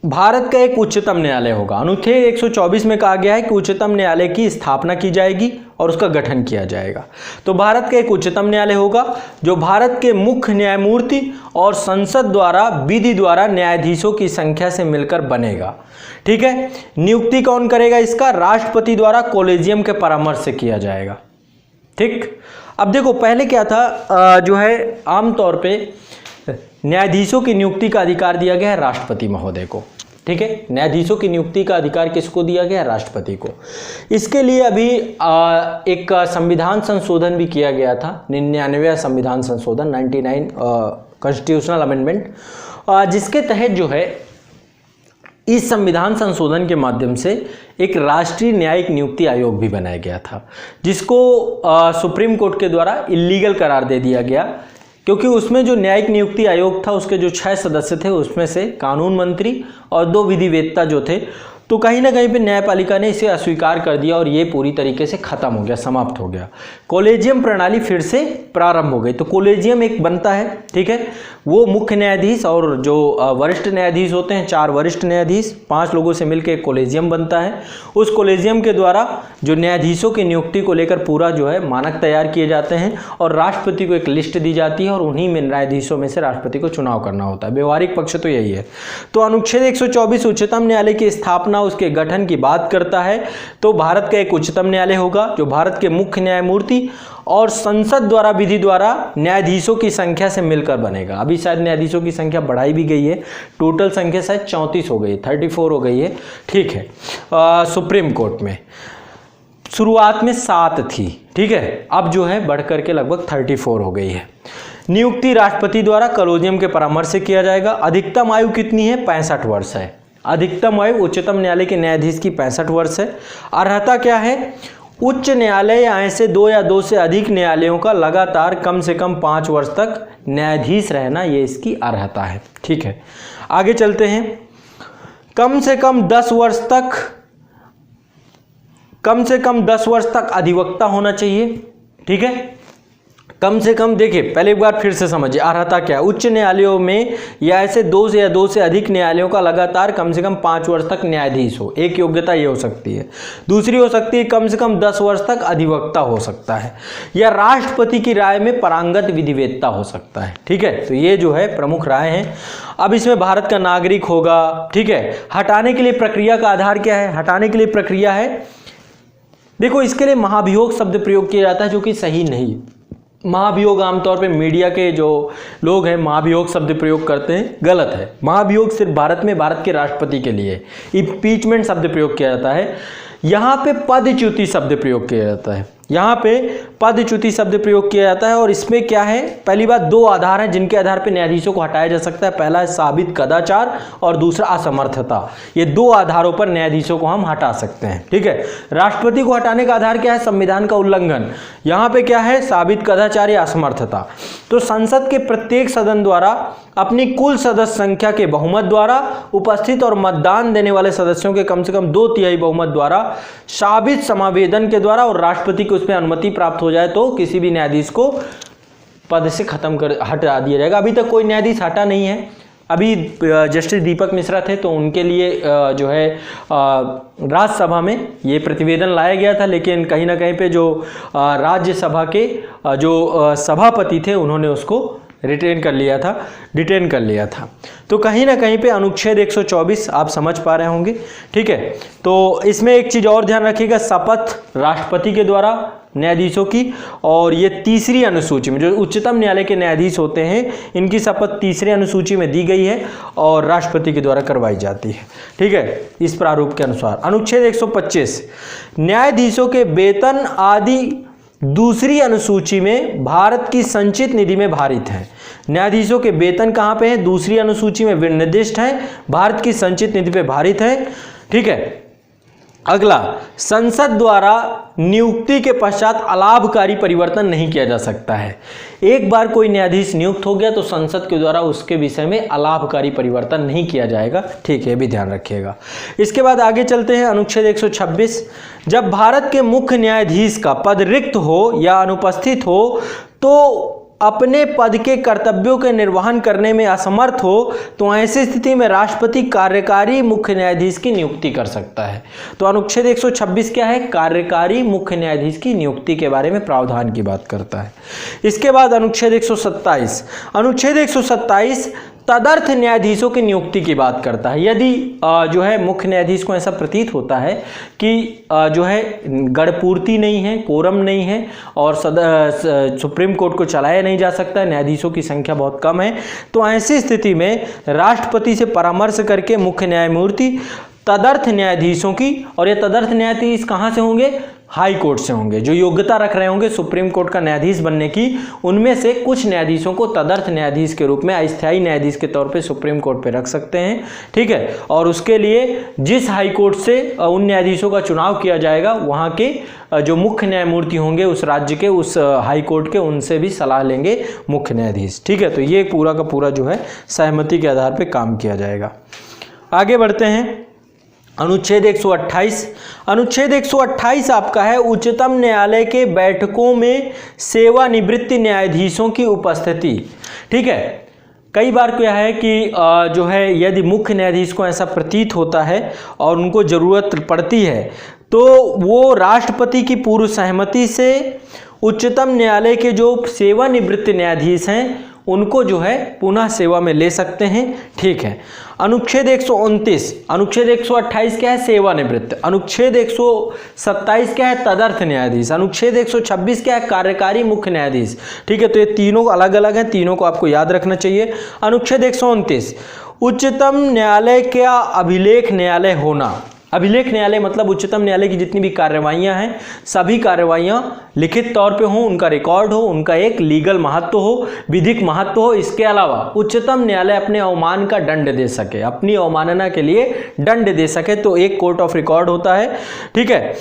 भारत का एक उच्चतम न्यायालय होगा। अनुच्छेद 124 में कहा गया है कि उच्चतम न्यायालय की स्थापना की जाएगी और उसका गठन किया जाएगा। तो भारत का एक उच्चतम न्यायालय होगा जो भारत के मुख्य न्यायमूर्ति और संसद द्वारा विधि द्वारा न्यायाधीशों की संख्या से मिलकर बनेगा। ठीक है, नियुक्ति कौन करेगा इसका? राष्ट्रपति द्वारा कोलेजियम के परामर्श से किया जाएगा। ठीक, अब देखो पहले क्या था, जो है आमतौर पे न्यायाधीशों की नियुक्ति का अधिकार दिया गया है राष्ट्रपति महोदय को। ठीक है, न्यायाधीशों की नियुक्ति का अधिकार किसको दिया गया है? राष्ट्रपति को। इसके लिए अभी एक संविधान संशोधन भी किया गया था, 99वां संविधान संशोधन 99 कॉन्स्टिट्यूशनल अमेंडमेंट, जिसके तहत जो है इस संविधान संशोधन के माध्यम से एक राष्ट्रीय न्यायिक नियुक्ति आयोग भी बनाया गया था, जिसको सुप्रीम कोर्ट के द्वारा इलीगल करार दे दिया गया, क्योंकि उसमें जो न्यायिक नियुक्ति आयोग था उसके जो 6 सदस्य थे उसमें से कानून मंत्री और 2 विधिवेत्ता जो थे, तो कहीं ना कहीं पे न्यायपालिका ने इसे अस्वीकार कर दिया और ये पूरी तरीके से खत्म हो गया, समाप्त हो गया। कोलेजियम प्रणाली फिर से प्रारंभ हो गई। तो कोलेजियम एक बनता है, ठीक है, वो मुख्य न्यायाधीश और जो वरिष्ठ न्यायाधीश होते हैं, 4 वरिष्ठ न्यायाधीश 5 लोगों से मिलकर एक कोलेजियम बनता है। उस कोलेजियम के द्वारा जो न्यायाधीशों की नियुक्ति को लेकर पूरा जो है मानक तैयार किए जाते हैं और राष्ट्रपति को एक लिस्ट दी जाती है और उन्हीं में न्यायाधीशों में से राष्ट्रपति को चुनाव करना होता है। व्यवहारिक पक्ष तो यही है। तो अनुच्छेद 124 उच्चतम न्यायालय की स्थापना उसके गठन की बात करता है। तो भारत का एक उच्चतम न्यायालय होगा जो भारत के मुख्य न्यायमूर्ति और संसद द्वारा विधि द्वारा न्यायाधीशों की संख्या से मिलकर बनेगा। अभी शायद न्यायाधीशों की संख्या बढ़ाई भी गई है, टोटल संख्या शायद 34 हो गई, 34 हो गई है। ठीक है, सुप्रीम कोर्ट में शुरुआत में 7 थी, ठीक है, अब जो है बढ़ करके लगभग 34 हो गई है। नियुक्ति राष्ट्रपति द्वारा कोलेजियम के परामर्श से किया जाएगा। अधिकतम आयु कितनी है? 65 वर्ष है। अधिकतम आयु उच्चतम न्यायालय के न्यायाधीश की 65 वर्ष है। अर्हता क्या है? उच्च न्यायालय या ऐसे 2 या 2 से अधिक न्यायालयों का लगातार कम से कम 5 वर्ष तक न्यायाधीश रहना, ये इसकी अर्हता है। ठीक है, आगे चलते हैं। कम से कम 10 वर्ष तक अधिवक्ता होना चाहिए। ठीक है, कम से कम, देखिए पहले एक बार फिर से समझिए अर्हता क्या है। उच्च न्यायालयों में या ऐसे 2 या 2 से अधिक न्यायालयों का लगातार कम से कम 5 वर्ष तक न्यायाधीश हो, एक योग्यता ये हो सकती है। दूसरी हो सकती है कम से कम 10 वर्ष तक अधिवक्ता हो सकता है, या राष्ट्रपति की राय में पारंगत विधिवेत्ता हो सकता है। ठीक है, तो ये जो है प्रमुख राय हैं। अब इसमें भारत का नागरिक होगा। ठीक है, हटाने के लिए प्रक्रिया का आधार क्या है? हटाने के लिए प्रक्रिया है, देखो इसके लिए महाभियोग शब्द प्रयोग किया जाता है जो कि सही नहीं। महाभियोग आमतौर पे मीडिया के जो लोग हैं महाभियोग शब्द प्रयोग करते हैं, गलत है। महाभियोग सिर्फ भारत में भारत के राष्ट्रपति के लिए इम्पीचमेंट शब्द प्रयोग किया जाता है। यहाँ पे पदच्युति शब्द प्रयोग किया जाता है, यहाँ पे पदच्युति शब्द प्रयोग किया जाता है। और इसमें क्या है, पहली बात, दो आधार हैं जिनके आधार पर न्यायाधीशों को हटाया जा सकता है। पहला है साबित कदाचार और दूसरा असमर्थता। ये दो आधारों पर न्यायाधीशों को हम हटा सकते हैं, ठीक है। राष्ट्रपति को हटाने का आधार क्या है, संविधान का उल्लंघन। यहाँ पे क्या है, साबित कदाचार या असमर्थता। तो संसद के प्रत्येक सदन द्वारा अपनी कुल सदस्य संख्या के बहुमत द्वारा उपस्थित और मतदान देने वाले सदस्यों के कम से कम 2/3 बहुमत द्वारा साबित समावेदन के द्वारा और राष्ट्रपति को उसमें अनुमति प्राप्त हो जाए तो किसी भी न्यायाधीश को पद से हटा दिया जाएगा। अभी तक कोई न्यायाधीश हटा नहीं है। अभी जस्टिस दीपक मिश्रा थे तो उनके लिए जो है राज्यसभा में ये प्रतिवेदन लाया गया था, लेकिन कहीं ना कहीं पे जो राज्यसभा के जो सभापति थे उन्होंने उसको डिटेन कर लिया था। तो कहीं ना कहीं पे अनुच्छेद 124 आप समझ पा रहे होंगे, ठीक है। तो इसमें एक चीज़ और ध्यान रखिएगा, शपथ राष्ट्रपति के द्वारा न्यायाधीशों की, और ये तीसरी अनुसूची में जो उच्चतम न्यायालय के न्यायाधीश होते हैं इनकी शपथ तीसरी अनुसूची में दी गई है और राष्ट्रपति के द्वारा करवाई जाती है, ठीक है, इस प्रारूप के अनुसार। अनुच्छेद 125 न्यायाधीशों के वेतन आदि दूसरी अनुसूची में भारत की संचित निधि में भारित है। न्यायाधीशों के वेतन कहाँ पे है, दूसरी अनुसूची में निर्दिष्ट है, भारत की संचित निधि पे भारित है, ठीक है। अगला, संसद द्वारा नियुक्ति के पश्चात अलाभकारी परिवर्तन नहीं किया जा सकता है। एक बार कोई न्यायाधीश नियुक्त हो गया तो संसद के द्वारा उसके विषय में अलाभकारी परिवर्तन नहीं किया जाएगा, ठीक है, भी ध्यान रखिएगा। इसके बाद आगे चलते हैं, अनुच्छेद 126 जब भारत के मुख्य न्यायाधीश का पद रिक्त हो या अनुपस्थित हो तो अपने पद के कर्तव्यों के निर्वहन करने में असमर्थ हो तो ऐसी स्थिति में राष्ट्रपति कार्यकारी मुख्य न्यायाधीश की नियुक्ति कर सकता है। तो अनुच्छेद 126 क्या है, कार्यकारी मुख्य न्यायाधीश की नियुक्ति के बारे में प्रावधान की बात करता है। इसके बाद अनुच्छेद 127 तदर्थ न्यायाधीशों की नियुक्ति की बात करता है। यदि जो है मुख्य न्यायाधीश को ऐसा प्रतीत होता है कि जो है गणपूर्ति नहीं है, कोरम नहीं है और सुप्रीम कोर्ट को चलाया नहीं जा सकता है, न्यायाधीशों की संख्या बहुत कम है, तो ऐसी स्थिति में राष्ट्रपति से परामर्श करके मुख्य न्यायमूर्ति तदर्थ न्यायाधीशों की, और ये तदर्थ न्यायाधीश कहाँ से होंगे, हाई कोर्ट से होंगे, जो योग्यता रख रहे होंगे सुप्रीम कोर्ट का न्यायाधीश बनने की, उनमें से कुछ न्यायाधीशों को तदर्थ न्यायाधीश के रूप में अस्थायी न्यायाधीश के तौर पे सुप्रीम कोर्ट पे रख सकते हैं, ठीक है। और उसके लिए जिस हाई कोर्ट से उन न्यायाधीशों का चुनाव किया जाएगा वहाँ के जो मुख्य न्यायमूर्ति होंगे उस राज्य के, उस हाई कोर्ट के, उनसे भी सलाह लेंगे मुख्य न्यायाधीश, ठीक है। तो ये पूरा का पूरा जो है सहमति के आधार पर काम किया जाएगा। आगे बढ़ते हैं, अनुच्छेद 128 आपका है उच्चतम न्यायालय के बैठकों में सेवानिवृत्त न्यायाधीशों की उपस्थिति, ठीक है। कई बार क्या है कि जो है यदि मुख्य न्यायाधीश को ऐसा प्रतीत होता है और उनको ज़रूरत पड़ती है तो वो राष्ट्रपति की पूर्व सहमति से उच्चतम न्यायालय के जो सेवानिवृत्त न्यायाधीश हैं उनको जो है पुनः सेवा में ले सकते हैं, ठीक है। अनुच्छेद 128 क्या है, सेवानिवृत्त। अनुच्छेद 127 क्या है, तदर्थ न्यायाधीश। अनुच्छेद 126 क्या है, कार्यकारी मुख्य न्यायाधीश, ठीक है। तो ये तीनों अलग अलग हैं, तीनों को आपको याद रखना चाहिए। अनुच्छेद 129 उच्चतम न्यायालय का अभिलेख न्यायालय होना। अभिलेख न्यायालय मतलब उच्चतम न्यायालय की जितनी भी कार्रवाइयाँ हैं सभी कार्रवाइयाँ लिखित तौर पे हों, उनका रिकॉर्ड हो, उनका एक लीगल महत्व हो, विधिक महत्व हो। इसके अलावा उच्चतम न्यायालय अपने अवमान का दंड दे सके, अपनी अवमानना के लिए दंड दे सके, तो एक कोर्ट ऑफ रिकॉर्ड होता है, ठीक है।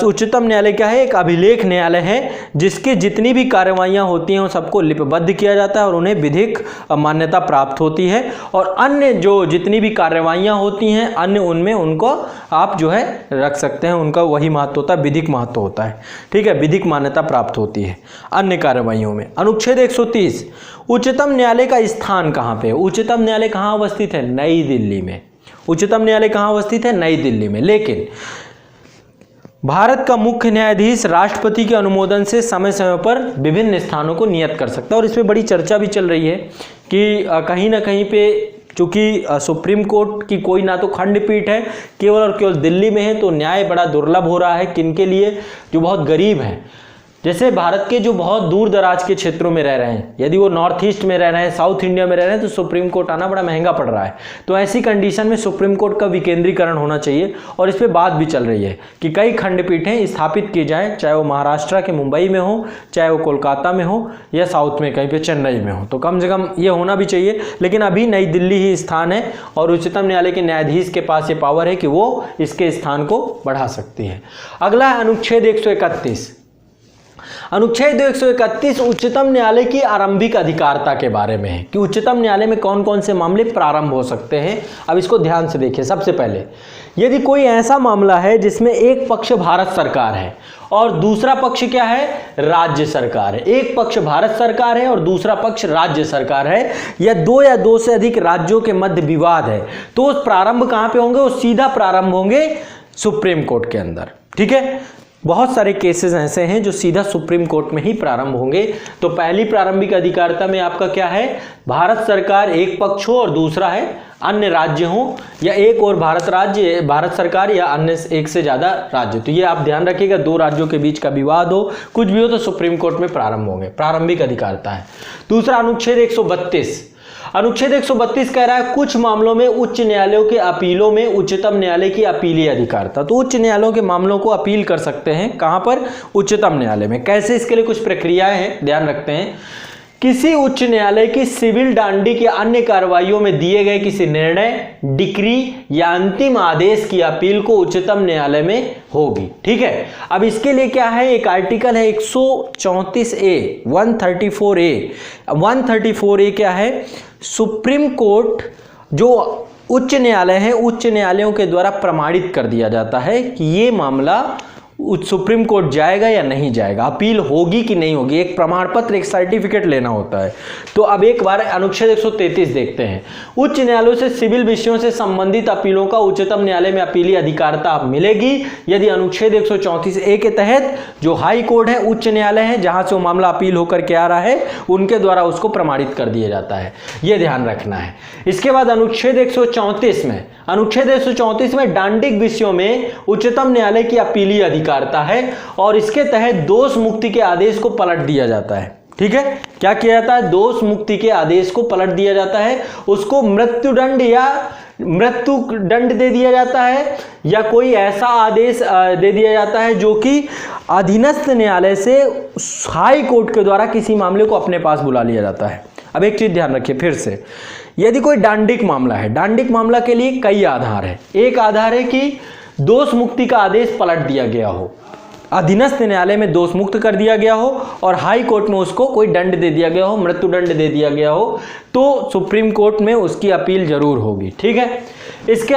उच्चतम न्यायालय क्या है, एक अभिलेख न्यायालय है जिसकी जितनी भी कार्रवाइयाँ होती हैं उन सबको लिपिबद्ध किया जाता है और उन्हें विधिक मान्यता प्राप्त होती है। और अन्य जो जितनी भी कार्रवाइयाँ होती हैं अन्य उनमें उनको आप जो है रख सकते हैं, उनका वही महत्व होता है, विधिक महत्व होता है, ठीक है, विधिक मान्यता प्राप्त होती है अन्य कार्रवाइयों में। अनुच्छेद 130 उच्चतम न्यायालय का स्थान कहाँ पे है। उच्चतम न्यायालय कहाँ अवस्थित है, नई दिल्ली में। उच्चतम न्यायालय कहाँ अवस्थित है, नई दिल्ली में। लेकिन भारत का मुख्य न्यायाधीश राष्ट्रपति के अनुमोदन से समय समय पर विभिन्न स्थानों को नियत कर सकता है। और इसमें बड़ी चर्चा भी चल रही है कि कहीं ना कहीं पे चूँकि सुप्रीम कोर्ट की कोई ना तो खंडपीठ है, केवल और केवल दिल्ली में है, तो न्याय बड़ा दुर्लभ हो रहा है किन के लिए, जो बहुत गरीब हैं। जैसे भारत के जो बहुत दूर दराज के क्षेत्रों में रह रहे हैं, यदि वो नॉर्थ ईस्ट में रह रहे हैं, साउथ इंडिया में रह रहे हैं, तो सुप्रीम कोर्ट आना बड़ा महंगा पड़ रहा है। तो ऐसी कंडीशन में सुप्रीम कोर्ट का विकेंद्रीकरण होना चाहिए और इस पर बात भी चल रही है कि कई खंडपीठें स्थापित की जाए, चाहे वो महाराष्ट्र के मुंबई में हो, चाहे वो कोलकाता में हो, या साउथ में कहीं पे चेन्नई में हो। तो कम से कम ये होना भी चाहिए। लेकिन अभी नई दिल्ली ही स्थान है और उच्चतम न्यायालय के न्यायाधीश के पास ये पावर है कि वो इसके स्थान को बढ़ा सकती है। अगला है अनुच्छेद 131। अनुच्छेद 131 उच्चतम न्यायालय की आरंभिक अधिकारिता के बारे में है कि उच्चतम न्यायालय में कौन कौन से मामले प्रारंभ हो सकते हैं। अब इसको ध्यान से देखिए। सबसे पहले, यदि कोई ऐसा मामला है जिसमें एक पक्ष भारत सरकार है और दूसरा पक्ष क्या है, राज्य सरकार है, एक पक्ष भारत सरकार है और दूसरा पक्ष राज्य सरकार है, या दो से अधिक राज्यों के मध्य विवाद है, तो उस प्रारंभ कहां पे होंगे, वो सीधा प्रारंभ होंगे सुप्रीम कोर्ट के अंदर। ठीक है, बहुत सारे केसेस ऐसे हैं जो सीधा सुप्रीम कोर्ट में ही प्रारंभ होंगे। तो पहली प्रारंभिक अधिकारिता में आपका क्या है, भारत सरकार एक पक्ष हो और दूसरा है अन्य राज्य हो, या एक और भारत सरकार या अन्य एक से ज्यादा राज्य। तो ये आप ध्यान रखिएगा, दो राज्यों के बीच का विवाद हो, कुछ भी हो, तो सुप्रीम कोर्ट में प्रारंभ होंगे, प्रारंभिक अधिकारिता है। दूसरा अनुच्छेद 132। अनुच्छेद 132 कह रहा है कुछ मामलों में उच्च न्यायालयों के अपीलों में उच्चतम न्यायालय की अपीलीय अधिकारिता। तो उच्च न्यायालयों के मामलों को अपील कर सकते हैं, कहां पर, उच्चतम न्यायालय में। कैसे, इसके लिए कुछ प्रक्रियाएं हैं, ध्यान रखते हैं। किसी उच्च न्यायालय की सिविल डांडिक या अन्य कार्रवाइयों में दिए गए किसी निर्णय, डिक्री या अंतिम आदेश की अपील को उच्चतम न्यायालय में होगी। ठीक है, अब इसके लिए क्या है, एक आर्टिकल है 134A 134A 134A क्या है, सुप्रीम कोर्ट जो उच्च न्यायालय है, उच्च न्यायालयों के द्वारा प्रमाणित कर दिया जाता है कि ये मामला सुप्रीम कोर्ट जाएगा या नहीं जाएगा, अपील होगी कि नहीं होगी, एक प्रमाण पत्र, एक सर्टिफिकेट लेना होता है। तो अब एक बार अनुच्छेद 133 देखते हैं। उच्च न्यायालयों से सिविल विषयों से संबंधित अपीलों का उच्चतम न्यायालय में अपीली अधिकारिता मिलेगी यदि अनुच्छेद 134A के तहत जो हाई कोर्ट है, उच्च न्यायालय है, जहां से वो मामला अपील होकर के आ रहा है, उनके द्वारा उसको प्रमाणित कर दिया जाता है। यह ध्यान रखना है। इसके बाद अनुच्छेद 134 में डांडिक विषयों में उच्चतम न्यायालय की अपीली अधिकारिता है और इसके तहत दोष मुक्ति के आदेश को पलट दिया जाता है। ठीक है, क्या किया जाता है, दोष मुक्ति के आदेश को पलट दिया जाता है, उसको मृत्युदंड या मृत्युदंड दे दिया जाता है, या कोई ऐसा आदेश दे दिया जाता है जो कि अधीनस्थ न्यायालय से हाई कोर्ट के द्वारा किसी मामले को अपने पास बुला लिया जाता है। अब एक चीज ध्यान रखिए फिर से, यदि कोई डांडिक मामला है, डांडिक मामला के लिए कई आधार है। एक आधार है कि दोष मुक्ति का आदेश पलट दिया गया हो, अधीनस्थ न्यायालय में दोष मुक्त कर दिया गया हो और हाई कोर्ट में उसको कोई दंड दे दिया गया हो, मृत्युदंड दे दिया गया हो, तो सुप्रीम कोर्ट में उसकी अपील जरूर होगी। ठीक है, इसके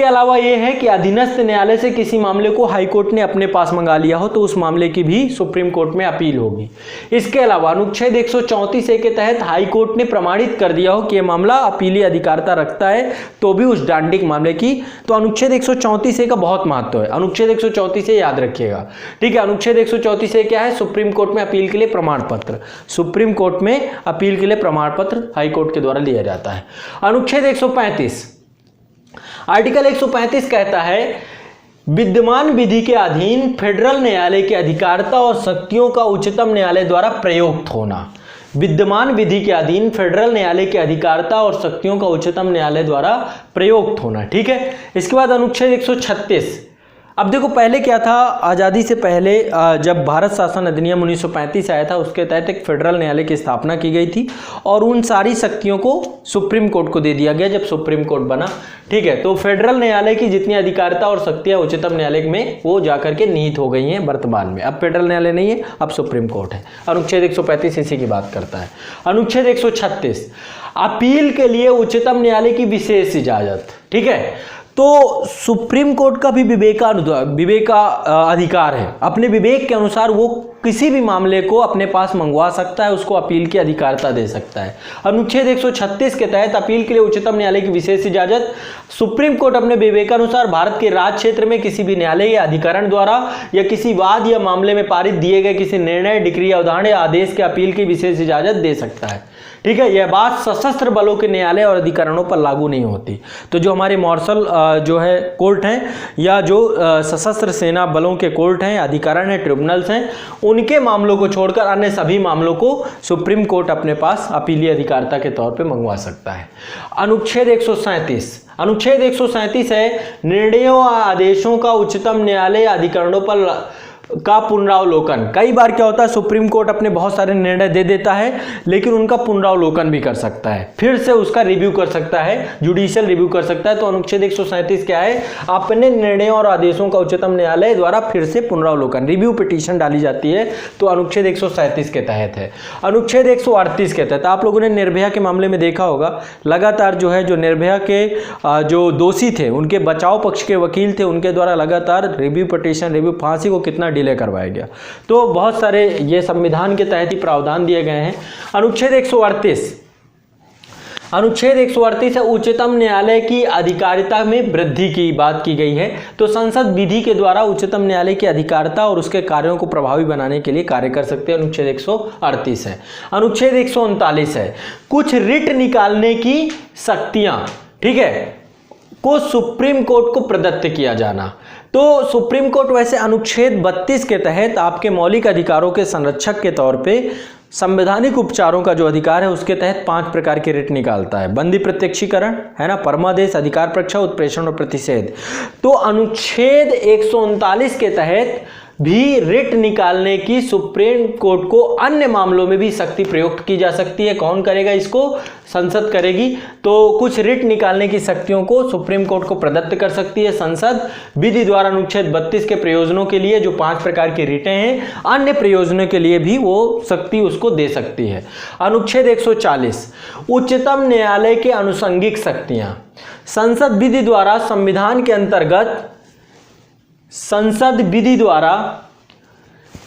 अलावा यह है कि अधीनस्थ न्यायालय से किसी मामले को हाई कोर्ट ने अपने पास मंगा लिया हो तो उस मामले की भी सुप्रीम कोर्ट में अपील होगी। इसके अलावा अनुच्छेद 134A के तहत हाई कोर्ट ने प्रमाणित कर दिया हो कि यह मामला अपीली अधिकारिता रखता है तो भी उस डांडिक मामले की, तो अनुच्छेद 134A का बहुत महत्व है। अनुच्छेद 134A याद रखिएगा। ठीक है, अनुच्छेद 134A क्या है, सुप्रीम कोर्ट में अपील के लिए प्रमाण पत्र, सुप्रीम कोर्ट में अपील के लिए प्रमाण पत्र हाई कोर्ट के द्वारा लिया जाता है। अनुच्छेद 135, आर्टिकल 135 कहता है विद्यमान विधि के अधीन फेडरल न्यायालय की अधिकारिता और शक्तियों का उच्चतम न्यायालय द्वारा प्रयुक्त होना। विद्यमान विधि के अधीन फेडरल न्यायालय की अधिकारिता और शक्तियों का उच्चतम न्यायालय द्वारा प्रयुक्त होना। ठीक है, इसके बाद अनुच्छेद 136। अब देखो पहले क्या था, आज़ादी से पहले जब भारत शासन अधिनियम 1935 आया था उसके तहत एक फेडरल न्यायालय की स्थापना की गई थी और उन सारी शक्तियों को सुप्रीम कोर्ट को दे दिया गया जब सुप्रीम कोर्ट बना। ठीक है, तो फेडरल न्यायालय की जितनी अधिकारिता और शक्तियां उच्चतम न्यायालय में वो जाकर के निहित हो गई हैं वर्तमान में। अब फेडरल न्यायालय नहीं है, अब सुप्रीम कोर्ट है। अनुच्छेद 135 इसी की बात करता है। अनुच्छेद 136 अपील के लिए उच्चतम न्यायालय की विशेष इजाजत। ठीक है, तो सुप्रीम कोर्ट का भी विवेक अधिकार है, अपने विवेक के अनुसार वो किसी भी मामले को अपने पास मंगवा सकता है, उसको अपील की अधिकारिता दे सकता है। अनुच्छेद 136 के तहत अपील के लिए उच्चतम न्यायालय की विशेष इजाजत। सुप्रीम कोर्ट अपने विवेकानुसार भारत के राज्य क्षेत्र में किसी भी न्यायालय या अधिकरण द्वारा या किसी वाद या मामले में पारित दिए गए किसी निर्णय, डिक्री, अवधारणा या आदेश के अपील की विशेष इजाजत दे सकता है। ठीक है, यह बात सशस्त्र बलों के न्यायालय और अधिकरणों पर लागू नहीं होती। तो जो हमारे मार्शल जो है कोर्ट हैं या जो सशस्त्र सेना बलों के कोर्ट हैं, अधिकरण हैं, ट्रिब्यूनल्स हैं, उनके मामलों को छोड़कर अन्य सभी मामलों को सुप्रीम कोर्ट अपने पास अपीलीय अधिकारिता के तौर पे मंगवा सकता है। अनुच्छेद 137 है निर्णयों और आदेशों का उच्चतम न्यायालय अधिकरणों पर का पुनरावलोकन। कई बार क्या होता है, सुप्रीम कोर्ट अपने बहुत सारे निर्णय दे देता है लेकिन उनका पुनरावलोकन भी कर सकता है, फिर से उसका रिव्यू कर सकता है, जुडिशियल रिव्यू कर सकता है। तो अनुच्छेद 137 क्या है, अपने निर्णयों और आदेशों का उच्चतम न्यायालय द्वारा फिर से पुनरावलोकन, रिव्यू पिटीशन डाली जाती है, तो अनुच्छेद 137 के तहत है। अनुच्छेद 138 के तहत आप लोगों ने निर्भया के मामले में देखा होगा, लगातार जो है जो निर्भया के जो दोषी थे उनके बचाव पक्ष के वकील थे, उनके द्वारा लगातार रिव्यू पिटीशन, रिव्यू, फांसी को कितना डिले करवाया गया। तो बहुत सारे ये संविधान के तहत ही प्रावधान दिए गए हैं। अनुच्छेद 138 है उच्चतम न्यायालय की अधिकारिता में वृद्धि की बात की गई है। तो संसद विधि के द्वारा उच्चतम न्यायालय की अधिकारिता और उसके कार्यों को प्रभावी बनाने के लिए कार्य कर सकते हैं। अनुच्छेद 138 है। अनुच्छेद 139 है कुछ रिट निकालने की शक्तियां, ठीक है, को सुप्रीम कोर्ट को प्रदत्त किया जाना। तो सुप्रीम कोर्ट वैसे अनुच्छेद 32 के तहत आपके मौलिक अधिकारों के संरक्षक के तौर पे संवैधानिक उपचारों का जो अधिकार है उसके तहत 5 प्रकार के रिट निकालता है। बंदी प्रत्यक्षीकरण है ना, परमादेश, अधिकार परीक्षा, उत्प्रेषण और प्रतिषेध। तो अनुच्छेद 139 के तहत भी रिट निकालने की सुप्रीम कोर्ट को अन्य मामलों में भी शक्ति प्रयुक्त की जा सकती है। कौन करेगा इसको? संसद करेगी। तो कुछ रिट निकालने की शक्तियों को सुप्रीम कोर्ट को प्रदत्त कर सकती है संसद विधि द्वारा। अनुच्छेद 32 के प्रयोजनों के लिए जो 5 प्रकार की रिटें हैं, अन्य प्रयोजनों के लिए भी वो शक्ति उसको दे सकती है। अनुच्छेद 140 उच्चतम न्यायालय के आनुषंगिक शक्तियां। संसद विधि द्वारा संविधान के अंतर्गत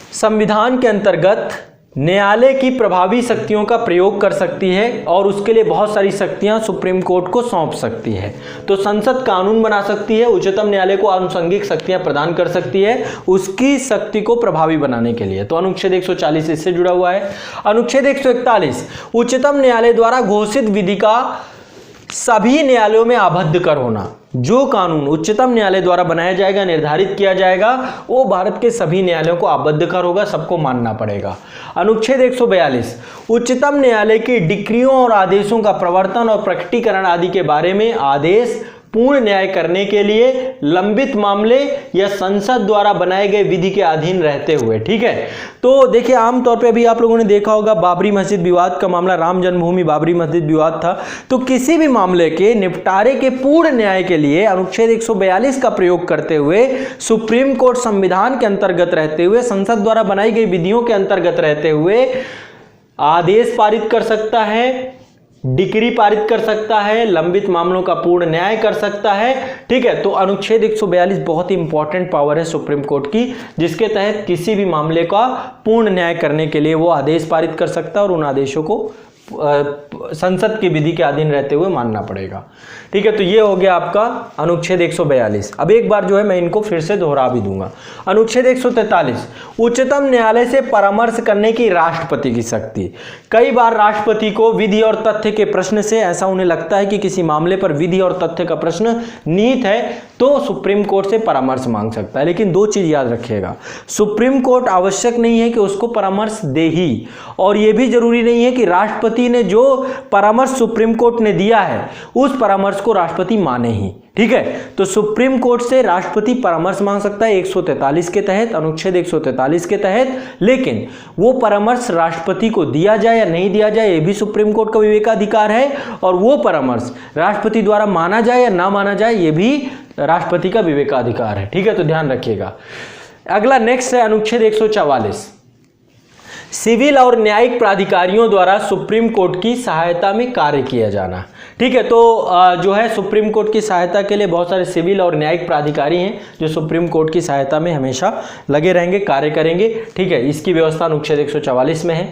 संविधान के अंतर्गत न्यायालय की प्रभावी शक्तियों का प्रयोग कर सकती है और उसके लिए बहुत सारी शक्तियां सुप्रीम कोर्ट को सौंप सकती है। तो संसद कानून बना सकती है, उच्चतम न्यायालय को आनुषंगिक शक्तियां प्रदान कर सकती है उसकी शक्ति को प्रभावी बनाने के लिए। तो अनुच्छेद 140 इससे जुड़ा हुआ है। अनुच्छेद 141 उच्चतम न्यायालय द्वारा घोषित विधि का सभी न्यायालयों में आबद्ध कर होना। जो कानून उच्चतम न्यायालय द्वारा बनाया जाएगा, निर्धारित किया जाएगा, वो भारत के सभी न्यायालयों को आबद्ध कर होगा, सबको मानना पड़ेगा। अनुच्छेद 142 उच्चतम न्यायालय की डिक्रियों और आदेशों का प्रवर्तन और प्रकटीकरण आदि के बारे में आदेश पूर्ण न्याय करने के लिए लंबित मामले या संसद द्वारा बनाए गए विधि के अधीन रहते हुए। ठीक है, तो देखिए आमतौर पे अभी आप लोगों ने देखा होगा बाबरी मस्जिद विवाद का मामला, राम जन्मभूमि बाबरी मस्जिद विवाद था। तो किसी भी मामले के निपटारे के पूर्ण न्याय के लिए अनुच्छेद 142 का प्रयोग करते हुए सुप्रीम कोर्ट संविधान के अंतर्गत रहते हुए, संसद द्वारा बनाई गई विधियों के अंतर्गत रहते हुए आदेश पारित कर सकता है, डिक्री पारित कर सकता है, लंबित मामलों का पूर्ण न्याय कर सकता है। ठीक है, तो अनुच्छेद 142 बहुत ही इंपॉर्टेंट पावर है सुप्रीम कोर्ट की, जिसके तहत किसी भी मामले का पूर्ण न्याय करने के लिए वो आदेश पारित कर सकता है और उन आदेशों को संसद की विधि के अधीन रहते हुए मानना पड़ेगा। ठीक है, तो ये हो गया आपका अनुच्छेद 142। अब एक बार जो है मैं इनको फिर से दोहरा भी दूंगा। अनुच्छेद 143 उच्चतम न्यायालय से परामर्श करने की राष्ट्रपति की शक्ति। कई बार राष्ट्रपति को विधि और तथ्य के प्रश्न से ऐसा उन्हें लगता है कि किसी मामले पर विधि और तथ्य का प्रश्न निहित है, तो सुप्रीम कोर्ट से परामर्श मांग सकता है। लेकिन 2 चीज याद रखिएगा, सुप्रीम कोर्ट आवश्यक नहीं है कि उसको परामर्श दे ही, और यह भी जरूरी नहीं है कि राष्ट्रपति ने जो परामर्श सुप्रीम कोर्ट ने दिया है उस परामर्श को राष्ट्रपति माने ही। ठीक है, तो सुप्रीम कोर्ट से राष्ट्रपति परामर्श मांग सकता है 143 के तहत, अनुच्छेद 143 के तहत। लेकिन वो परामर्श राष्ट्रपति को दिया जाए या नहीं दिया जाए, ये भी सुप्रीम कोर्ट का विवेकाधिकार है, और वो परामर्श राष्ट्रपति द्वारा माना जाए या ना माना जाए, ये भी राष्ट्रपति का विवेकाधिकार है। ठीक है, तो ध्यान रखिएगा। अगला नेक्स्ट है अनुच्छेद 144। सिविल और न्यायिक प्राधिकारियों द्वारा सुप्रीम कोर्ट की सहायता में कार्य किया जाना। ठीक है, तो जो है सुप्रीम कोर्ट की सहायता के लिए बहुत सारे सिविल और न्यायिक प्राधिकारी हैं जो सुप्रीम कोर्ट की सहायता में हमेशा लगे रहेंगे, कार्य करेंगे। ठीक है, इसकी व्यवस्था अनुच्छेद 144 में है।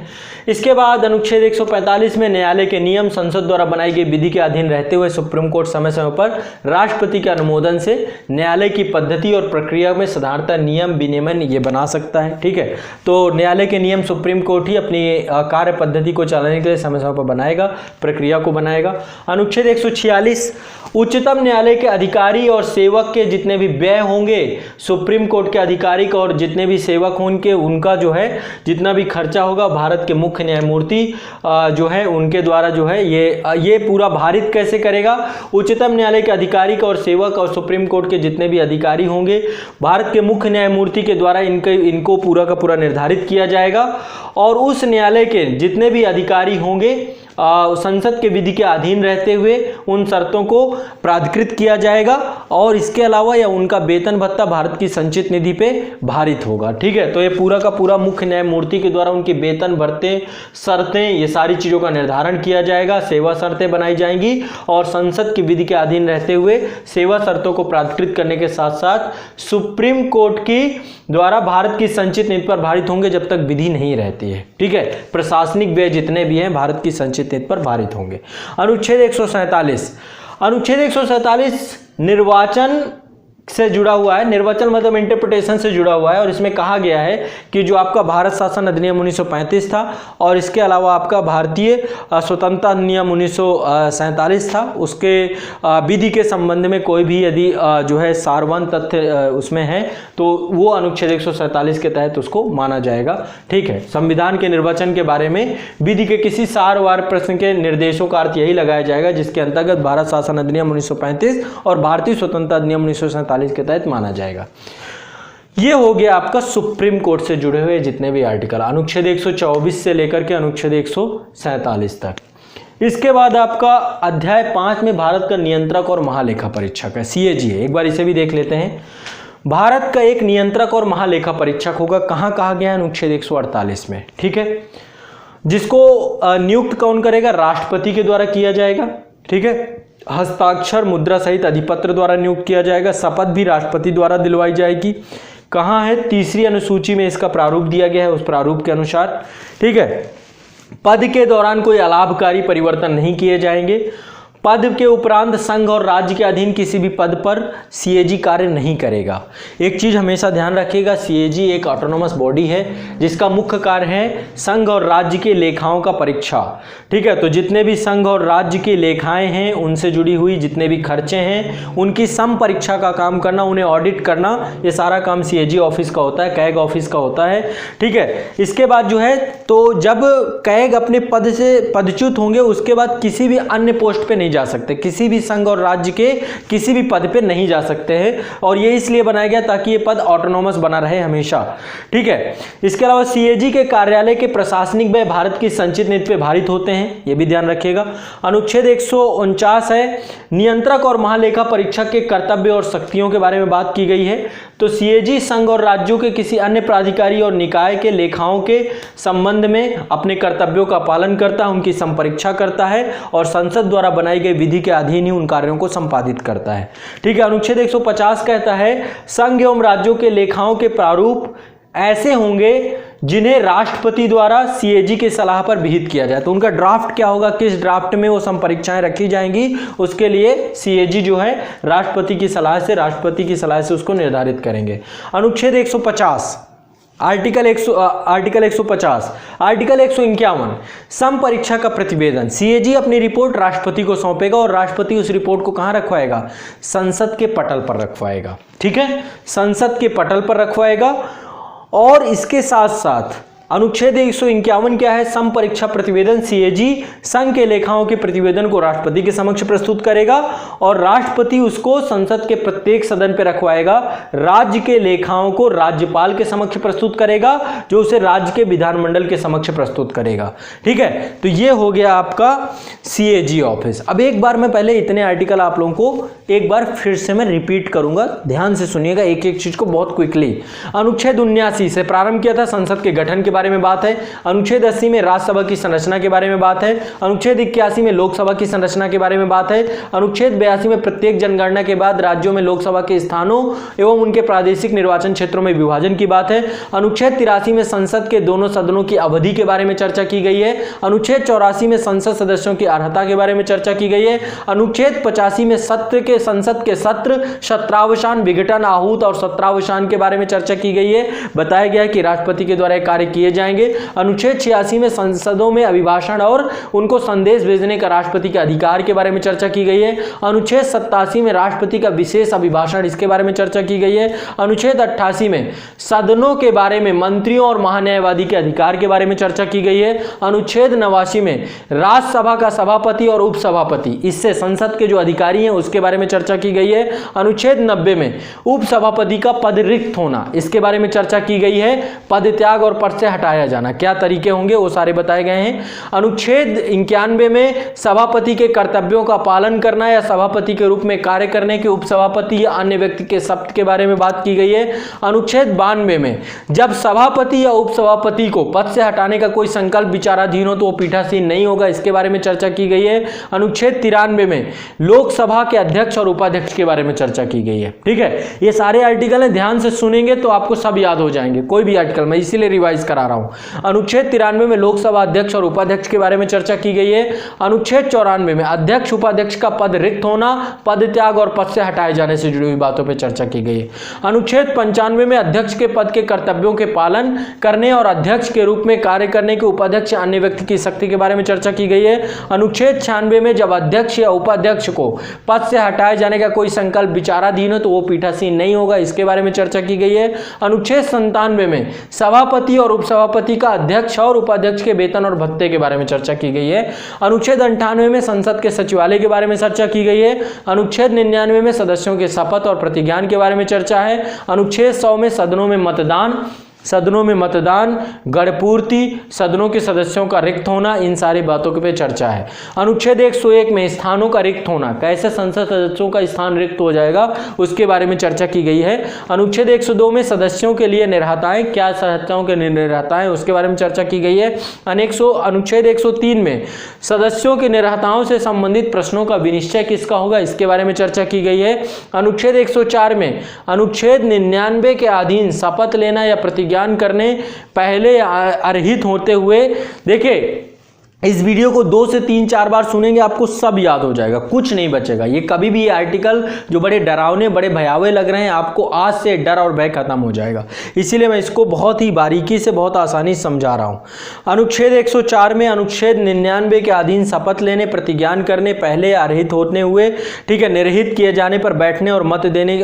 इसके बाद अनुच्छेद 145 में न्यायालय के नियम संसद द्वारा बनाई गई विधि के अधीन रहते हुए सुप्रीम कोर्ट समय समय पर राष्ट्रपति के अनुमोदन से न्यायालय की पद्धति और प्रक्रिया में साधारणतः नियम विनियमन ये बना सकता है। ठीक है, तो न्यायालय के नियम सुप्रीम कोर्ट ही अपनी कार्य पद्धति को चलाने के लिए समय समय पर बनाएगा, प्रक्रिया को बनाएगा। अनुच्छेद 146 उच्चतम न्यायालय के अधिकारी और सेवक के जितने भी व्यय होंगे, सुप्रीम कोर्ट के अधिकारी और जितने भी सेवक होंगे उनका जो है जितना भी खर्चा होगा भारत के मुख्य न्यायमूर्ति जो है उनके द्वारा जो है ये पूरा भारित कैसे करेगा। उच्चतम न्यायालय के अधिकारी और सेवक और सुप्रीम कोर्ट के जितने भी अधिकारी होंगे भारत के मुख्य न्यायमूर्ति के द्वारा इनको पूरा का पूरा निर्धारित किया जाएगा और उस न्यायालय के जितने भी अधिकारी होंगे संसद के विधि के अधीन रहते हुए उन शर्तों को प्राधिकृत किया जाएगा और इसके अलावा या उनका वेतन भत्ता भारत की संचित निधि पे भारित होगा। ठीक है, तो ये पूरा का पूरा मुख्य न्यायमूर्ति के द्वारा उनके वेतन भत्ते शर्तें ये सारी चीज़ों का निर्धारण किया जाएगा, सेवा शर्तें बनाई जाएंगी और संसद की विधि के अधीन रहते हुए सेवा शर्तों को प्राधिकृत करने के साथ साथ सुप्रीम कोर्ट की द्वारा भारत की संचित निधि पर भारित होंगे जब तक विधि नहीं रहती है। ठीक है, प्रशासनिक व्यय जितने भी हैं भारत की संचित निधि पर भारित होंगे। अनुच्छेद 147 निर्वाचन से जुड़ा हुआ है। निर्वाचन मतलब इंटरप्रिटेशन से जुड़ा हुआ है और इसमें कहा गया है कि जो आपका भारत शासन अधिनियम 1935 था और इसके अलावा आपका भारतीय स्वतंत्रता अधिनियम 1947 था, उसके विधि के संबंध में कोई भी यदि जो है सारवान तथ्य उसमें है तो वो अनुच्छेद 147 के तहत उसको माना जाएगा। ठीक है, संविधान के निर्वाचन के बारे में विधि के किसी सारवार प्रश्न के निर्देशों का अर्थ यही लगाया जाएगा जिसके अंतर्गत भारत शासन अधिनियम 1935 और भारतीय स्वतंत्रता अधिनियम 1947 के तहत माना जाएगा। ये हो गया आपका सुप्रीम कोर्ट से जुड़े हुए जितने भी आर्टिकल अनुच्छेद 124 से लेकर के अनुच्छेद 147 तक। इसके बाद आपका अध्याय 5 में भारत का नियंत्रक और महालेखा परीक्षक है, CAG है। एक बार इसे भी देख लेते हैं। भारत का एक नियंत्रक और महालेखा परीक्षक होगा। कहां कहा गया है? अनुच्छेद 148 में। ठीक है, जिसको नियुक्त कौन करेगा? राष्ट्रपति के द्वारा किया जाएगा। ठीक है, हस्ताक्षर मुद्रा सहित अधिपत्र द्वारा नियुक्त किया जाएगा। शपथ भी राष्ट्रपति द्वारा दिलवाई जाएगी। कहाँ है? तीसरी अनुसूची में इसका प्रारूप दिया गया है, उस प्रारूप के अनुसार। ठीक है, पद के दौरान कोई अलाभकारी परिवर्तन नहीं किए जाएंगे। पद के उपरांत संघ और राज्य के अधीन किसी भी पद पर CAG कार्य नहीं करेगा। एक चीज हमेशा ध्यान रखिएगा, CAG एक ऑटोनोमस बॉडी है जिसका मुख्य कार्य है संघ और राज्य के लेखाओं का परीक्षा। ठीक है, तो जितने भी संघ और राज्य की लेखाएं हैं उनसे जुड़ी हुई जितने भी खर्चे हैं उनकी सम परीक्षा का काम करना, उन्हें ऑडिट करना, ये सारा काम CAG ऑफिस का होता है, कैग ऑफिस का होता है। ठीक है, इसके बाद जो है तो जब कैग अपने पद से पदच्युत होंगे उसके बाद किसी भी अन्य पोस्ट पे नहीं जा सकते, किसी भी संघ और राज्य के किसी भी पद पे नहीं जा सकते हैं और ये इसलिए बनाया गया ताकि ये पद ऑटोनोमस बना रहे हमेशा। ठीक है, इसके अलावा CAG के कार्यालय के प्रशासनिक व्यय भारत की संचित निधि पे भारित होते हैं, ये भी ध्यान रखिएगा। अनुच्छेद 149 है, नियंत्रक और महालेखा परीक्षक के कर्तव्य और शक्तियों के बारे में बात की गई है। तो CAG संघ और राज्यों के किसी अन्य प्राधिकारी और निकाय के लेखाओं के संबंध में अपने कर्तव्यों का पालन करता है, उनकी संपरीक्षा करता है और संसद द्वारा बनाई गई विधि के अधीन ही उन कार्यों को संपादित करता है। ठीक है, अनुच्छेद 150 कहता है संघ एवं राज्यों के लेखाओं के प्रारूप ऐसे होंगे जिन्हें राष्ट्रपति द्वारा CAG की सलाह पर विहित किया जाए। तो उनका ड्राफ्ट क्या होगा, किस ड्राफ्ट में वो संपरीक्षाएं रखी जाएंगी, उसके लिए CAG जो है राष्ट्रपति की सलाह से उसको निर्धारित करेंगे। अनुच्छेद 150 आर्टिकल 150 आर्टिकल 151 सम परीक्षा का प्रतिवेदन। CAG अपनी रिपोर्ट राष्ट्रपति को सौंपेगा और राष्ट्रपति उस रिपोर्ट को कहां रखवाएगा? संसद के पटल पर रखवाएगा। ठीक है, संसद के पटल पर रखवाएगा। और इसके साथ साथ अनुच्छेद 151 क्या है? सम परीक्षा प्रतिवेदन। CAG संघ के लेखाओं के प्रतिवेदन को राष्ट्रपति के समक्ष प्रस्तुत करेगा और राष्ट्रपति उसको संसद के प्रत्येक सदन पर रखवाएगा। राज्य के लेखाओं को राज्यपाल के समक्ष प्रस्तुत करेगा जो उसे राज्य के विधानमंडल के समक्ष प्रस्तुत करेगा। ठीक है, तो ये हो गया आपका CAG ऑफिस। अब एक बार मैं पहले इतने आर्टिकल आप लोगों को एक बार फिर से मैं रिपीट करूंगा, ध्यान से सुनिएगा एक एक चीज को बहुत क्विकली। अनुच्छेद 79 से प्रारंभ किया था संसद के गठन के बारे में बात है। अनुच्छेद 80 में राज्यसभा की संरचना के बारे में बात है। अनुच्छेद 81 में लोकसभा की संरचना के बारे में बात है। अनुच्छेद 82 में प्रत्येक जनगणना के बाद राज्यों में लोकसभा के स्थानों एवं उनके प्रादेशिक निर्वाचन क्षेत्रों में विभाजन की बात है। अनुच्छेद 83 में संसद के दोनों सदनों की अवधि के बारे में चर्चा की गई है। अनुच्छेद 84 में संसद सदस्यों की अर्हता के बारे में चर्चा की गई है। अनुच्छेद 85 में संसद के सत्र, सत्रावसान, विघटन, आहूत और सत्रावसान के बारे में चर्चा की गई है। बताया गया है कि राष्ट्रपति के द्वारा कार्य किए जाएंगे। अनुच्छेद 86 में संसदों में अभिभाषण और उनको संदेश भेजने का राष्ट्रपति के अधिकार के बारे में चर्चा की गई है। अनुच्छेद 87 में राष्ट्रपति का विशेष अभिभाषण, इसके बारे में चर्चा की गई है। अनुच्छेद 88 में सदनों के बारे में मंत्रियों और महान्यायवादी के अधिकार के बारे में चर्चा की गई है। अनुच्छेद 89 में राज्यसभा का सभापति और उपसभापति, इससे संसद के जो अधिकारी हैं उसके बारे में चर्चा की गई है। अनुच्छेद 90 में उपसभापति का पद रिक्त होना, इसके बारे में चर्चा की गई है। पद त्याग और पद से हटाया जाना, क्या तरीके होंगे वो सारे बताए गए हैं। अनुच्छेद 91 में सभापति के कर्तव्यों का पालन करना या सभापति के रूप में कार्य करने के उपसभापति या अन्य व्यक्ति के शब्द के बारे में बात की गई है। अनुच्छेद 92 में जब सभापति या उपसभापति को पद से हटाने का कोई संकल्प विचाराधीन हो तो वो पीठासीन नहीं होगा, इसके बारे में चर्चा की गई है। अनुच्छेद 93 में लोकसभा के अध्यक्ष और उपाध्यक्ष के बारे में चर्चा की गई है। ठीक है, ये सारे आर्टिकल हैं, ध्यान से सुनेंगे तो आपको सब याद हो जाएंगे, कोई भी आर्टिकल, मैं इसीलिए रिवाइज करा रहा हूं। अनुच्छेद 93 में लोकसभा अध्यक्ष और उपाध्यक्ष के बारे में चर्चा की गई है। अनुच्छेद 94 में अध्यक्ष उपाध्यक्ष का पद रिक्त होना, पद त्याग और पद से हटाए जाने से जुड़ी हुई बातों पर चर्चा की गई है। अनुच्छेद 95 में अध्यक्ष के पद के कर्तव्यों के पालन करने और अध्यक्ष के रूप में कार्य करने के उपाध्यक्ष अन्य व्यक्ति की शक्ति के बारे में चर्चा की गई है। अनुच्छेद 96 में जब अध्यक्ष या उपाध्यक्ष को पद से हटाए जाने का कोई संकल्प विचाराधीन हो तो वो पीठासीन नहीं होगा, इसके बारे में चर्चा की गई है। अनुच्छेद 97 में सभापति और उपसभापति का अध्यक्ष और उपाध्यक्ष के वेतन और भत्ते के बारे में चर्चा की गई है। अनुच्छेद 98 में संसद के सचिवालय के बारे में चर्चा की गई है। अनुच्छेद 99 में सदस्यों के शपथ और प्रतिज्ञान के बारे में चर्चा है। अनुच्छेद 100 में सदनों में मतदान, गणपूर्ति, सदनों के सदस्यों का रिक्त होना, इन सारी बातों पे चर्चा है। अनुच्छेद 101 में स्थानों का रिक्त होना, कैसे संसद सदस्यों का स्थान रिक्त हो जाएगा उसके बारे में चर्चा की गई है। अनुच्छेद 102 में सदस्यों के लिए निर्हताएं, क्या सदस्यों के निर्हताएं उसके बारे में चर्चा की गई है। अनुच्छेद 103 में सदस्यों के निर्हताओं से संबंधित प्रश्नों का विनिश्चय किसका होगा, इसके बारे में चर्चा की गई है। अनुच्छेद 104 में अनुच्छेद 99 के अधीन शपथ लेना या प्रतिज्ञा करने पहले अर्हित होते हुए, देखिए इस वीडियो को 2 से 3-4 बार सुनेंगे, आपको सब याद हो जाएगा, कुछ नहीं बचेगा। ये कभी भी ये आर्टिकल जो बड़े डरावने, बड़े भयावह लग रहे हैं, आपको आज से डर और भय खत्म हो जाएगा। इसीलिए मैं इसको बहुत ही बारीकी से, बहुत आसानी से समझा रहा हूँ। अनुच्छेद 104 में अनुच्छेद 99 के अधीन शपथ लेने, प्रतिज्ञान करने पहले अर्हित होने हुए, ठीक है, निर्हित किए जाने पर बैठने और मत देने,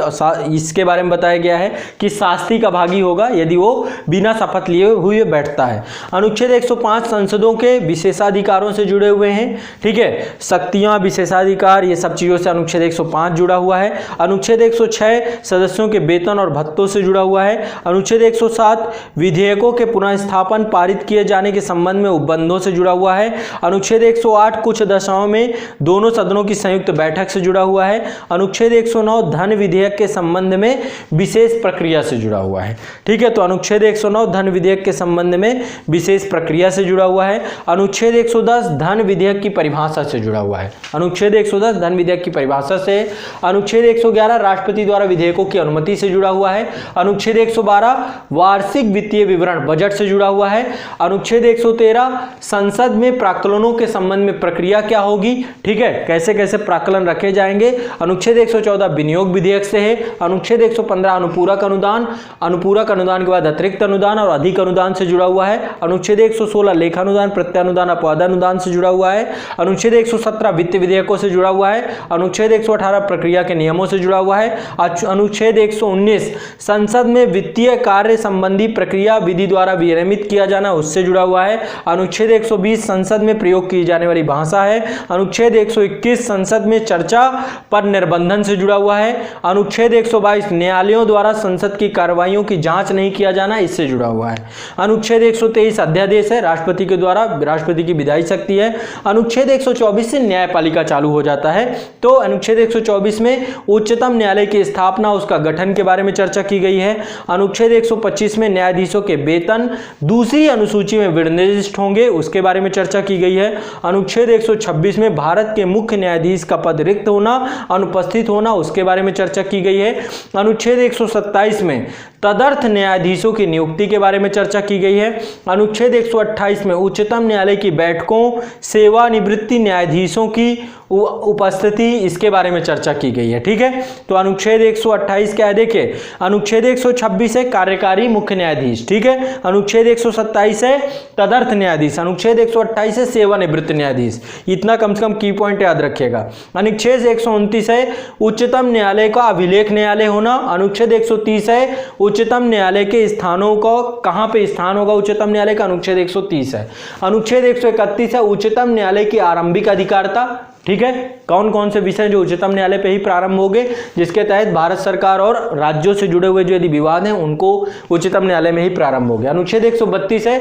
इसके बारे में बताया गया है कि शास्त्री का भागी होगा यदि वो बिना शपथ लिए हुए बैठता है। अनुच्छेद 105 संसदों के विशेषाधिकारों से जुड़े हुए हैं, ठीक है, शक्तियां, विशेषाधिकार, ये सब चीजों से अनुच्छेद 105 जुड़ा हुआ है। अनुच्छेद 106 सदस्यों के वेतन और भत्तों से जुड़ा हुआ है। अनुच्छेद 107 विधेयकों के पुनर्स्थापन पारित किए जाने के संबंध में उपबंधों से जुड़ा हुआ है। अनुच्छेद 108 कुछ दशाओं में दोनों सदनों की संयुक्त बैठक से जुड़ा हुआ है। अनुच्छेद 109 धन विधेयक के संबंध में विशेष प्रक्रिया से जुड़ा हुआ है। ठीक है, तो अनुच्छेद 109 धन विधेयक के संबंध में विशेष प्रक्रिया से जुड़ा हुआ है। अनुच्छेद 110 धन विधेयक की परिभाषा से जुड़ा हुआ है। अनुच्छेद 110 धन विधेयक की परिभाषा से। अनुच्छेद 111 राष्ट्रपति द्वारा विधेयकों की अनुमति से जुड़ा हुआ है। अनुच्छेद 112 वार्षिक वित्तीय विवरण, बजट से जुड़ा हुआ है। अनुच्छेद 113 संसद में प्राक्कलनों के संबंध में प्रक्रिया क्या होगी, ठीक है, कैसे कैसे प्राक्कलन रखे जाएंगे। अनुच्छेद 114 विनियोग विधेयक से है। अनुच्छेद 115 अनुपूरक अनुदान, अनुपूरक अनुदान के बाद अतिरिक्त अनुदान और अधिक अनुदान से जुड़ा हुआ है। अनुच्छेद 116 लेखानुदान, प्रत्यानुदान, अपवादानुदान से जुड़ा हुआ है। अनुच्छेद 117 वित्त विधेयकों से जुड़ा हुआ है। अनुच्छेद 118 प्रक्रिया के नियमों से जुड़ा हुआ है। अनुच्छेद 119 संसद में वित्तीय कार्य संबंधी प्रक्रिया विधि द्वारा विनियमित किया जाना, उससे जुड़ा हुआ है। अनुच्छेद 120 संसद में प्रयोग की जाने वाली भाषा है। अनुच्छेद 121 संसद में चर्चा पर निर्बंधन से जुड़ा हुआ है। अनुच्छेद 122 न्यायालयों द्वारा संसद की कार्रवाइयों की जांच नहीं किया जाना, इससे जुड़ा हुआ है। अनुच्छेद 123 अध्यादेश है, राष्ट्रपति के द्वारा, राष्ट्रपति की की विधायी शक्ति है। अनुच्छेद 124 से न्यायपालिका चालू हो जाता है। तो अनुच्छेद 124 में उच्चतम न्यायालय की स्थापना, उसका गठन के बारे में चर्चा की गई है। अनुच्छेद 125 में न्यायाधीशों के वेतन दूसरी अनुसूची में विनिर्दिष्ट होंगे, उसके बारे में चर्चा की गई है। अनुच्छेद 126 में भारत के मुख्य न्यायाधीश का पद रिक्त होना, अनुपस्थित होना, उसके बारे में चर्चा की गई है। अनुच्छेद 127 में तदर्थ न्यायाधीशों की नियुक्ति के बारे में चर्चा की गई है। अनुच्छेद 128 में उच्चतम न्यायालय की बैठकों, सेवानिवृत्ति न्यायाधीशों की उपस्थिति, इसके बारे में चर्चा की गई है। ठीक है, तो अनुच्छेद 128 क्या है देखिए, अनुच्छेद 126 है कार्यकारी मुख्य न्यायाधीश, ठीक है। अनुच्छेद 127 है तदर्थ न्यायाधीश, अनुच्छेद 128 है सेवानिवृत्त न्यायाधीश। इतना कम से कम की पॉइंट याद रखिएगा। अनुच्छेद 129 है उच्चतम न्यायालय का अभिलेख न्यायालय होना। अनुच्छेद 130 है उच्चतम न्यायालय के स्थानों का, कहां पे स्थान होगा उच्चतम न्यायालय का, अनुच्छेद 130 है। अनुच्छेद 131 है उच्चतम न्यायालय की आरंभिक अधिकारिता। ठीक है, कौन कौन से विषय जो उच्चतम न्यायालय पे ही प्रारंभ होंगे, जिसके तहत भारत सरकार और राज्यों से जुड़े हुए जो यदि विवाद हैं उनको उच्चतम न्यायालय में ही प्रारंभ हो गया। अनुच्छेद 132 है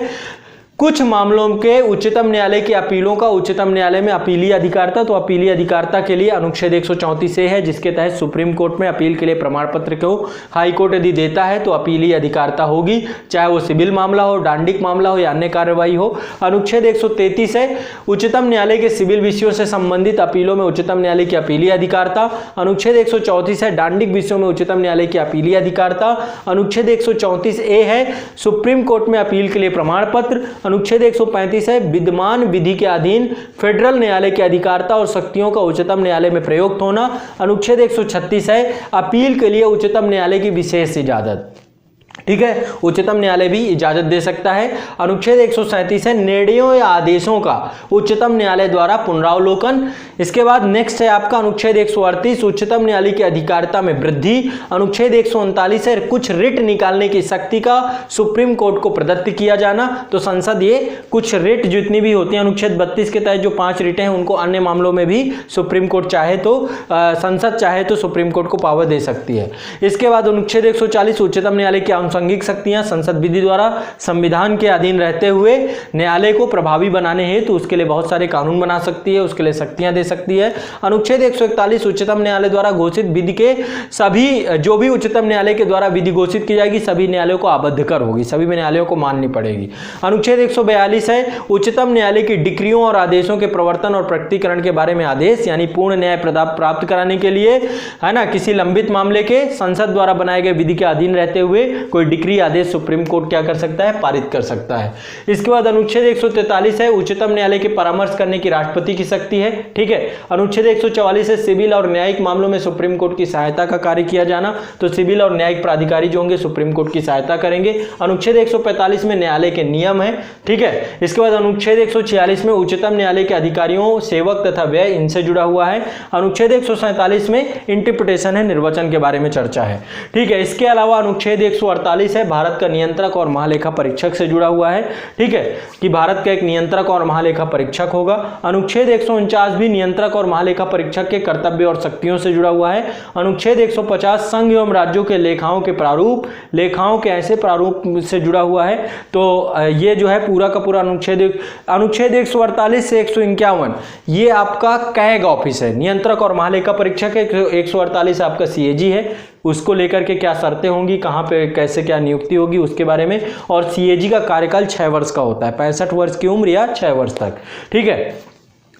कुछ मामलों के उच्चतम न्यायालय की अपीलों का उच्चतम न्यायालय में अपीलीय अधिकारिता। तो अपीलीय अधिकारिता के लिए अनुच्छेद 134 से है, जिसके तहत सुप्रीम कोर्ट में अपील के लिए प्रमाण पत्र को हाई कोर्ट यदि देता है तो अपीलीय अधिकारिता होगी, चाहे वो सिविल मामला हो, डांडिक मामला हो या अन्य कार्रवाई हो। अनुच्छेद 133 है उच्चतम न्यायालय के सिविल विषयों से संबंधित अपीलों में उच्चतम न्यायालय की अपीलीय अधिकारिता। अनुच्छेद 134 है डांडिक विषयों में उच्चतम न्यायालय की अपीलीय अधिकारिता। अनुच्छेद 134 ए है सुप्रीम कोर्ट में अपील के लिए प्रमाण पत्र। अनुच्छेद 135 है विद्यमान विधि के अधीन फेडरल न्यायालय की अधिकारिता और शक्तियों का उच्चतम न्यायालय में प्रयोग होना। अनुच्छेद 136 है अपील के लिए उच्चतम न्यायालय की विशेष इजाजत। ठीक है, उच्चतम न्यायालय भी इजाजत दे सकता है। अनुच्छेद 137 है निर्णयों या आदेशों का उच्चतम न्यायालय द्वारा पुनरावलोकन। इसके बाद नेक्स्ट है आपका अनुच्छेद 138 उच्चतम न्यायालय की अधिकारिता में वृद्धि। अनुच्छेद 139 है कुछ रिट निकालने की शक्ति का सुप्रीम कोर्ट को प्रदत्त किया जाना। तो संसद ये कुछ रिट जितनी भी होती है अनुच्छेद 32 के तहत जो 5 रिटें हैं उनको अन्य मामलों में भी सुप्रीम कोर्ट चाहे तो संसद चाहे तो सुप्रीम कोर्ट को पावर दे सकती है। इसके बाद अनुच्छेद 140 उच्चतम न्यायालय की आनुषंगिक शक्तियां संसद विधि द्वारा संविधान के अधीन रहते हुए न्यायालय को प्रभावी बनाने हेतु तो उसके लिए बहुत सारे कानून बना सकती है, उसके लिए शक्तियां दे सकती है। अनुच्छेद 141 उच्चतम न्यायालय द्वारा घोषित विधि के सभी जो भी उच्चतम न्यायालय के द्वारा विधि घोषित की जाएगी सभी न्यायालयों को आबद्धकर होगी, सभी न्यायालयों को माननी पड़ेगी। अनुच्छेद 142 है उच्चतम न्यायालय की डिक्रियों और आदेशों के प्रवर्तन और प्रकटीकरण के बारे में आदेश, यानी पूर्ण न्याय प्राप्त कराने के लिए है ना किसी लंबित मामले के संसद द्वारा बनाए गए विधि के अधीन रहते हुए कोई डिक्री आदेश सुप्रीम कोर्ट क्या कर सकता है, पारित कर सकता है। इसके बाद अनुच्छेद 143 है उच्चतम न्यायालय के परामर्श करने की राष्ट्रपति की शक्ति है। ठीक है, अनुच्छेद 144 है सिविल और न्यायिक मामलों में सुप्रीम कोर्ट की सहायता का कार्य किया जाना। तो सिविल और न्यायिक प्राधिकारी जो होंगे सुप्रीम कोर्ट की सहायता करेंगे। अनुच्छेद 145 में न्यायालय के नियम है। ठीक है, इसके बाद अनुच्छेद 146 में उच्चतम न्यायालय के अधिकारियों, सेवक तथा व्यय इनसे जुड़ा हुआ है। अनुच्छेद 147 में इंटरप्रिटेशन है, निर्वचन के बारे में चर्चा है। ठीक है, इसके अलावा अनुच्छेद 148 है भारत का नियंत्रक और महालेखा परीक्षक से जुड़ा हुआ है। ठीक है, कि भारत का एक नियंत्रक और महालेखा परीक्षक होगा। अनुच्छेद 149 भी नियंत्रक और महालेखा परीक्षक के कर्तव्य और शक्तियों से जुड़ा हुआ है। अनुच्छेद 150 संघ एवं राज्यों के लेखाओं के प्रारूप, लेखाओं के ऐसे प्रारूप से जुड़ा हुआ है। तो ये जो है पूरा का पूरा अनुच्छेद 148 से 151 ये आपका कैग ऑफिस है, नियंत्रक और महालेखा परीक्षक है। 148 आपका सीएजी है, उसको लेकर के क्या शर्तें होंगी, कहां पे कैसे क्या नियुक्ति होगी उसके बारे में। और सीएजी का कार्यकाल 6 वर्ष का होता है, 65 वर्ष की उम्र या 6 वर्ष तक। ठीक है,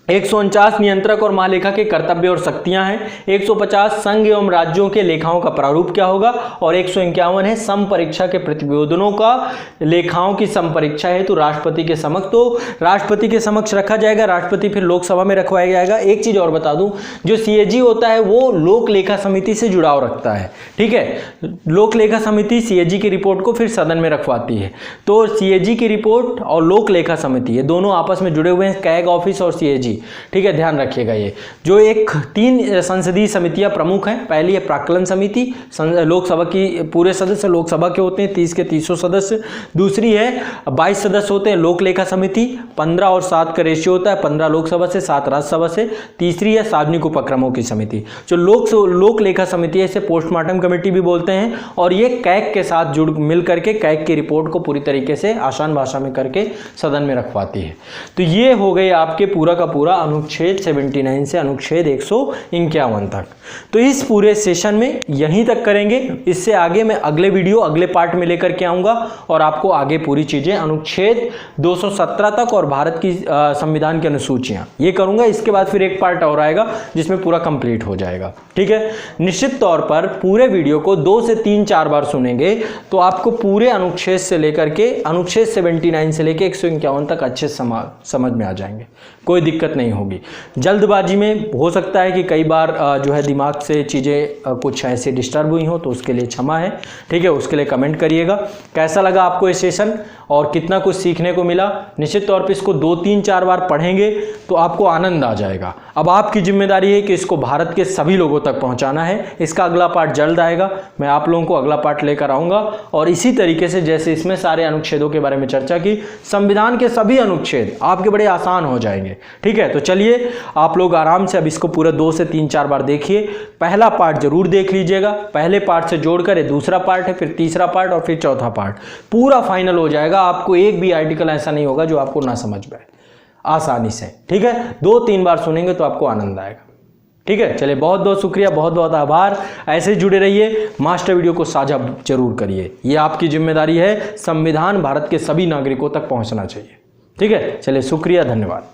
149 नियंत्रक और महालेखा के कर्तव्य और शक्तियां हैं। 150 संघ एवं राज्यों के लेखाओं का प्रारूप क्या होगा। और 151 है सम परीक्षा के प्रतिवेदनों का लेखाओं की संपरीक्षा है तो राष्ट्रपति के समक्ष, तो राष्ट्रपति के समक्ष रखा जाएगा, राष्ट्रपति फिर लोकसभा में रखवाया जाएगा। एक चीज और बता दूं, जो सीएजी होता है वो लोक लेखा समिति से जुड़ाव रखता है। ठीक है, लोक लेखा समिति सीएजी की रिपोर्ट को फिर सदन में रखवाती है। तो सीएजी की रिपोर्ट और लोक लेखा समिति ये दोनों आपस में जुड़े हुए हैं, कैग ऑफिस और सीएजी। सूची, ठीक है, ध्यान रखिएगा। ये जो एक 3 संसदीय समितियां प्रमुख हैं, पहली है प्राक्कलन समिति, लोकसभा की पूरे सदस्य लोकसभा के होते हैं 30 के 300 सदस्य। दूसरी है 22 सदस्य होते हैं लोक लेखा समिति, 15 और 7 का रेशियो होता है, 15 लोकसभा से 7 राज्यसभा से। तीसरी है सार्वजनिक उपक्रमों की समिति। जो लोक लेखा समिति है इसे पोस्टमार्टम कमेटी भी बोलते हैं, और ये कैग के साथ मिल करके कैग की रिपोर्ट को पूरी तरीके से आसान भाषा में करके सदन में रखवाती है। तो ये हो गए आपके पूरा का पूरा अनुच्छेद 79 से अनुच्छेद 151 तक। तो इस पूरे सेशन में यहीं तक करेंगे। इससे आगे मैं अगले वीडियो अगले पार्ट में लेकर के आऊंगा और आपको आगे पूरी चीजें अनुच्छेद 217 तक और भारत की संविधान की अनुसूचियां ये करूंगा। इसके बाद फिर एक पार्ट और आएगा जिसमें पूरा कंप्लीट हो जाएगा, ठीक है। निश्चित तौर पर पूरे वीडियो को 2 से 3-4 बार सुनेंगे तो आपको पूरे अनुच्छेद से लेकर के अनुच्छेद 79 से लेकर 151 तक अच्छे समझ में आ जाएंगे, कोई दिक्कत नहीं होगी। जल्दबाजी में हो सकता है कि कई बार जो है दिमाग से चीज़ें कुछ ऐसे डिस्टर्ब हुई हो, तो उसके लिए क्षमा है, ठीक है। उसके लिए कमेंट करिएगा कैसा लगा आपको ये सेशन और कितना कुछ सीखने को मिला। निश्चित तौर पे इसको 2-3-4 बार पढ़ेंगे तो आपको आनंद आ जाएगा। अब आपकी जिम्मेदारी है कि इसको भारत के सभी लोगों तक पहुंचाना है। इसका अगला पार्ट जल्द आएगा, मैं आप लोगों को अगला पार्ट लेकर आऊँगा। और इसी तरीके से जैसे इसमें सारे अनुच्छेदों के बारे में चर्चा की, संविधान के सभी अनुच्छेद आपके बड़े आसान हो जाएंगे, ठीक है। तो चलिए आप लोग आराम से अब इसको पूरा 2 से 3-4 बार देखिए। पहला पार्ट जरूर देख लीजिएगा, पहले पार्ट से जोड़कर ये दूसरा पार्ट है, फिर तीसरा पार्ट और फिर चौथा पार्ट, पूरा फाइनल हो जाएगा। आपको एक भी आर्टिकल ऐसा नहीं होगा जो आपको ना समझ में आए आसानी से, ठीक है। 2-3 बार सुनेंगे तो आपको आनंद आएगा, ठीक है। चलिए बहुत बहुत शुक्रिया, बहुत बहुत आभार। ऐसे जुड़े रहिए, मास्टर वीडियो को साझा जरूर करिए, ये आपकी जिम्मेदारी है। संविधान भारत के सभी नागरिकों तक पहुंचना चाहिए, ठीक है। चलिए शुक्रिया, धन्यवाद।